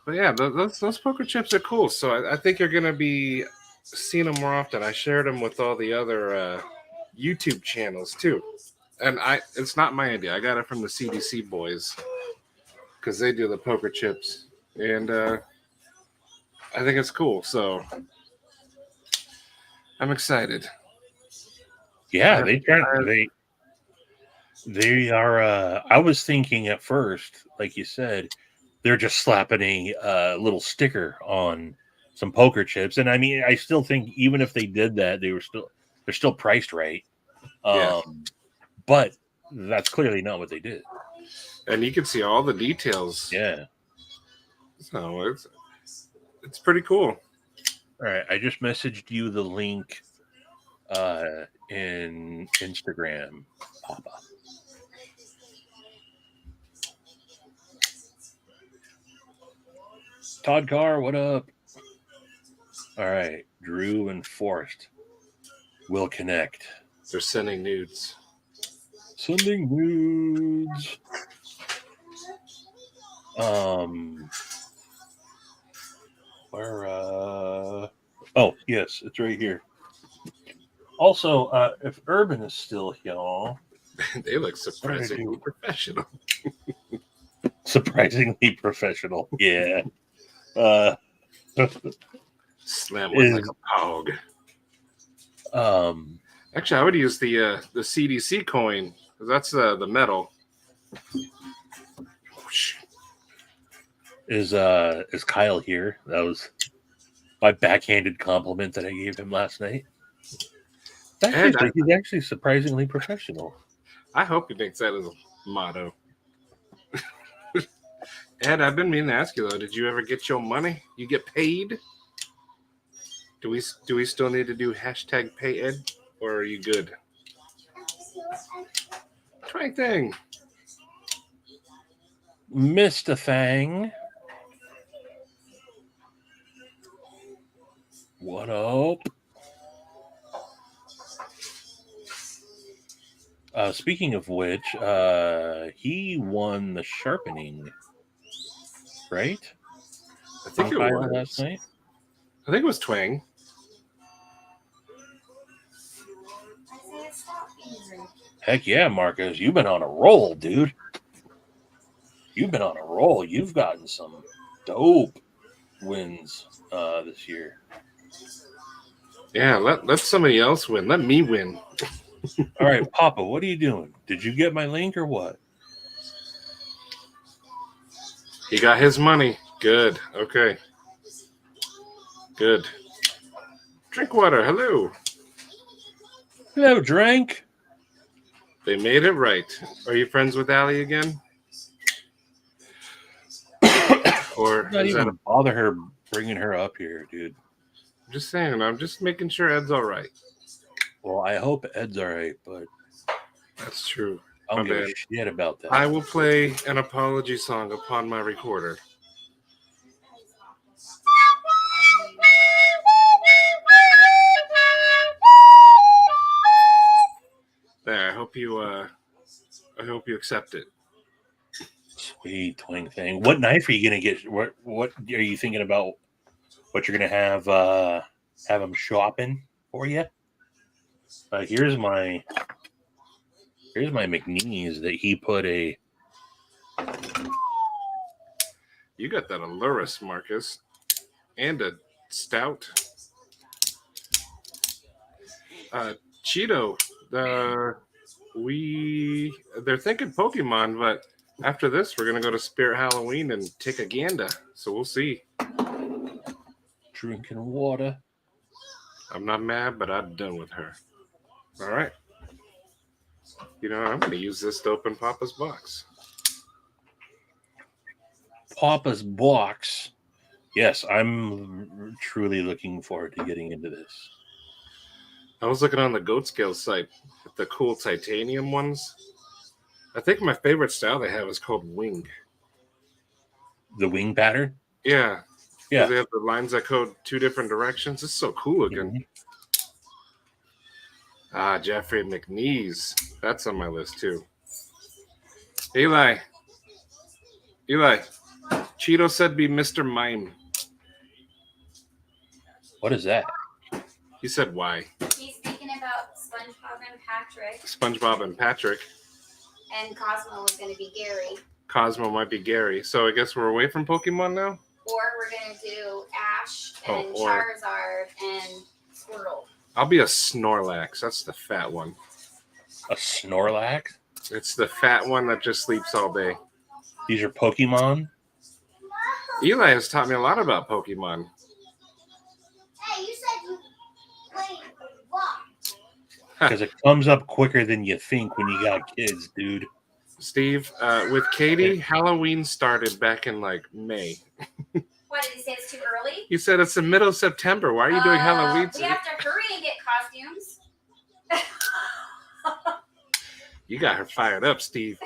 But yeah, those poker chips are cool. So I think you're gonna be seeing them more often. I shared them with all the other YouTube channels too, and it's not my idea. I got it from the CDC boys because they do the poker chips, and I think it's cool. So I'm excited. Yeah, they are. I was thinking at first, like you said, they're just slapping a little sticker on some poker chips, and I mean, I still think even if they did that, they're still priced right. But that's clearly not what they did. And you can see all the details. Yeah. So it's pretty cool. All right, I just messaged you the link in Instagram, Papa. Todd Carr, what up? All right, Drew and Forrest will connect. They're sending nudes. Sending nudes. Where? Oh, yes, it's right here. Also, if Urban is still here, They look surprisingly professional. Surprisingly professional, yeah. Slam one like a hog. Actually, I would use the CDC coin because that's the metal. Is Kyle here? That was my backhanded compliment that I gave him last night. He's actually surprisingly professional. I hope he thinks that is a motto. Ed, I've been meaning to ask you though, did you ever get your money? You get paid? Do we still need to do hashtag pay Ed, or are you good? Twang thing. Mr. Fang. What up? Speaking of which, he won the sharpening, right? I think it Kyle was last night. I think it was Twang. Isaiah, stop being rude. Heck yeah, Marcus, you've been on a roll, dude. You've been on a roll. You've gotten some dope wins this year. Yeah, let somebody else win. Let me win. All right, Papa, what are you doing? Did you get my link or what? He got his money. Good. Okay. Good. Drink water. Hello. Hello, drink. They made it right. Are you friends with Allie again? Or Not is that even bother her bringing her up here, dude. I'm just saying. I'm just making sure Ed's all right. Well, I hope Ed's all right, but That's true. I don't My give a bad. shit about that. I will play an apology song upon my recorder. There. I hope you accept it. Sweet twing thing. What knife are you gonna get? What are you thinking about? What you're gonna have him shopping for you? Here's my McNeese that he put a. You got that Allurus, Marcus, and a stout. Cheeto, they're thinking Pokemon, but after this, we're gonna go to Spirit Halloween and take a gander. So we'll see. Drinking water. I'm not mad, but I'm done with her. All right. You know, I'm gonna use this to open Papa's box. Papa's box. Yes, I'm truly looking forward to getting into this. I was looking on the Goat Scale site at the cool titanium ones. I think my favorite style they have is called Wing. The wing pattern. Yeah. Yeah. They have the lines that code two different directions. It's so cool looking. Mhm. Jeffrey McNeese. That's on my list too. Eli. Cheeto said be Mr. Mime. What is that? He said why? He's thinking about SpongeBob and Patrick, SpongeBob and Patrick. and Cosmo is going to be Gary. Cosmo might be Gary. So I guess we're away from Pokemon now? Or we're going to do Ash and or- Charizard and Squirtle. I'll be a Snorlax. That's the fat one. A Snorlax? It's the fat one that just sleeps all day. These are Pokemon? Eli has taught me a lot about Pokemon. Hey, you said you played what? Because it comes up quicker than you think when you got kids, dude. Steve, with Katie, Halloween started back in like May. What, did he say it's too early? He said it's the middle of September. Why are you doing Halloween? We have to hurry and get costumes. You got her fired up, Steve.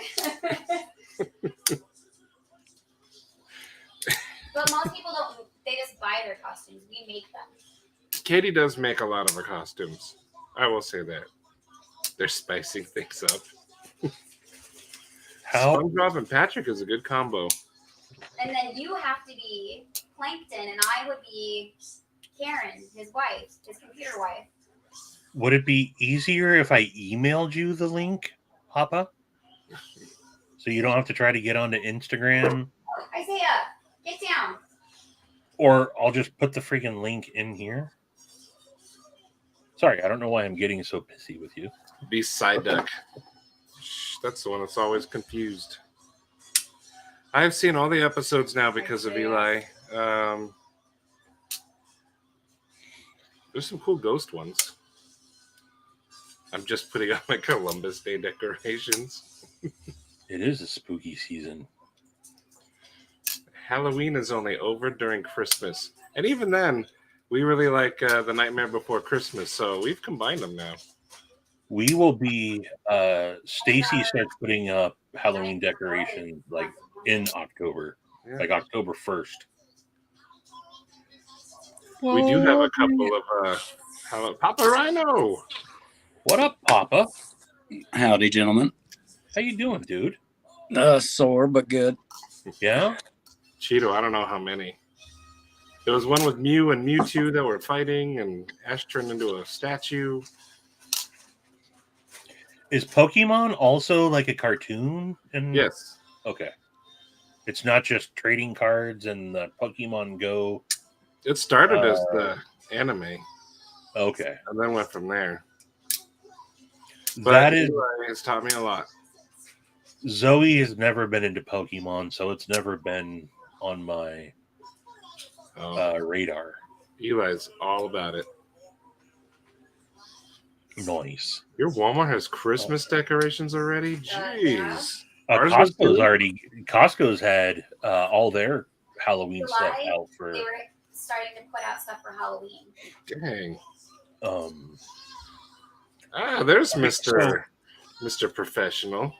But most people don't, they just buy their costumes. We make them. Katie does make a lot of her costumes. I will say that. They're spicing things up. How? SpongeBob and Patrick is a good combo. And then you have to be Plankton, and I would be Karen, his wife, his computer wife. Would it be easier if I emailed you the link, Papa? So you don't have to try to get onto Instagram? Isaiah, get down. Or I'll just put the freaking link in here? Sorry, I don't know why I'm getting so pissy with you. Be Psyduck. That's the one that's always confused. I've seen all the episodes now because of Eli. There's some cool ghost ones. I'm just putting up my Columbus Day decorations. It is a spooky season. Halloween is only over during Christmas. And even then, We really like The Nightmare Before Christmas, so we've combined them now. We will be. Stacy starts putting up Halloween decorations like in October, Yeah. like October 1st. We do have a couple of Papa Rhino. What up, Papa? Howdy, gentlemen. How you doing, dude? Sore but good. Yeah. Cheeto, I don't know how many. There was one with Mew and Mewtwo that were fighting, and Ash turned into a statue. Is Pokemon also like a cartoon? Yes. Okay. It's not just trading cards and the Pokemon Go. It started as the anime. Okay. And then went from there. But That is. It's taught me a lot. Zoe has never been into Pokemon, so it's never been on my radar. Eli's all about it. Nice. Your Walmart has Christmas decorations already? Jeez. Costco's had all their Halloween stuff out for. They were starting to put out stuff for Halloween. Dang. There's Mr. Professional.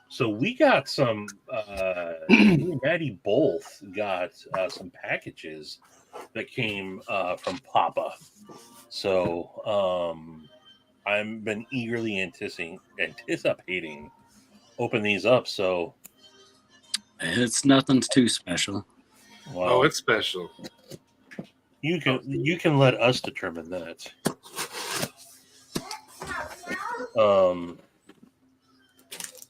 So we got some. Me and Maddie both got some packages that came from Papa. So I've been eagerly anticipating open these up. So it's nothing too special. wow. Oh, it's special. You can let us determine that.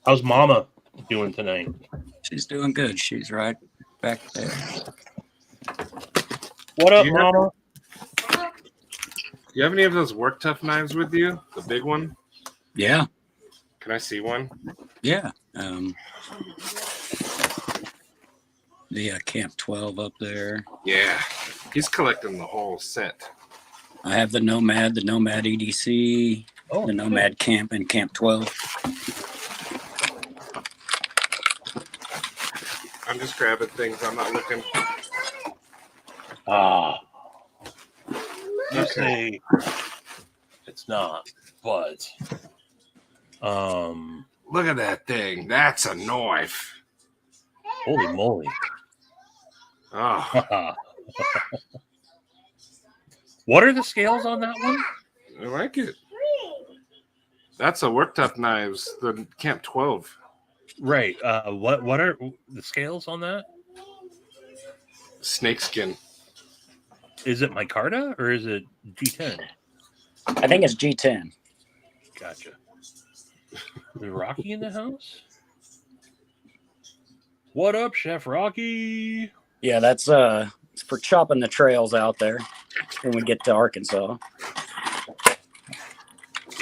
How's Mama doing tonight? She's doing good. She's right back there. What up, Mama? You have any of those Work Tough knives with you? The big one? Yeah. Can I see one? Yeah. The Camp 12 up there. Yeah. He's collecting the whole set. I have the Nomad EDC, the Nomad Camp, and Camp 12. I'm just grabbing things. I'm not looking. You say it's not, but look at that thing. That's a knife. Holy moly. Oh. What are the scales on that one? I like it. That's a Work Tough knives, the Camp 12. Right. What are the scales on that? Snakeskin. Is it micarta or is it G10? I think it's G10. Gotcha. Is Rocky in the house? What up, Chef Rocky? Yeah, that's it's for chopping the trails out there when we get to Arkansas.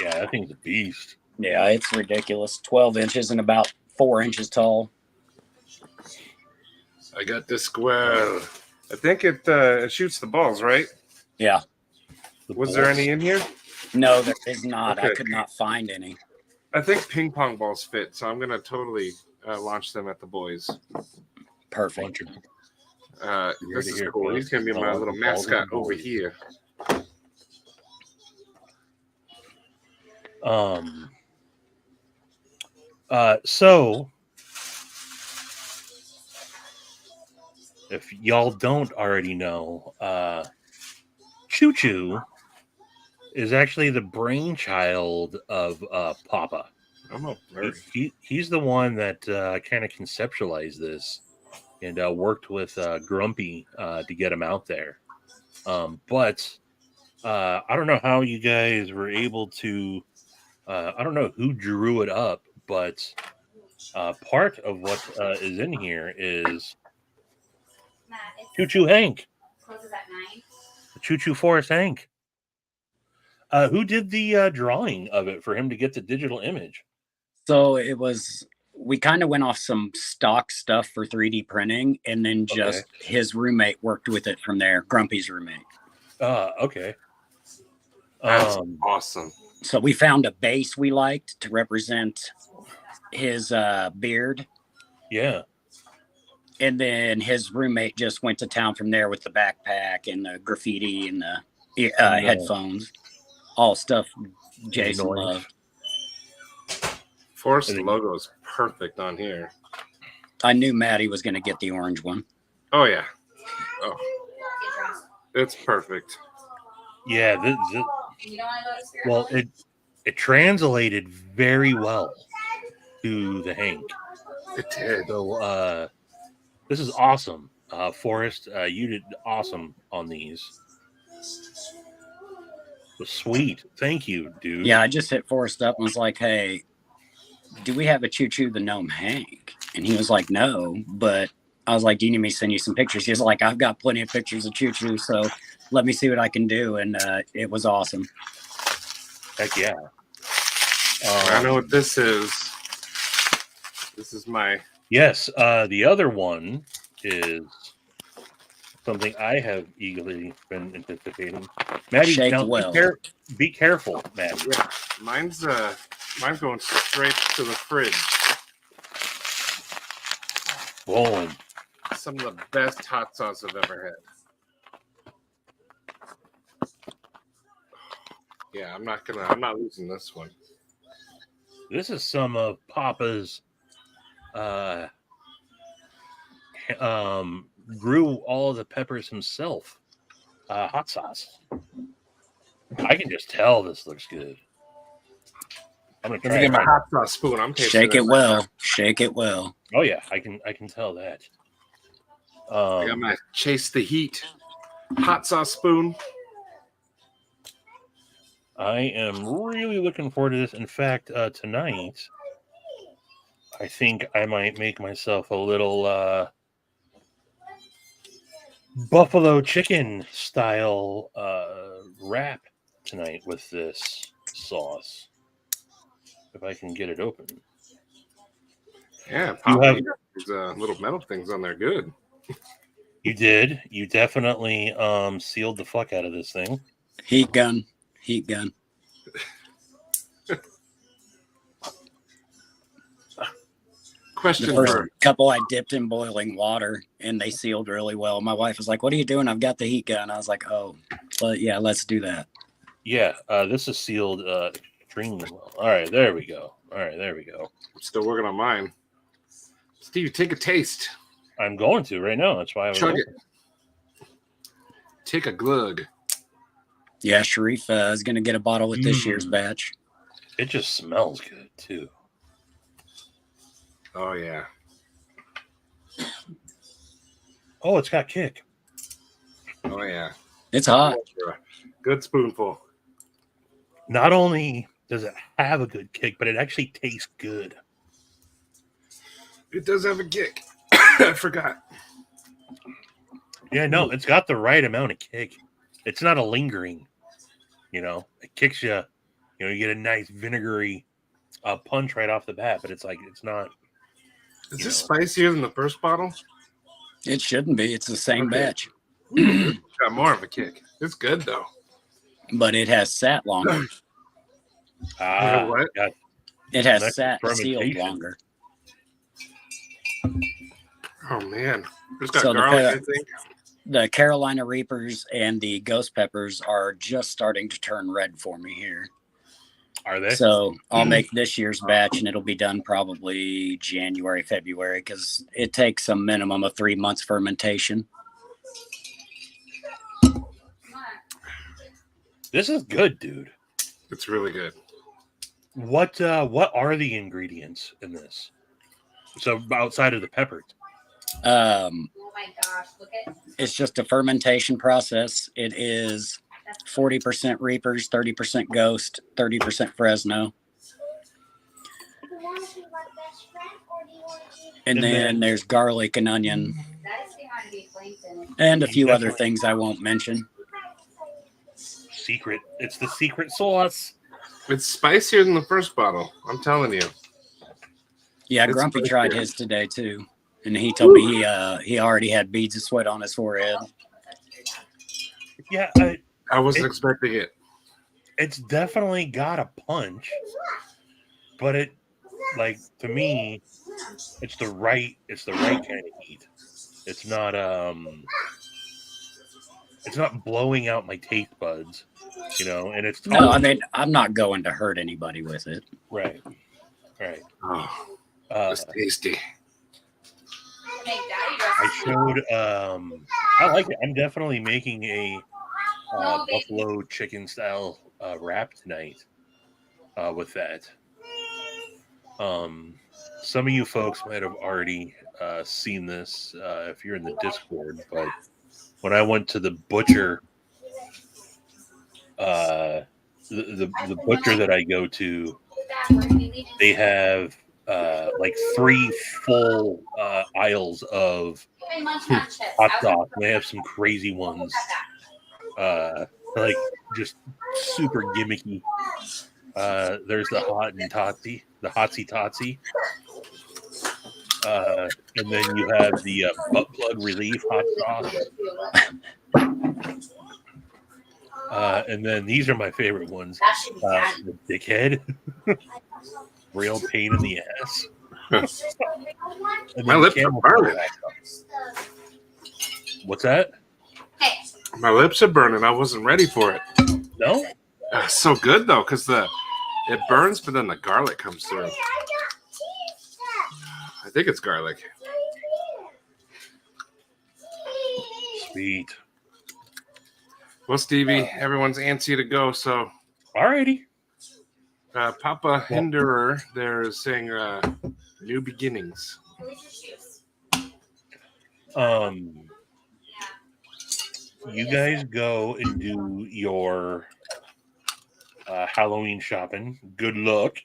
Yeah, that thing's a beast. Yeah, it's ridiculous. 12 inches and about 4 inches tall. I got this squirrel. I think it shoots the balls, right? Yeah. Was there any in here? No, there is not. Okay. I could not find any. I think ping pong balls fit, so I'm going to totally launch them at the boys. Perfect. This is cool. He's going to be my little mascot over here. So if y'all don't already know, Choo Choo is actually the brainchild of Papa. He's the one that kind of conceptualized this and worked with Grumpy to get him out there. But I don't know how you guys were able to. I don't know who drew it up, but part of what is in here is Choo Choo Hank. Closes at 9. Choo Choo Forest Hank. Who did the drawing of it for him to get the digital image? So we kind of went off some stock stuff for 3D printing, and then just his roommate worked with it from there, Grumpy's roommate. Okay. That's awesome. So we found a base we liked to represent his beard. Yeah. And then his roommate just went to town from there with the backpack and the graffiti and headphones, all stuff Jason orange. loved. Forest logo is perfect on here. I knew Maddie was going to get the orange one. Oh yeah. Oh, it's perfect. Yeah, You don't want to go to Spirit well, Valley? it translated very well to the Hank. It did. So this is awesome. Forrest, you did awesome on these. Well, sweet. Thank you, dude. Yeah, I just hit Forrest up and was like, hey, do we have a Choo Choo the Gnome Hank? And he was like, no, but I was like, do you need me to send you some pictures? He was like, I've got plenty of pictures of Choo Choo, so let me see what I can do. And it was awesome. Heck yeah. I know what this is. This is my... Yes, the other one is something I have eagerly been anticipating. Maddie, Shake now well. be careful, Maddie. Yeah, mine's going straight to the fridge. Boom. Some of the best hot sauce I've ever had. Yeah, I'm not losing this one. This is some of Papa's grew all of the peppers himself. Hot sauce. I can just tell this looks good. I'm gonna Let me try get it. my hot sauce spoon. I'm tasting Shake it right well. now. Shake it well. Oh yeah, I can tell that. I got my Chase the Heat hot sauce spoon. I am really looking forward to this. In fact, tonight, I think I might make myself a little buffalo chicken style wrap tonight with this sauce. If I can get it open. Yeah, You have- these little metal things on there. Good. You did. You definitely sealed the fuck out of this thing. Heat gun. Heat gun. Question The first for couple I dipped in boiling water and they sealed really well. My wife was like, what are you doing? I've got the heat gun. I was like, oh, but yeah, let's do that. Yeah, this is sealed extremely well. All right, there we go. I'm still working on mine. Steve, take a taste. I'm going to right now. That's why I was Chug it. open. Take a glug. Yeah, Sharif is going to get a bottle with this year's batch. It just smells good too. Oh yeah. Oh, it's got kick. Oh yeah. It's hot. Good spoonful. Not only does it have a good kick, but it actually tastes good. It does have a kick. I forgot. Yeah, no, it's got the right amount of kick. It's not a lingering, it kicks you, you get a nice vinegary punch right off the bat, but it's not. Is this spicier than the first bottle? It shouldn't be. It's the same batch. It's got more of a kick. It's good though. But it has sat longer. What? Got It has Next sat fermentation. sealed longer. Oh man. It's got So the garlic, I pe- think. The Carolina Reapers and the Ghost Peppers are just starting to turn red for me here. Are they? So I'll make this year's batch and it'll be done probably January, February, because it takes a minimum of 3 months fermentation. This is good, dude. It's really good. What are the ingredients in this? So outside of the peppers. Oh my gosh, look at It's just a fermentation process. It is 40% Reapers, 30% Ghost, 30% Fresno. Do you want to be my best friend or do you want to be... And then there's garlic and onion that is behind the plankton. and a few other things I won't mention. Secret. It's the secret sauce. It's spicier than the first bottle. I'm telling you. Yeah, It's Grumpy really tried good. his today too. And he told me he already had beads of sweat on his forehead. Yeah, I wasn't expecting it. it's definitely got a punch, but it, like, to me, it's the right kind of heat. It's not it's not blowing out my taste buds, you know, and it's No, I mean, I'm not going to hurt anybody with it. right. Oh, Uh, it's tasty. Make daddy I dresses. showed. I like it. I'm definitely making a buffalo chicken style wrap tonight with that. Some of you folks might have already seen this if you're in the Discord, but when I went to the butcher, the butcher that I go to, they have like 3 full aisles of hot dogs. They have some crazy ones, like just super gimmicky. There's the hot and totsy, the hotsy totsy. And then you have the butt plug relief hot sauce. And then these are my favorite ones. The dickhead. Real pain in the ass. And My lips are burning. What's that? Hey. My lips are burning. I wasn't ready for it. No? So good though, because it burns, but then the garlic comes through. I think it's garlic. Sweet. Well, Stevie, everyone's antsy to go, so Alrighty. Papa Hinderer there is saying new beginnings. You guys go and do your Halloween shopping. Good luck.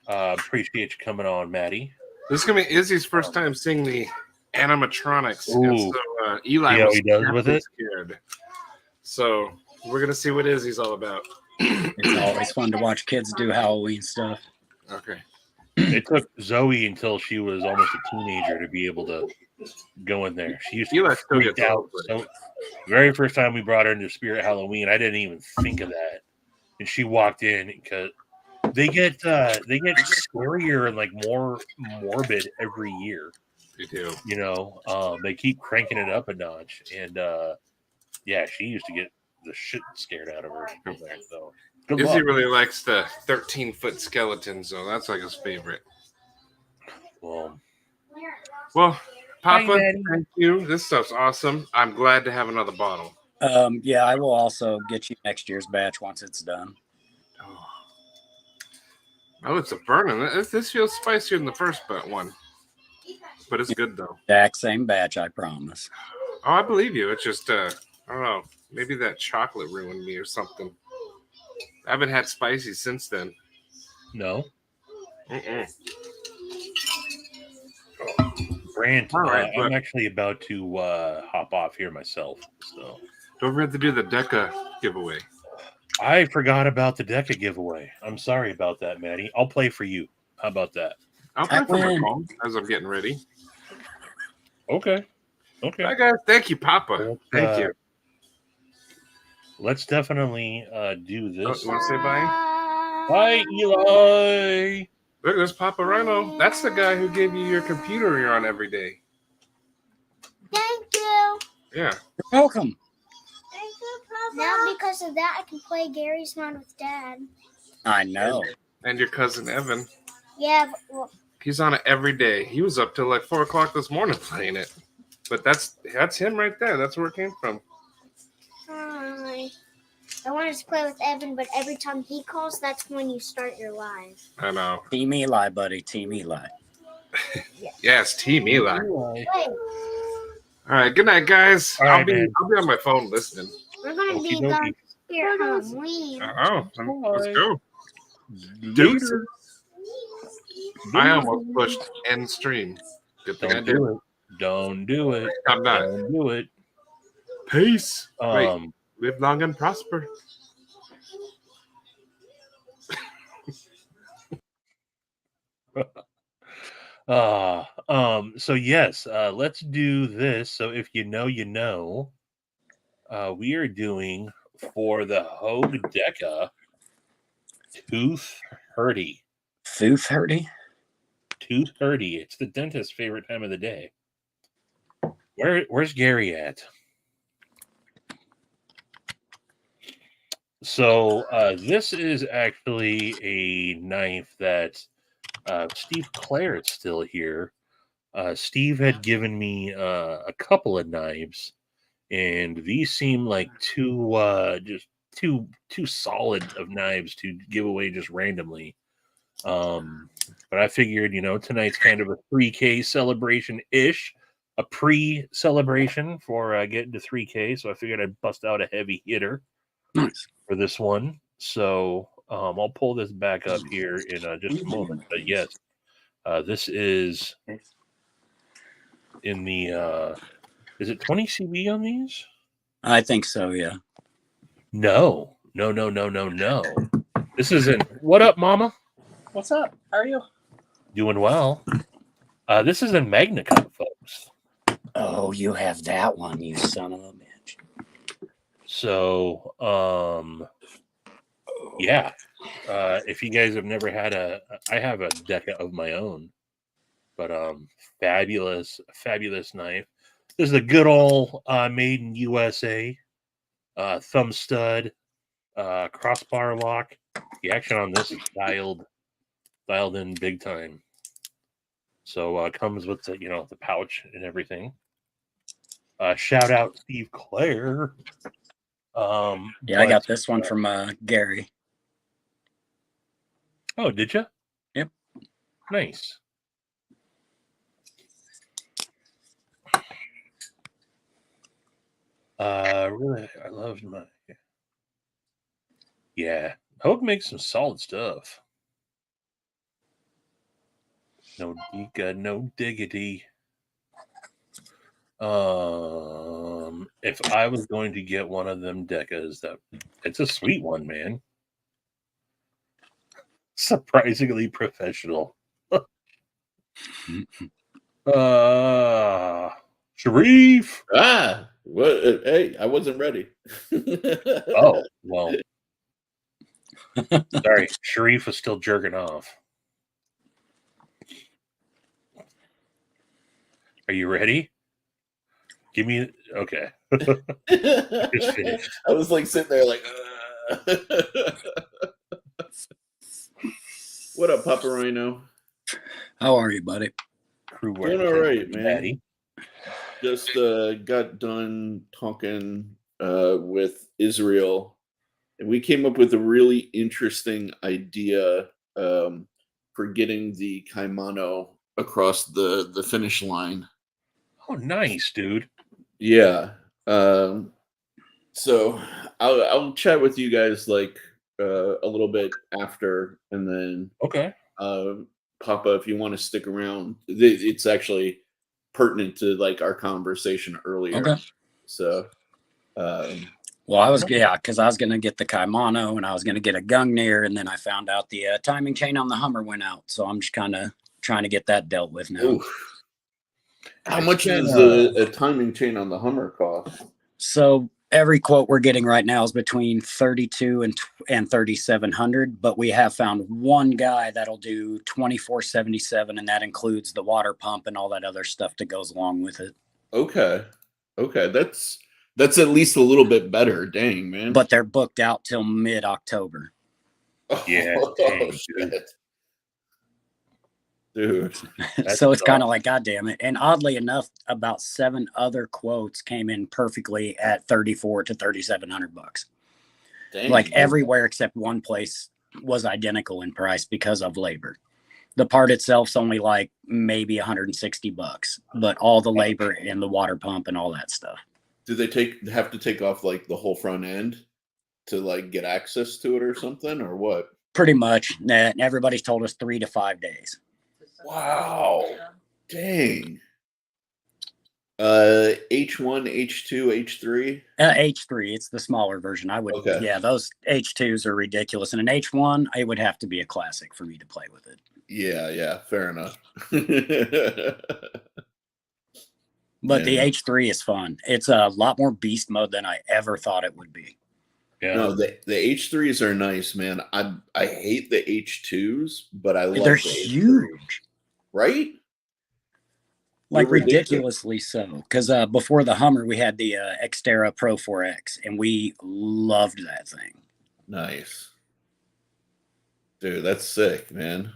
Appreciate you coming on, Maddie. This is gonna be Izzy's first time seeing the animatronics, Ooh. and so Eli See how was he does with it? scared. So we're gonna see what Izzy's all about. It's always fun to watch kids do Halloween stuff. Okay. It took Zoe until she was almost a teenager to be able to go in there. She used to Eli get still freaked gets out. over it. So, very first time we brought her into Spirit Halloween, I didn't even think of that. And she walked in because they get scarier and like more morbid every year. They do. You know, they keep cranking it up a notch, and yeah, she used to get the shit scared out of her. So good Izzy luck. really likes the 13-foot skeletons, so that's like his favorite. Well, Well, Papa, Bye, Daddy. thank you. This stuff's awesome. I'm glad to have another bottle. Yeah, I will also get you next year's batch once it's done. Oh. My lips are burning. This feels spicier than the first one, but it's good though. Exact same batch, I promise. Oh, I believe you. It's just I don't know. Maybe that chocolate ruined me or something. I haven't had spicy since then. no, Mm-mm. Brant. All right, I'm but- actually about to hop off here myself. So Don't forget to do the Deca giveaway. I forgot about the Deca giveaway. I'm sorry about that, Maddie. I'll play for you. How about that? I'll play for my win. phone as I'm getting ready. Okay. Bye, guys. Thank you, Papa. Thank you. Let's definitely do this. You want to say bye? Bye, Eli. Look, there's Papa Rhino. That's the guy who gave you your computer you're on every day. Thank you. Yeah. You're welcome. Thank you, Papa. Now because of that, I can play Gary's Mod with Dad. I know. And your cousin Evan. Yeah, but, well, He's on it every day. He was up till like 4 o'clock this morning playing it. But that's him right there. That's where it came from. hi. I wanted to play with Evan, but every time he calls, that's when you start your live. I know. Team Eli, buddy. Team Eli. Yes, Team Eli. Wait, All right. Good night, guys. All I'll right, be man. on my phone listening. we're gonna be Okey-dokey. going here Halloween. Let's go. Later. I almost pushed end stream. Good thing I Don't did. do it. Don't do it. I'm not. Don't do it. Peace. Wait, Um, live long and prosper. so yes, let's do this. So if you know, you know, we are doing for the Hogue Deca Tooth Hurdy. Tooth hurty? Tooth Hurdy. It's the dentist's favorite time of the day. Where's Gary at? So this is actually a knife that Steve Clare is still here. Steve had given me a couple of knives, and these seem like just too solid of knives to give away just randomly. But I figured, tonight's kind of a 3K celebration ish, a pre-celebration for getting to 3K. So I figured I'd bust out a heavy hitter Nice. for this one. So I'll pull this back up here in just a moment. But yes, this is in the. Is it 20 CB on these? I think so, yeah. No. This isn't. What up, Mama? What's up? How are you? Doing well. This is in Magnica, folks. Oh, you have that one, you son of a bitch. So, yeah. If you guys have never had I have a Deca of my own, but fabulous knife. This is a good old made in USA thumb stud, crossbar lock. The action on this is dialed in big time. So comes with the pouch and everything. Shout out Steve Clare. Yeah, I got this one from Gary. Oh, did you? Yep. Nice. Really, I loved my. Yeah, Hogue makes some solid stuff. No Deca, no diggity. If I was going to get one of them Decas, it's a sweet one, man. Surprisingly professional. Sharif. What? Hey, I wasn't ready. Oh, well. Sorry, Sharif was still jerking off. Are you ready? Give me. Okay. Just finished. I was like sitting there, like. What up, Papa Rhino? How are you, buddy? Crew Doing all right, man. Daddy. Just got done talking with Israel, and we came up with a really interesting idea for getting the kimono across the finish line. Oh, nice, dude. Yeah. So I'll chat with you guys like a little bit after, and then Okay. Papa, if you want to stick around, it's actually pertinent to like our conversation earlier. Okay. So, well, because I was gonna get the kimono and I was gonna get a Gungnir, and then I found out the timing chain on the Hummer went out, so I'm just kind of trying to get that dealt with now. oof. How much does a timing chain on the Hummer cost? So every quote we're getting right now is between 32 and 3,700, but we have found one guy that'll do 2477, and that includes the water pump and all that other stuff that goes along with it. Okay, that's at least a little bit better. Dang, man! But they're booked out till mid-October. Yeah. Oh, shit. Dude. So it's kind of like, God damn it. And oddly enough, about 7 other quotes came in perfectly at 3,400 to 3,700 bucks. Dang, like everywhere except one place was identical in price because of labor. The part itself's only like maybe 160 bucks, but all the labor and the water pump and all that stuff. Do they have to take off like the whole front end to like get access to it or something, or what? Pretty much. Everybody's told us 3 to 5 days. Wow. Dang. H1, H2, H3? H3, it's the smaller version. Okay. Yeah, those H2s are ridiculous. And an H1, it would have to be a classic for me to play with it. Yeah, fair enough. But the H3 is fun. It's a lot more beast mode than I ever thought it would be. Yeah. No, the H3s are nice, man. I hate the H2s, but I love They're the huge. H3s. Right? Like ridiculously so. Because before the Hummer, we had the Xterra Pro 4X, and we loved that thing. Nice. Dude, that's sick, man.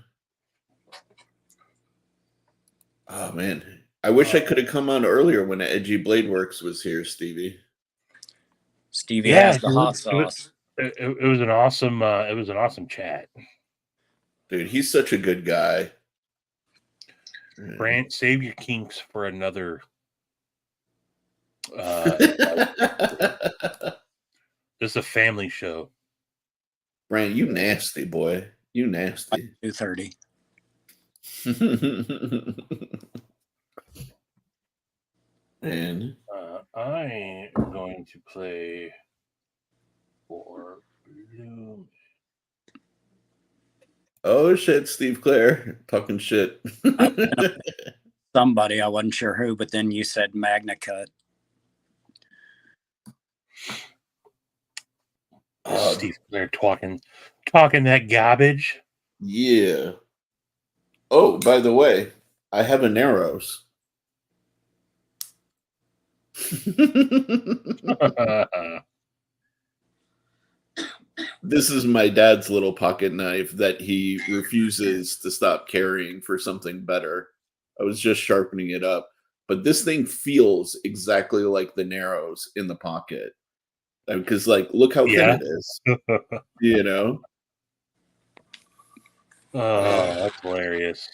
Oh, man. I wish I could have come on earlier when Edgy Blade Works was here, Stevie. Stevie has the hot It sauce. was an awesome. It was an awesome chat. Dude, he's such a good guy. Brant, save your kinks for another. This is a family show. Brant, you nasty boy. You nasty. 2:30. And I am going to play for Bloom. oh shit, Steve Clare talking shit. Somebody, I wasn't sure who, but then you said Magna Cut. Steve Clare talking that garbage. Yeah. Oh, by the way, I have a Narrows. This is my dad's little pocket knife that he refuses to stop carrying for something better. I was just sharpening it up, but this thing feels exactly like the Narrows in the pocket. Because, like, look how thin it is. You know? Oh, that's hilarious.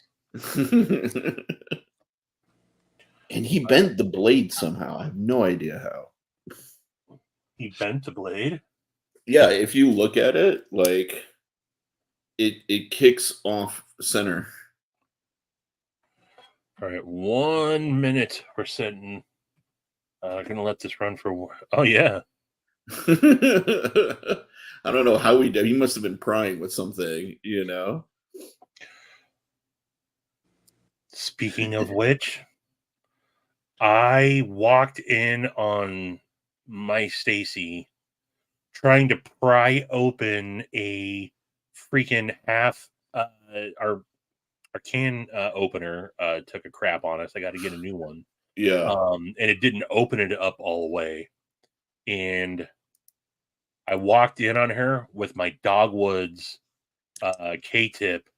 And he bent the blade somehow. I have no idea how. He bent the blade? Yeah, if you look at it, like it kicks off center. All right, 1 minute. We're sitting. Gonna let this run for. Oh yeah. I don't know how he did. He must have been prying with something, you know. Speaking of which, I walked in on my Stacy trying to pry open a freaking half our can opener took a crap on us. I got to get a new one. Yeah. And it didn't open it up all the way. And I walked in on her with my Dogwoods K-tip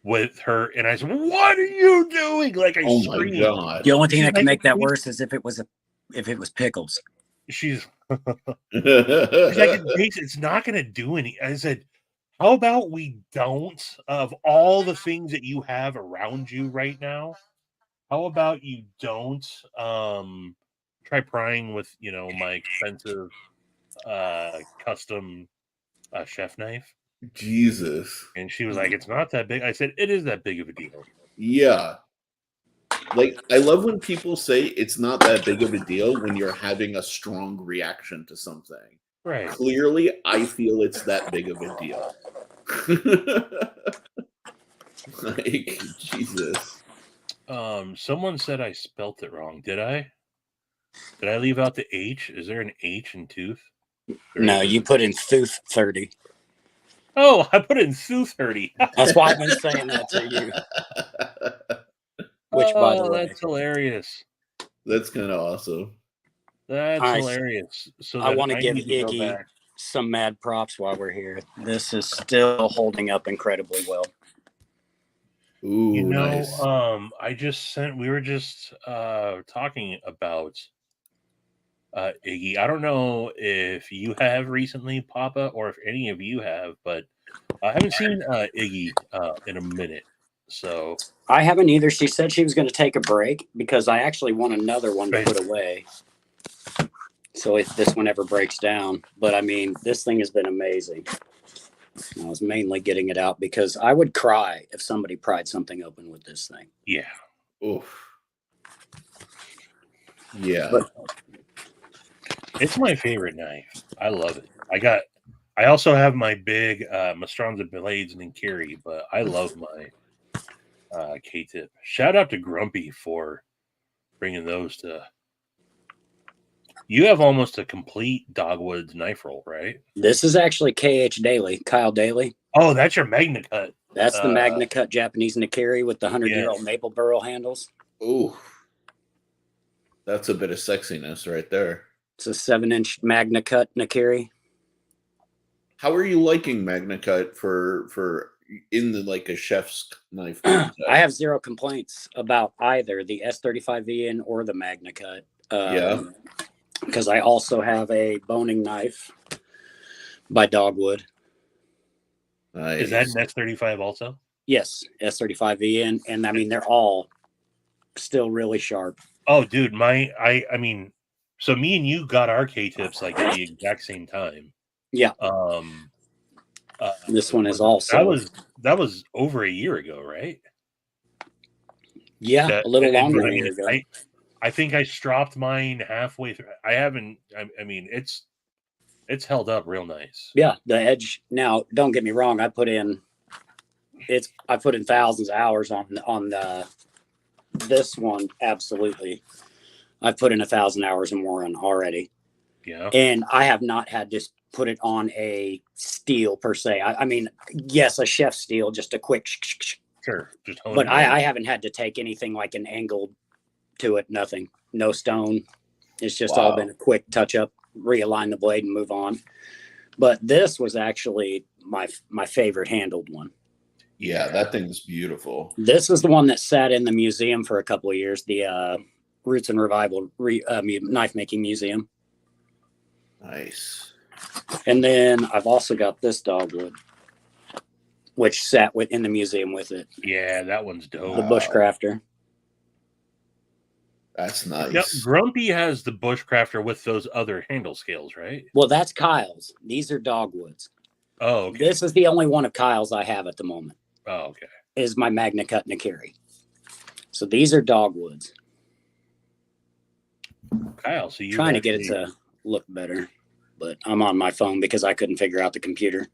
with her, and I said, "What are you doing?" Like I screamed. My god! The only thing that can make that worse is if it was pickles. She's like, it's not going to do any. I said, "How about we don't? Of all the things that you have around you right now, how about you don't try prying with my expensive custom chef knife?" Jesus. And she was like, "It's not that big." I said, "It is that big of a deal." Yeah. Like, I love when people say it's not that big of a deal when you're having a strong reaction to something. Right. Clearly, I feel it's that big of a deal. Like, Jesus. Someone said I spelt it wrong. Did I? Did I leave out the H? Is there an H in tooth? No, you put in tooth 30. Oh, I put in tooth 30. That's why I've been saying that to you. Which, by the way, that's hilarious. That's kind of awesome. That's hilarious. So I want to give Iggy some mad props while we're here. This is still holding up incredibly well. Ooh, nice. We were just talking about Iggy. I don't know if you have recently, Papa, or if any of you have, but I haven't seen Iggy in a minute. So I haven't either. She said she was going to take a break because I actually want another one to put away. So if this one ever breaks down, but I mean, this thing has been amazing. I was mainly getting it out because I would cry if somebody pried something open with this thing. Yeah. Oof. Yeah. But it's my favorite knife. I love it. I also have my big Mastranza blades and Kiri, but I love my K-tip. Shout out to Grumpy for bringing those to. You have almost a complete Dogwoods knife roll, right? This is actually KH Daly, Kyle Daly. Oh, that's your Magna Cut. That's the Magna Cut Japanese Nakiri with the 100-year-old maple burl handles. Ooh. That's a bit of sexiness right there. It's a 7-inch Magna Cut Nakiri. How are you liking MagnaCut for in the like a chef's knife context? I have zero complaints about either the S35VN or the MagnaCut. Yeah. Because I also have a boning knife by Dogwood. Nice. Is that an S35 also? Yes, S35VN, and I mean they're all still really sharp. Oh, dude, I mean, so me and you got our K-tips like at the exact same time. Yeah. This one is also that was over a year ago, right? Yeah, a little longer than a year ago. I think I stropped mine halfway through. I haven't. I mean, it's held up real nice. Yeah, the edge. Now, don't get me wrong. I put in thousands of hours on this one. Absolutely, I put in 1,000 hours and more on already. Yeah, and I have not had to put it on a steel per se. I mean, yes, a chef steel, just a quick. Sure, just but I haven't had to take anything like an angle to it. Nothing. No stone. It's just all been a quick touch up, realign the blade and move on. But this was actually my favorite handled one. Yeah, that thing's beautiful. This is the one that sat in the museum for a couple of years, the Roots and Revival knife making museum. Nice. And then I've also got this Dogwood, which sat in the museum with it. Yeah, that one's dope. The Bushcrafter. That's nice. Yep, Grumpy has the Bushcrafter with those other handle scales, right? Well, that's Kyle's. These are Dogwoods. Oh, okay. This is the only one of Kyle's I have at the moment. Oh, okay. Is my MagnaCut Nakiri. So these are Dogwoods. Kyle, so you trying to get it to look better, but I'm on my phone because I couldn't figure out the computer.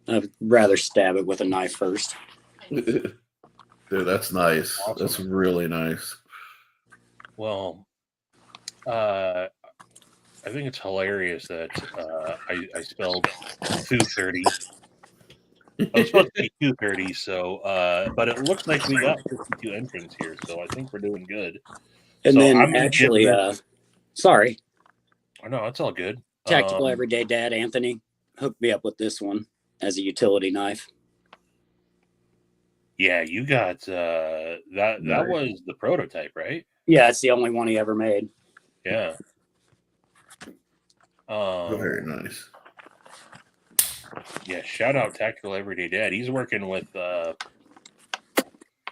I'd rather stab it with a knife first. Dude, that's nice. Awesome. That's really nice. Well, I think it's hilarious that I spelled 230. I was supposed to be 230, so but it looks like we got 52 entrants here, so I think we're doing good. And so then I'm actually, sorry. Oh, no, it's all good. Tactical Everyday Dad Anthony hooked me up with this one as a utility knife. Yeah, you got that was the prototype, right? Yeah, it's the only one he ever made. Yeah. Very nice. Yeah, shout out Tactical Everyday Dad. He's working with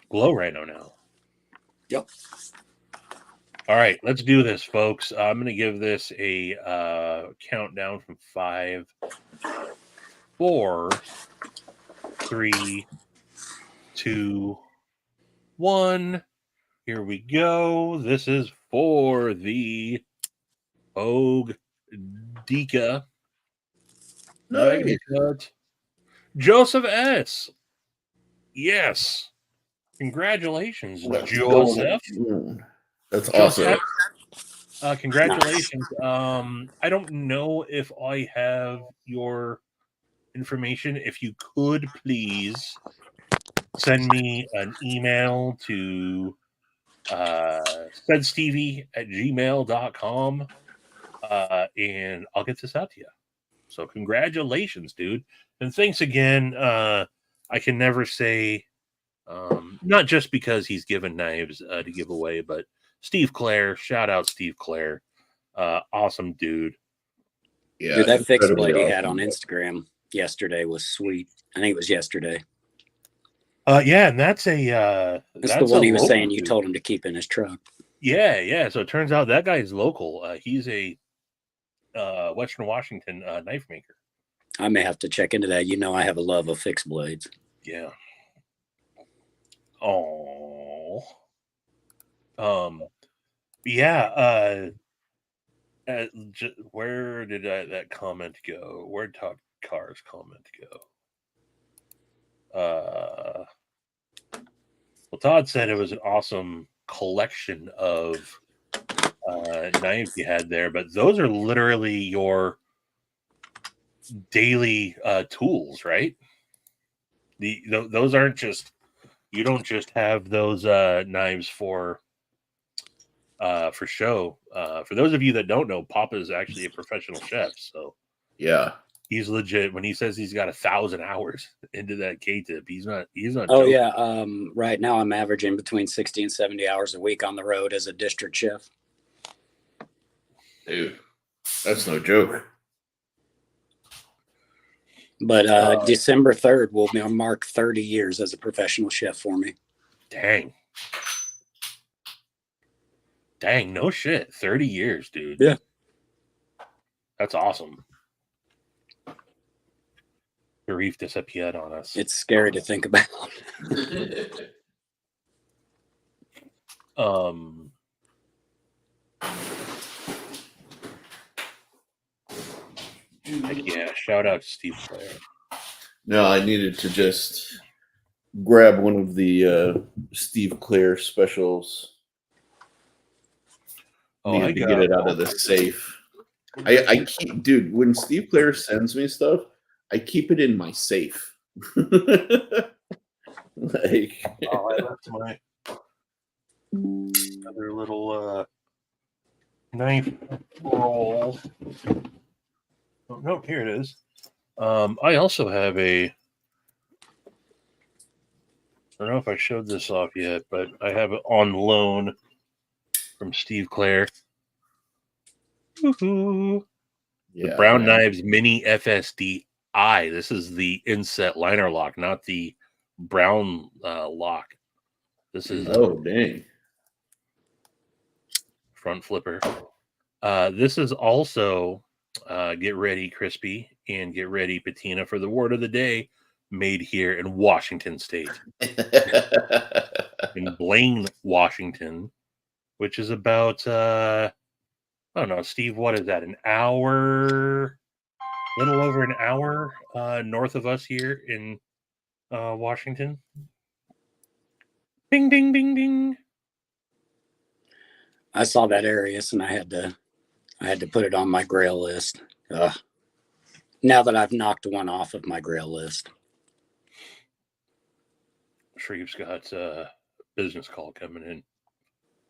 Glow Rhino now. Yep. All right, let's do this, folks. I'm going to give this a countdown from 5, 4, 3, 2, 1. Here we go. This is for the Hogue Deca. Nice. Joseph S. Yes. Congratulations, Joseph. That's awesome. Congratulations. I don't know if I have your information. If you could please send me an email to saidstevie@gmail.com and I'll get this out to you. So congratulations, dude. And thanks again. I can never say, not just because he's given knives to give away, but Steve Clare, shout out Steve Clare. Awesome dude. Yeah, dude, that fixed blade he had on Instagram yesterday was sweet. I think it was yesterday. Yeah, and that's the one he was saying you told him to keep in his truck. Yeah. So it turns out that guy is local. He's a Western Washington knife maker. I may have to check into that. You know, I have a love of fixed blades. Yeah. Oh. Yeah. Where did that comment go? Where'd Todd Carr's comment go? Well, Todd said it was an awesome collection of knives you had there, but those are literally your daily tools, right? Those aren't just, you don't just have those knives for for show. For those of you that don't know, Papa is actually a professional chef, so Yeah. he's legit. When he says he's got 1,000 hours into that K-tip, he's not. Oh joking. yeah. Right now I'm averaging between 60 and 70 hours a week on the road as a district chef. Dude, that's no joke. But December 3rd will mark 30 years as a professional chef for me. Dang, no shit. 30 years, dude. Yeah. That's awesome. Sharif disappeared on us. It's scary to think about. Yeah, shout out to Steve Clare. No, I needed to just grab one of the Steve Clare specials. Needed to get it out of the safe. I keep, dude, when Steve Clare sends me stuff, I keep it in my safe. I left my other little knife roll. Oh, no, here it is. I also have I don't know if I showed this off yet, but I have it on loan from Steve Clare. Woohoo! Yeah, the Brown Knives Mini FSD-I. This is the inset liner lock, not the brown lock. This is dang. Front flipper. This is also get ready, Crispy, and get ready, Patina, for the word of the day, made here in Washington State, in Blaine, Washington, which is about I don't know, Steve, what is that? An hour, little over an hour north of us here in Washington. Ding, ding, ding, ding. I saw that Arius and I had to put it on my grail list. Now that I've knocked one off of my grail list. Shreve's got a business call coming in.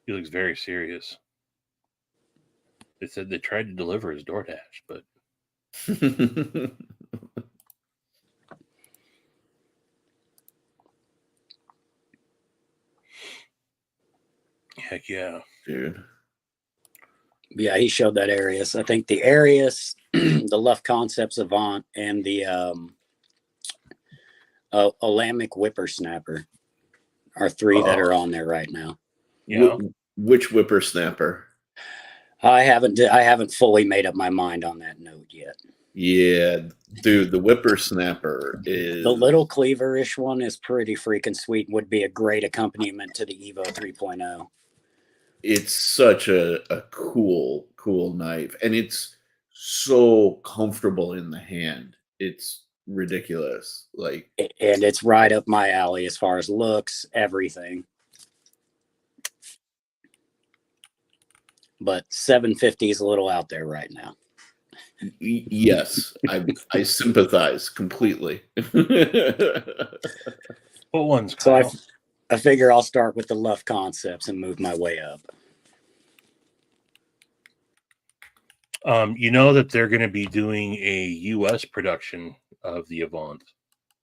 He looks very serious. They said they tried to deliver his DoorDash, but heck yeah, dude. Yeah, he showed that Arius. I think the Arius, the Luff Concepts Avant, and the Olamic Whippersnapper are three that are on there right now. Yeah. Which whippersnapper? I haven't fully made up my mind on that note yet. Yeah, dude, the whippersnapper is the little cleaver-ish one is pretty freaking sweet. Would be a great accompaniment to the Evo 3.0. It's such a cool knife, and it's so comfortable in the hand. It's ridiculous. Like, and it's right up my alley as far as looks, everything. But 750 is a little out there right now. Yes, I sympathize completely. What ones? So I figure I'll start with the Luff Concepts and move my way up. You know that they're going to be doing a U.S. production of the Avant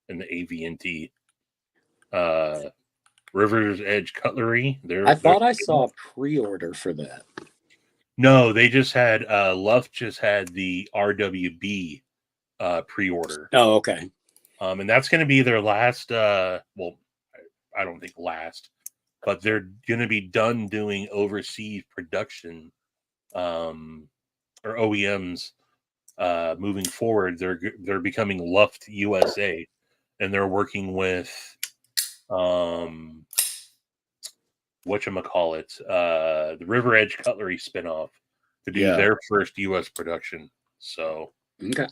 and the AV&T. River's Edge Cutlery. I thought I saw a pre-order for that. No, they just had Luff just had the RWB pre-order. Oh, okay. And that's going to be their last. Well, I don't think last, but they're going to be done doing overseas production, or OEMs. Moving forward, they're becoming Luft USA, and they're working with whatchamacallit, the River Edge Cutlery spinoff to do their first U.S. production. So, okay.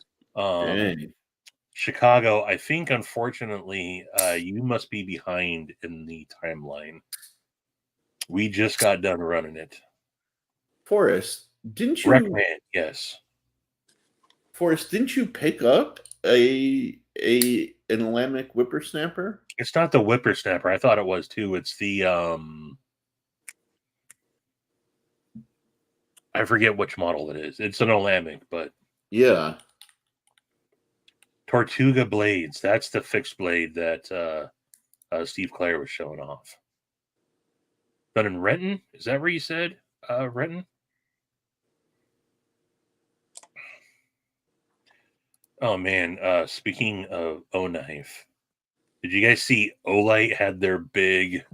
Chicago, I think, unfortunately, you must be behind in the timeline. We just got done running it. Forrest, didn't you? Wreckman, yes. Forrest, didn't you pick up an Olamic whippersnapper? It's not the whippersnapper. I thought it was too. It's the I forget which model it is. It's an Olamic, but Yeah. Tortuga blades. That's the fixed blade that Steve Clare was showing off. Done in Renton? Is that where you said? Renton? Oh man, speaking of O-Knife, did you guys see Olight had their big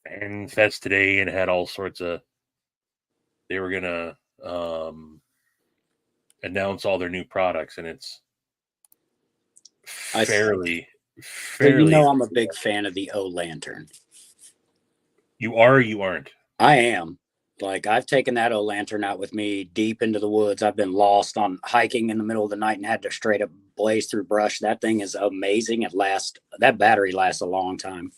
fan fest today and had all sorts of, they were gonna announce all their new products, and it's fairly So you know I'm a big fan of the O Lantern. You are or you aren't? I am. Like, I've taken that O Lantern out with me deep into the woods. I've been lost on hiking in the middle of the night and had to straight up blaze through brush. That thing is amazing. That battery lasts a long time.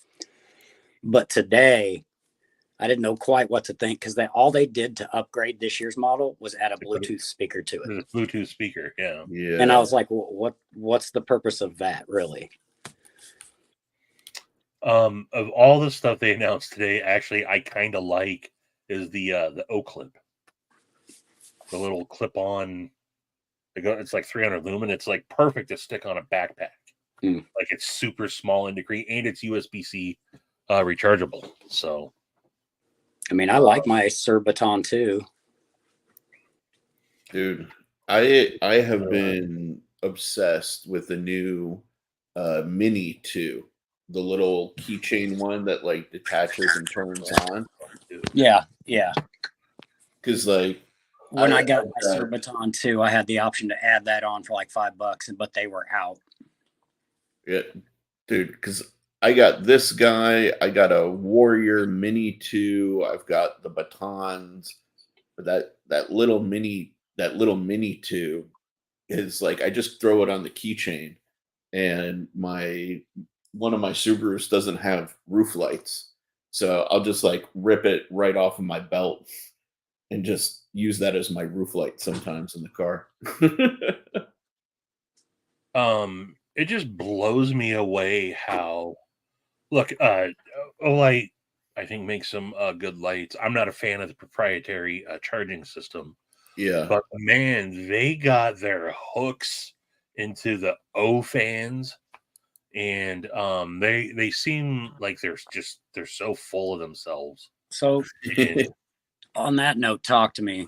But today, I didn't know quite what to think, because all they did to upgrade this year's model was add a Bluetooth speaker to it. Bluetooth speaker, yeah. And I was like, what's the purpose of that, really? Of all the stuff they announced today, actually, I kind of like is the O clip, the little clip on. It's like 300 lumen. It's like perfect to stick on a backpack. Like, it's super small and discreet, and it's USB-C rechargeable. So, I mean, I like my Surbaton too. Dude, I have been obsessed with the new Mini 2, the little keychain one that like detaches and turns on. Yeah. Because like when I got my Surbaton 2, I had the option to add that on for like $5, but they were out. Yeah, dude, because I got this guy, I got a Warrior Mini 2, I've got the batons, but that little mini 2 is like, I just throw it on the keychain, and one of my Subarus doesn't have roof lights, so I'll just like rip it right off of my belt and just use that as my roof light sometimes in the car. it just blows me away how, look, Olight, I think, makes some good lights. I'm not a fan of the proprietary charging system. Yeah. But man, they got their hooks into the O fans, and they seem like they're so full of themselves. So on that note, talk to me.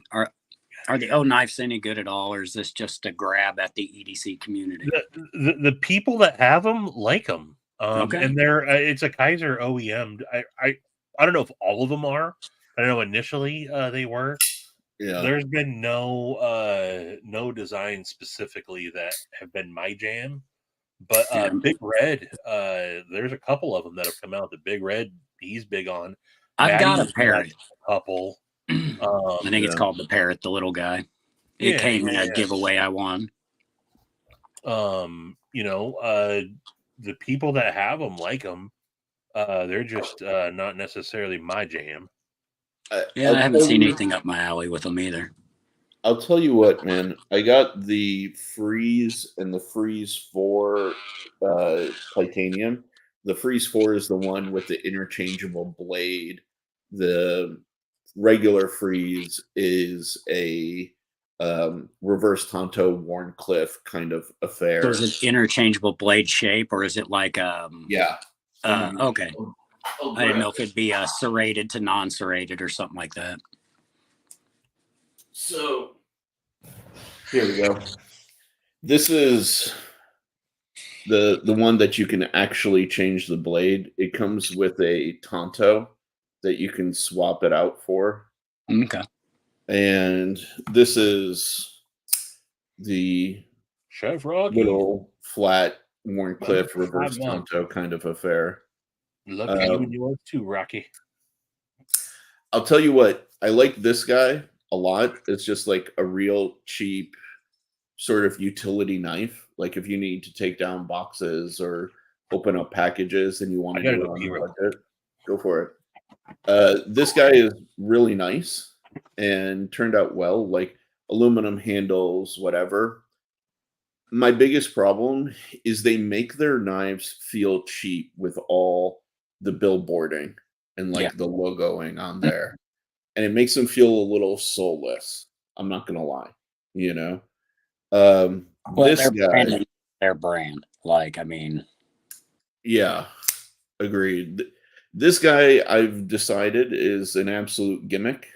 Are the O knives any good at all, or is this just a grab at the EDC community? The people that have them like them. Okay. And it's a Kaiser OEM. I don't know if all of them are. I know initially they were. Yeah. There's been no design specifically that have been my jam, but Big Red, there's a couple of them that have come out. The Big Red, he's big on. I've got a Parrot. A couple. I think it's called the Parrot, the little guy. It came in a giveaway I won. The people that have them like them. They're just not necessarily my jam. I haven't seen anything up my alley with them either. I'll tell you what, man. I got the Freeze and the Freeze 4 titanium. The Freeze 4 is the one with the interchangeable blade. The regular Freeze is a reverse Tonto Warncliffe kind of affair. So is it interchangeable blade shape, or is it like yeah. Okay. I didn't know if it'd be serrated to non-serrated or something like that. So here we go. This is the one that you can actually change the blade. It comes with a Tonto that you can swap it out for. Okay. And this is the Chef Rocky. Little flat Warncliffe reverse Tonto kind of affair. Look at you and yours too, Rocky. I'll tell you what, I like this guy a lot. It's just like a real cheap sort of utility knife. Like if you need to take down boxes or open up packages and you want to do it on a budget, go for it. This guy is really nice and turned out well, like aluminum handles, whatever. My biggest problem is they make their knives feel cheap with all the billboarding and like the logoing on there. and it makes them feel a little soulless. I'm not gonna lie, you know. Well, This guy, their brand. Like, I mean, yeah, agreed. This guy, I've decided, is an absolute gimmick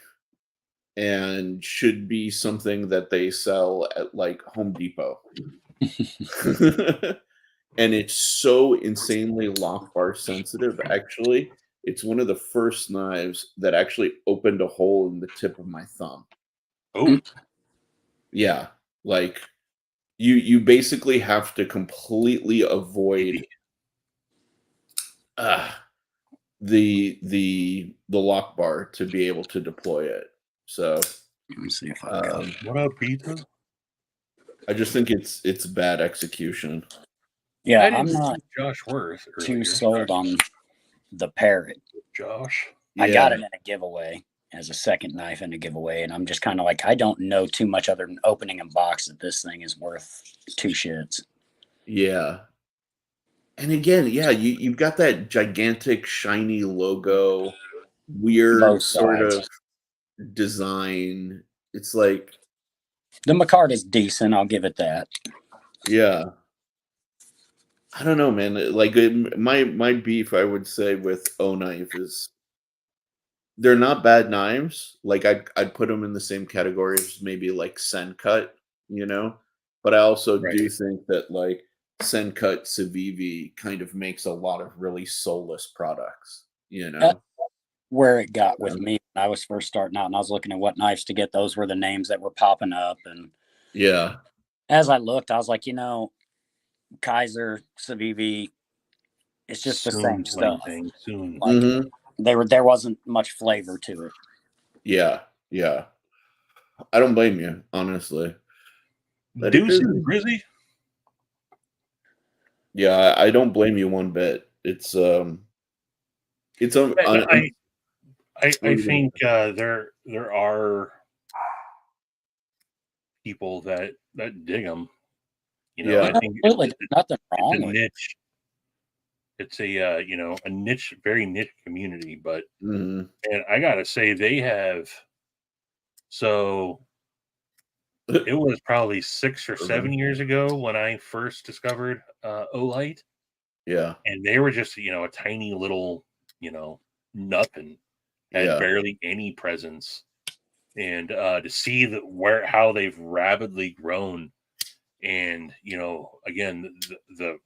and should be something that they sell at like Home Depot. And it's so insanely lock bar sensitive. Actually, it's one of the first knives that actually opened a hole in the tip of my thumb. Oh, Yeah, like you basically have to completely avoid the lock bar to be able to deploy it. So let me see if I got it. what up, pizza? I just think it's bad execution. Yeah, I didn't I'm not see Josh Worth too earlier. sold on the Parrot. Josh. I got it in a giveaway as a second knife in a giveaway, and I'm just kind of like, I don't know too much other than opening a box that this thing is worth 2 shits. Yeah. And again, yeah, you've got that gigantic shiny logo, weird Both sort sides. of design. It's like, The Macard is decent, I'll give it that. yeah. I don't know, man. Like my beef, I would say, with O Knife is they're not bad knives. Like I'd put them in the same category as maybe like Sencut, you know. But I also do think that like Sencut Civivi kind of makes a lot of really soulless products, you know. Where it got with me when I was first starting out and I was looking at what knives to get, those were the names that were popping up. And yeah, as I looked, I was like, you know, Kaiser, Civivi, it's just the same stuff. Soon. Like there wasn't much flavor to it. Yeah, yeah. I don't blame you, honestly. Deuce and Grizzy? Yeah, I don't blame you one bit. It's I think there are people that dig them. You know, Yeah. I think Absolutely, nothing wrong it's a with niche. It's a you know, a niche, very niche community. But and I gotta say, they have. So it was probably 6 or 7 years ago when I first discovered Olight. Yeah. And they were just, you know, a tiny little, you know, nothing, had barely any presence. And to see how they've rapidly grown, and you know, again, the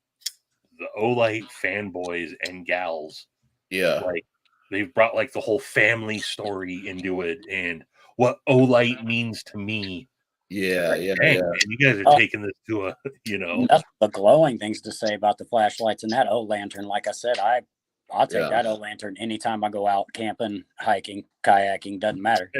Olight fanboys and gals, like they've brought like the whole family story into it, and what Olight means to me. Yeah, Dang, man, you guys are taking this to a, you know, nothing but glowing things to say about the flashlights and that O lantern. Like I said, I'll take that O lantern anytime I go out camping, hiking, kayaking. Doesn't matter.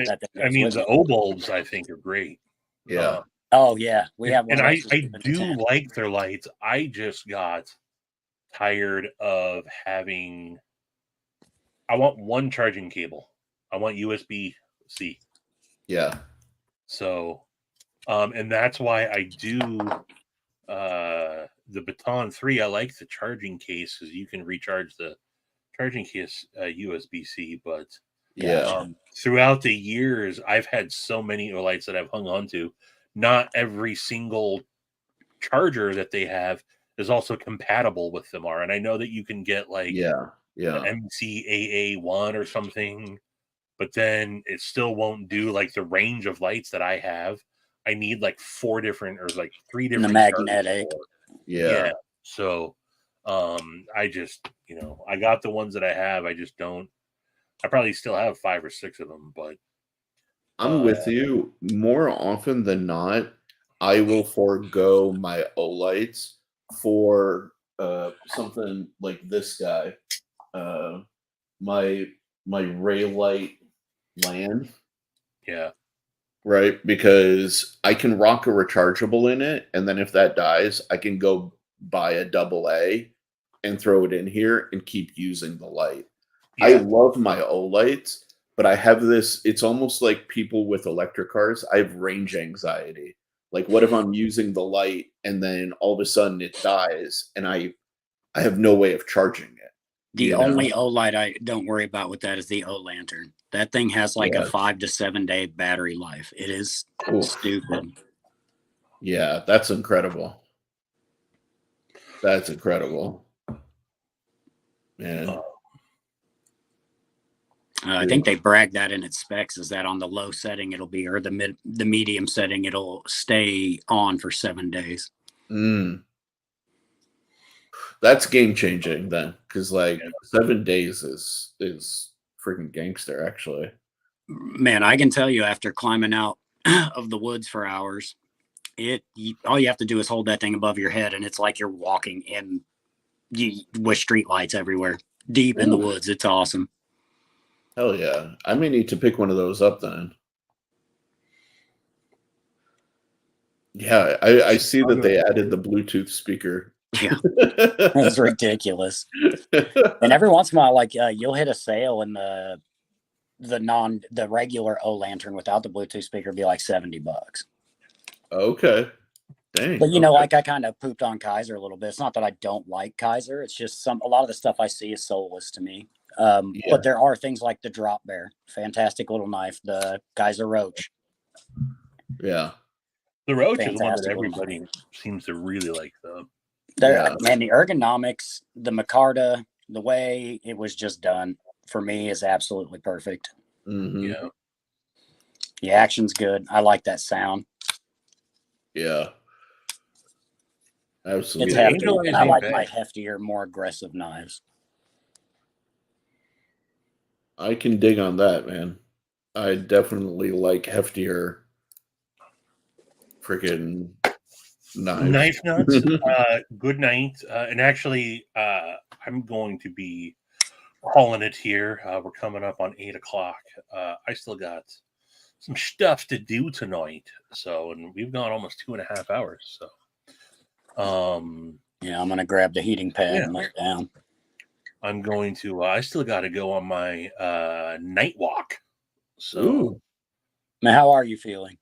I mean, the O bulbs I think are great. Yeah. Oh yeah, we have one. And I do like their lights. I just got tired of having. I want one charging cable. I want USB-C. Yeah. So, and that's why I do the Baton 3. I like the charging case because you can recharge the charging case USB-C. But throughout the years, I've had so many Olights that I've hung on to. Not every single charger that they have is also compatible with them and I know that you can get like MCAA1 or something, but then it still won't do like the range of lights that I have. I need like 4 different or like 3 different magnetic. Yeah. So I just, you know, I got the ones that I have. I just don't. I probably still have 5 or 6 of them, but I'm with you. More often than not, I will forego my Olights for something like this guy. My Raylight Land. Yeah. Right, because I can rock a rechargeable in it, and then if that dies, I can go buy a AA and throw it in here and keep using the light. Yeah. I love my Olights, but I have this, it's almost like people with electric cars. I have range anxiety. Like, what if I'm using the light and then all of a sudden it dies and I have no way of charging it? The only O light I don't worry about with that is the O lantern. That thing has like a 5 to 7 day battery life. It is stupid. Yeah, that's incredible. That's incredible. Man. I think they bragged that in its specs is that on the low setting it'll be, or the medium setting it'll stay on for 7 days. That's game changing then, because like 7 days is freaking gangster actually. Man, I can tell you after climbing out of the woods for hours, all you have to do is hold that thing above your head and it's like you're walking in with street lights everywhere, deep in the woods. It's awesome. Hell yeah. I may need to pick one of those up then. Yeah, I see that they added the Bluetooth speaker. Yeah, it's ridiculous. And every once in a while, like you'll hit a sale and the regular O lantern without the Bluetooth speaker be like $70. Okay. Dang. But like I kind of pooped on Kaiser a little bit. It's not that I don't like Kaiser. It's just a lot of the stuff I see is soulless to me. But there are things like the Drop Bear, fantastic little knife, the Kaiser Roach. Yeah. The Roach is one that everybody seems to really like, though. And the ergonomics, the micarta, the way it was just done for me is absolutely perfect. Yeah. The action's good. I like that sound. Yeah. Absolutely. It's hefty. And I like my heftier, more aggressive knives. I can dig on that, man. I definitely like heftier freaking knife nuts. Good night. And actually, I'm going to be calling it here. We're coming up on 8 o'clock. I still got some stuff to do tonight. And we've gone almost 2.5 hours. Yeah, I'm gonna grab the heating pad and lay down. I'm going to. I still got to go on my night walk. Man, how are you feeling?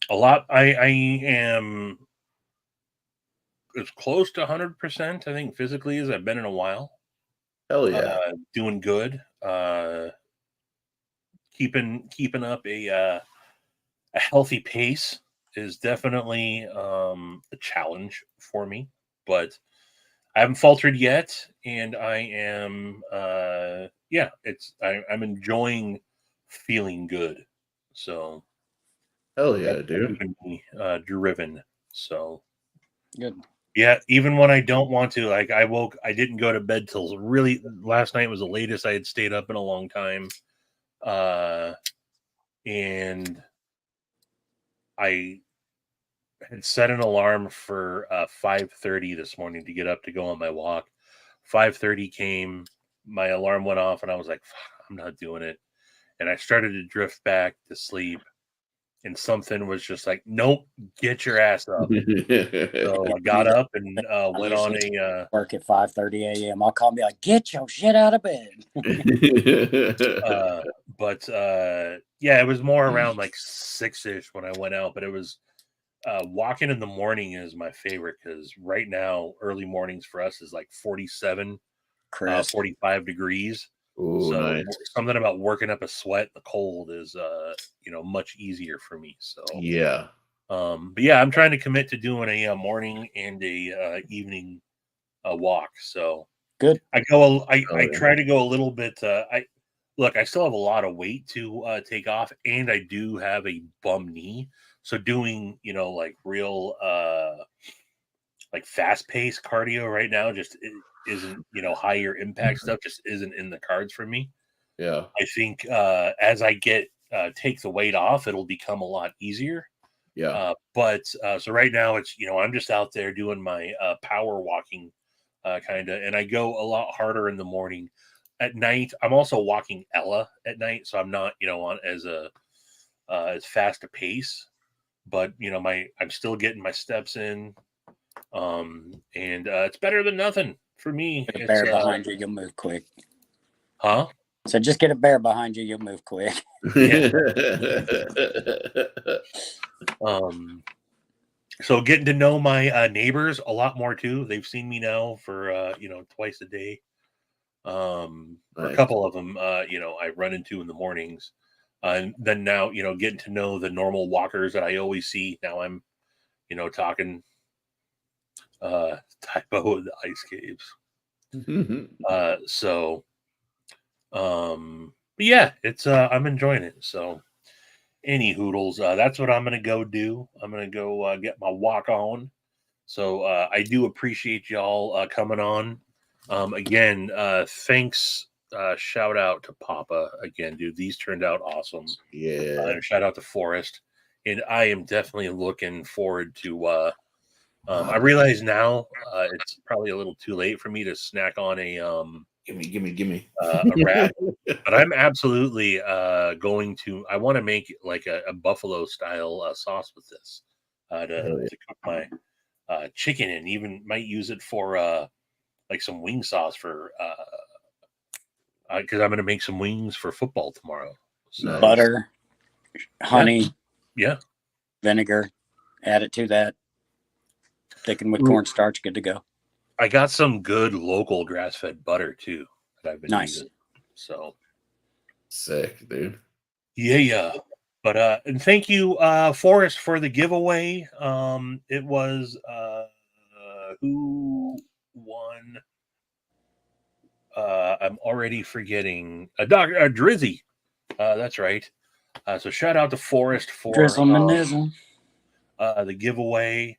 A lot. I am as close to 100%. I think physically as I've been in a while. Hell yeah. Doing good. Keeping up a healthy pace is definitely a challenge for me, but I haven't faltered yet, and I am I'm enjoying feeling good. So hell yeah, dude. Keeping me driven. So good. Yeah, even when I don't want to, like I didn't go to bed till really last night was the latest I had stayed up in a long time. And I had set an alarm for 5:30 this morning to get up to go on my walk. 5:30 came, my alarm went off, and I was like, I'm not doing it. And I started to drift back to sleep. And something was just like, nope, get your ass up. So I got up and went on a work at 5:30 a.m. I'll call me like, get your shit out of bed. It was more around like 6-ish when I went out. But it was walking in the morning is my favorite because right now early mornings for us is like 47, 45 degrees. Ooh, so nice. Something about working up a sweat in the cold is much easier for me. So I'm trying to commit to doing a morning and a evening walk. So good. I try to go a little bit. I still have a lot of weight to take off, and I do have a bum knee. So doing like real like fast paced cardio right now just isn't higher impact stuff just isn't in the cards for me. Yeah, I think as I take the weight off, it'll become a lot easier. Yeah. So right now it's I'm just out there doing my power walking kind of, and I go a lot harder in the morning. At night I'm also walking Ella at night, so I'm not on as fast a pace, but I'm still getting my steps in. And it's better than nothing for me. Get a bear behind you, you'll move quick. Huh? So just get a bear behind you, you'll move quick. So getting to know my neighbors a lot more too. They've seen me now for twice a day. A Nice. couple of them, I run into in the mornings. And then now, getting to know the normal walkers that I always see. Now I'm, talking typo of the ice caves. But yeah, it's I'm enjoying it. So any hoodles, that's what I'm gonna go do. I'm gonna go get my walk on. So I do appreciate y'all coming on. Again, thanks. Shout out to Papa again, dude. These turned out awesome. Yeah. And shout out to Forrest. And I am definitely looking forward to. I realize now it's probably a little too late for me to snack on a Gimme. a wrap, but I'm absolutely going to. I want to make like a buffalo style sauce with this to cook my chicken, and even might use it for like some wing sauce for because I'm going to make some wings for football tomorrow. So, Nice. Butter, honey, yeah, vinegar, add it to that. Thicken with cornstarch, good to go. I got some good local grass-fed butter too that I've been using. So sick, dude. Yeah. But and thank you, Forrest, for the giveaway. It was who won? I'm already forgetting. Dr. Drizzy. That's right. So shout out to Forrest for Drizzle the giveaway.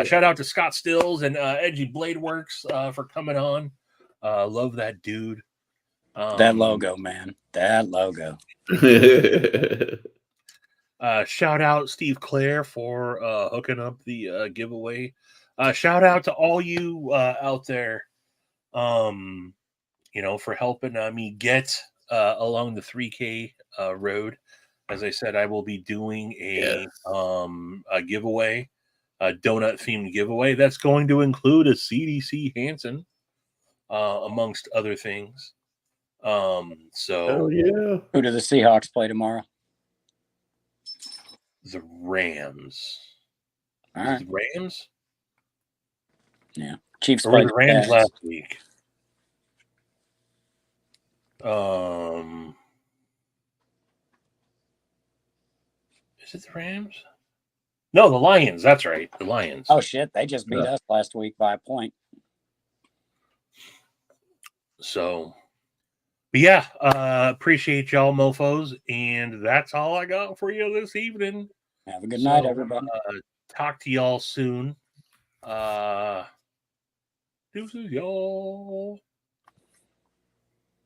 Shout out to Scott Stills and Edgy Blade Works for coming on. Love that dude. That logo, man. That logo. Shout out Steve Clare for hooking up the giveaway. Shout out to all you out there, for helping me get along the 3K road. As I said, I will be doing a giveaway, a donut themed giveaway that's going to include a CDC Hansen, amongst other things. So yeah. Who do the Seahawks play tomorrow? The Rams. All right. The Rams? Yeah. Chiefs Or were played the Rams Jags. last week? Is it the Rams? No, the Lions. That's right. The Lions. Oh, shit. They just beat us last week by a point. So, but yeah, appreciate y'all, mofos. And that's all I got for you this evening. Have a good night, everybody. Talk to y'all soon. Deuces, y'all.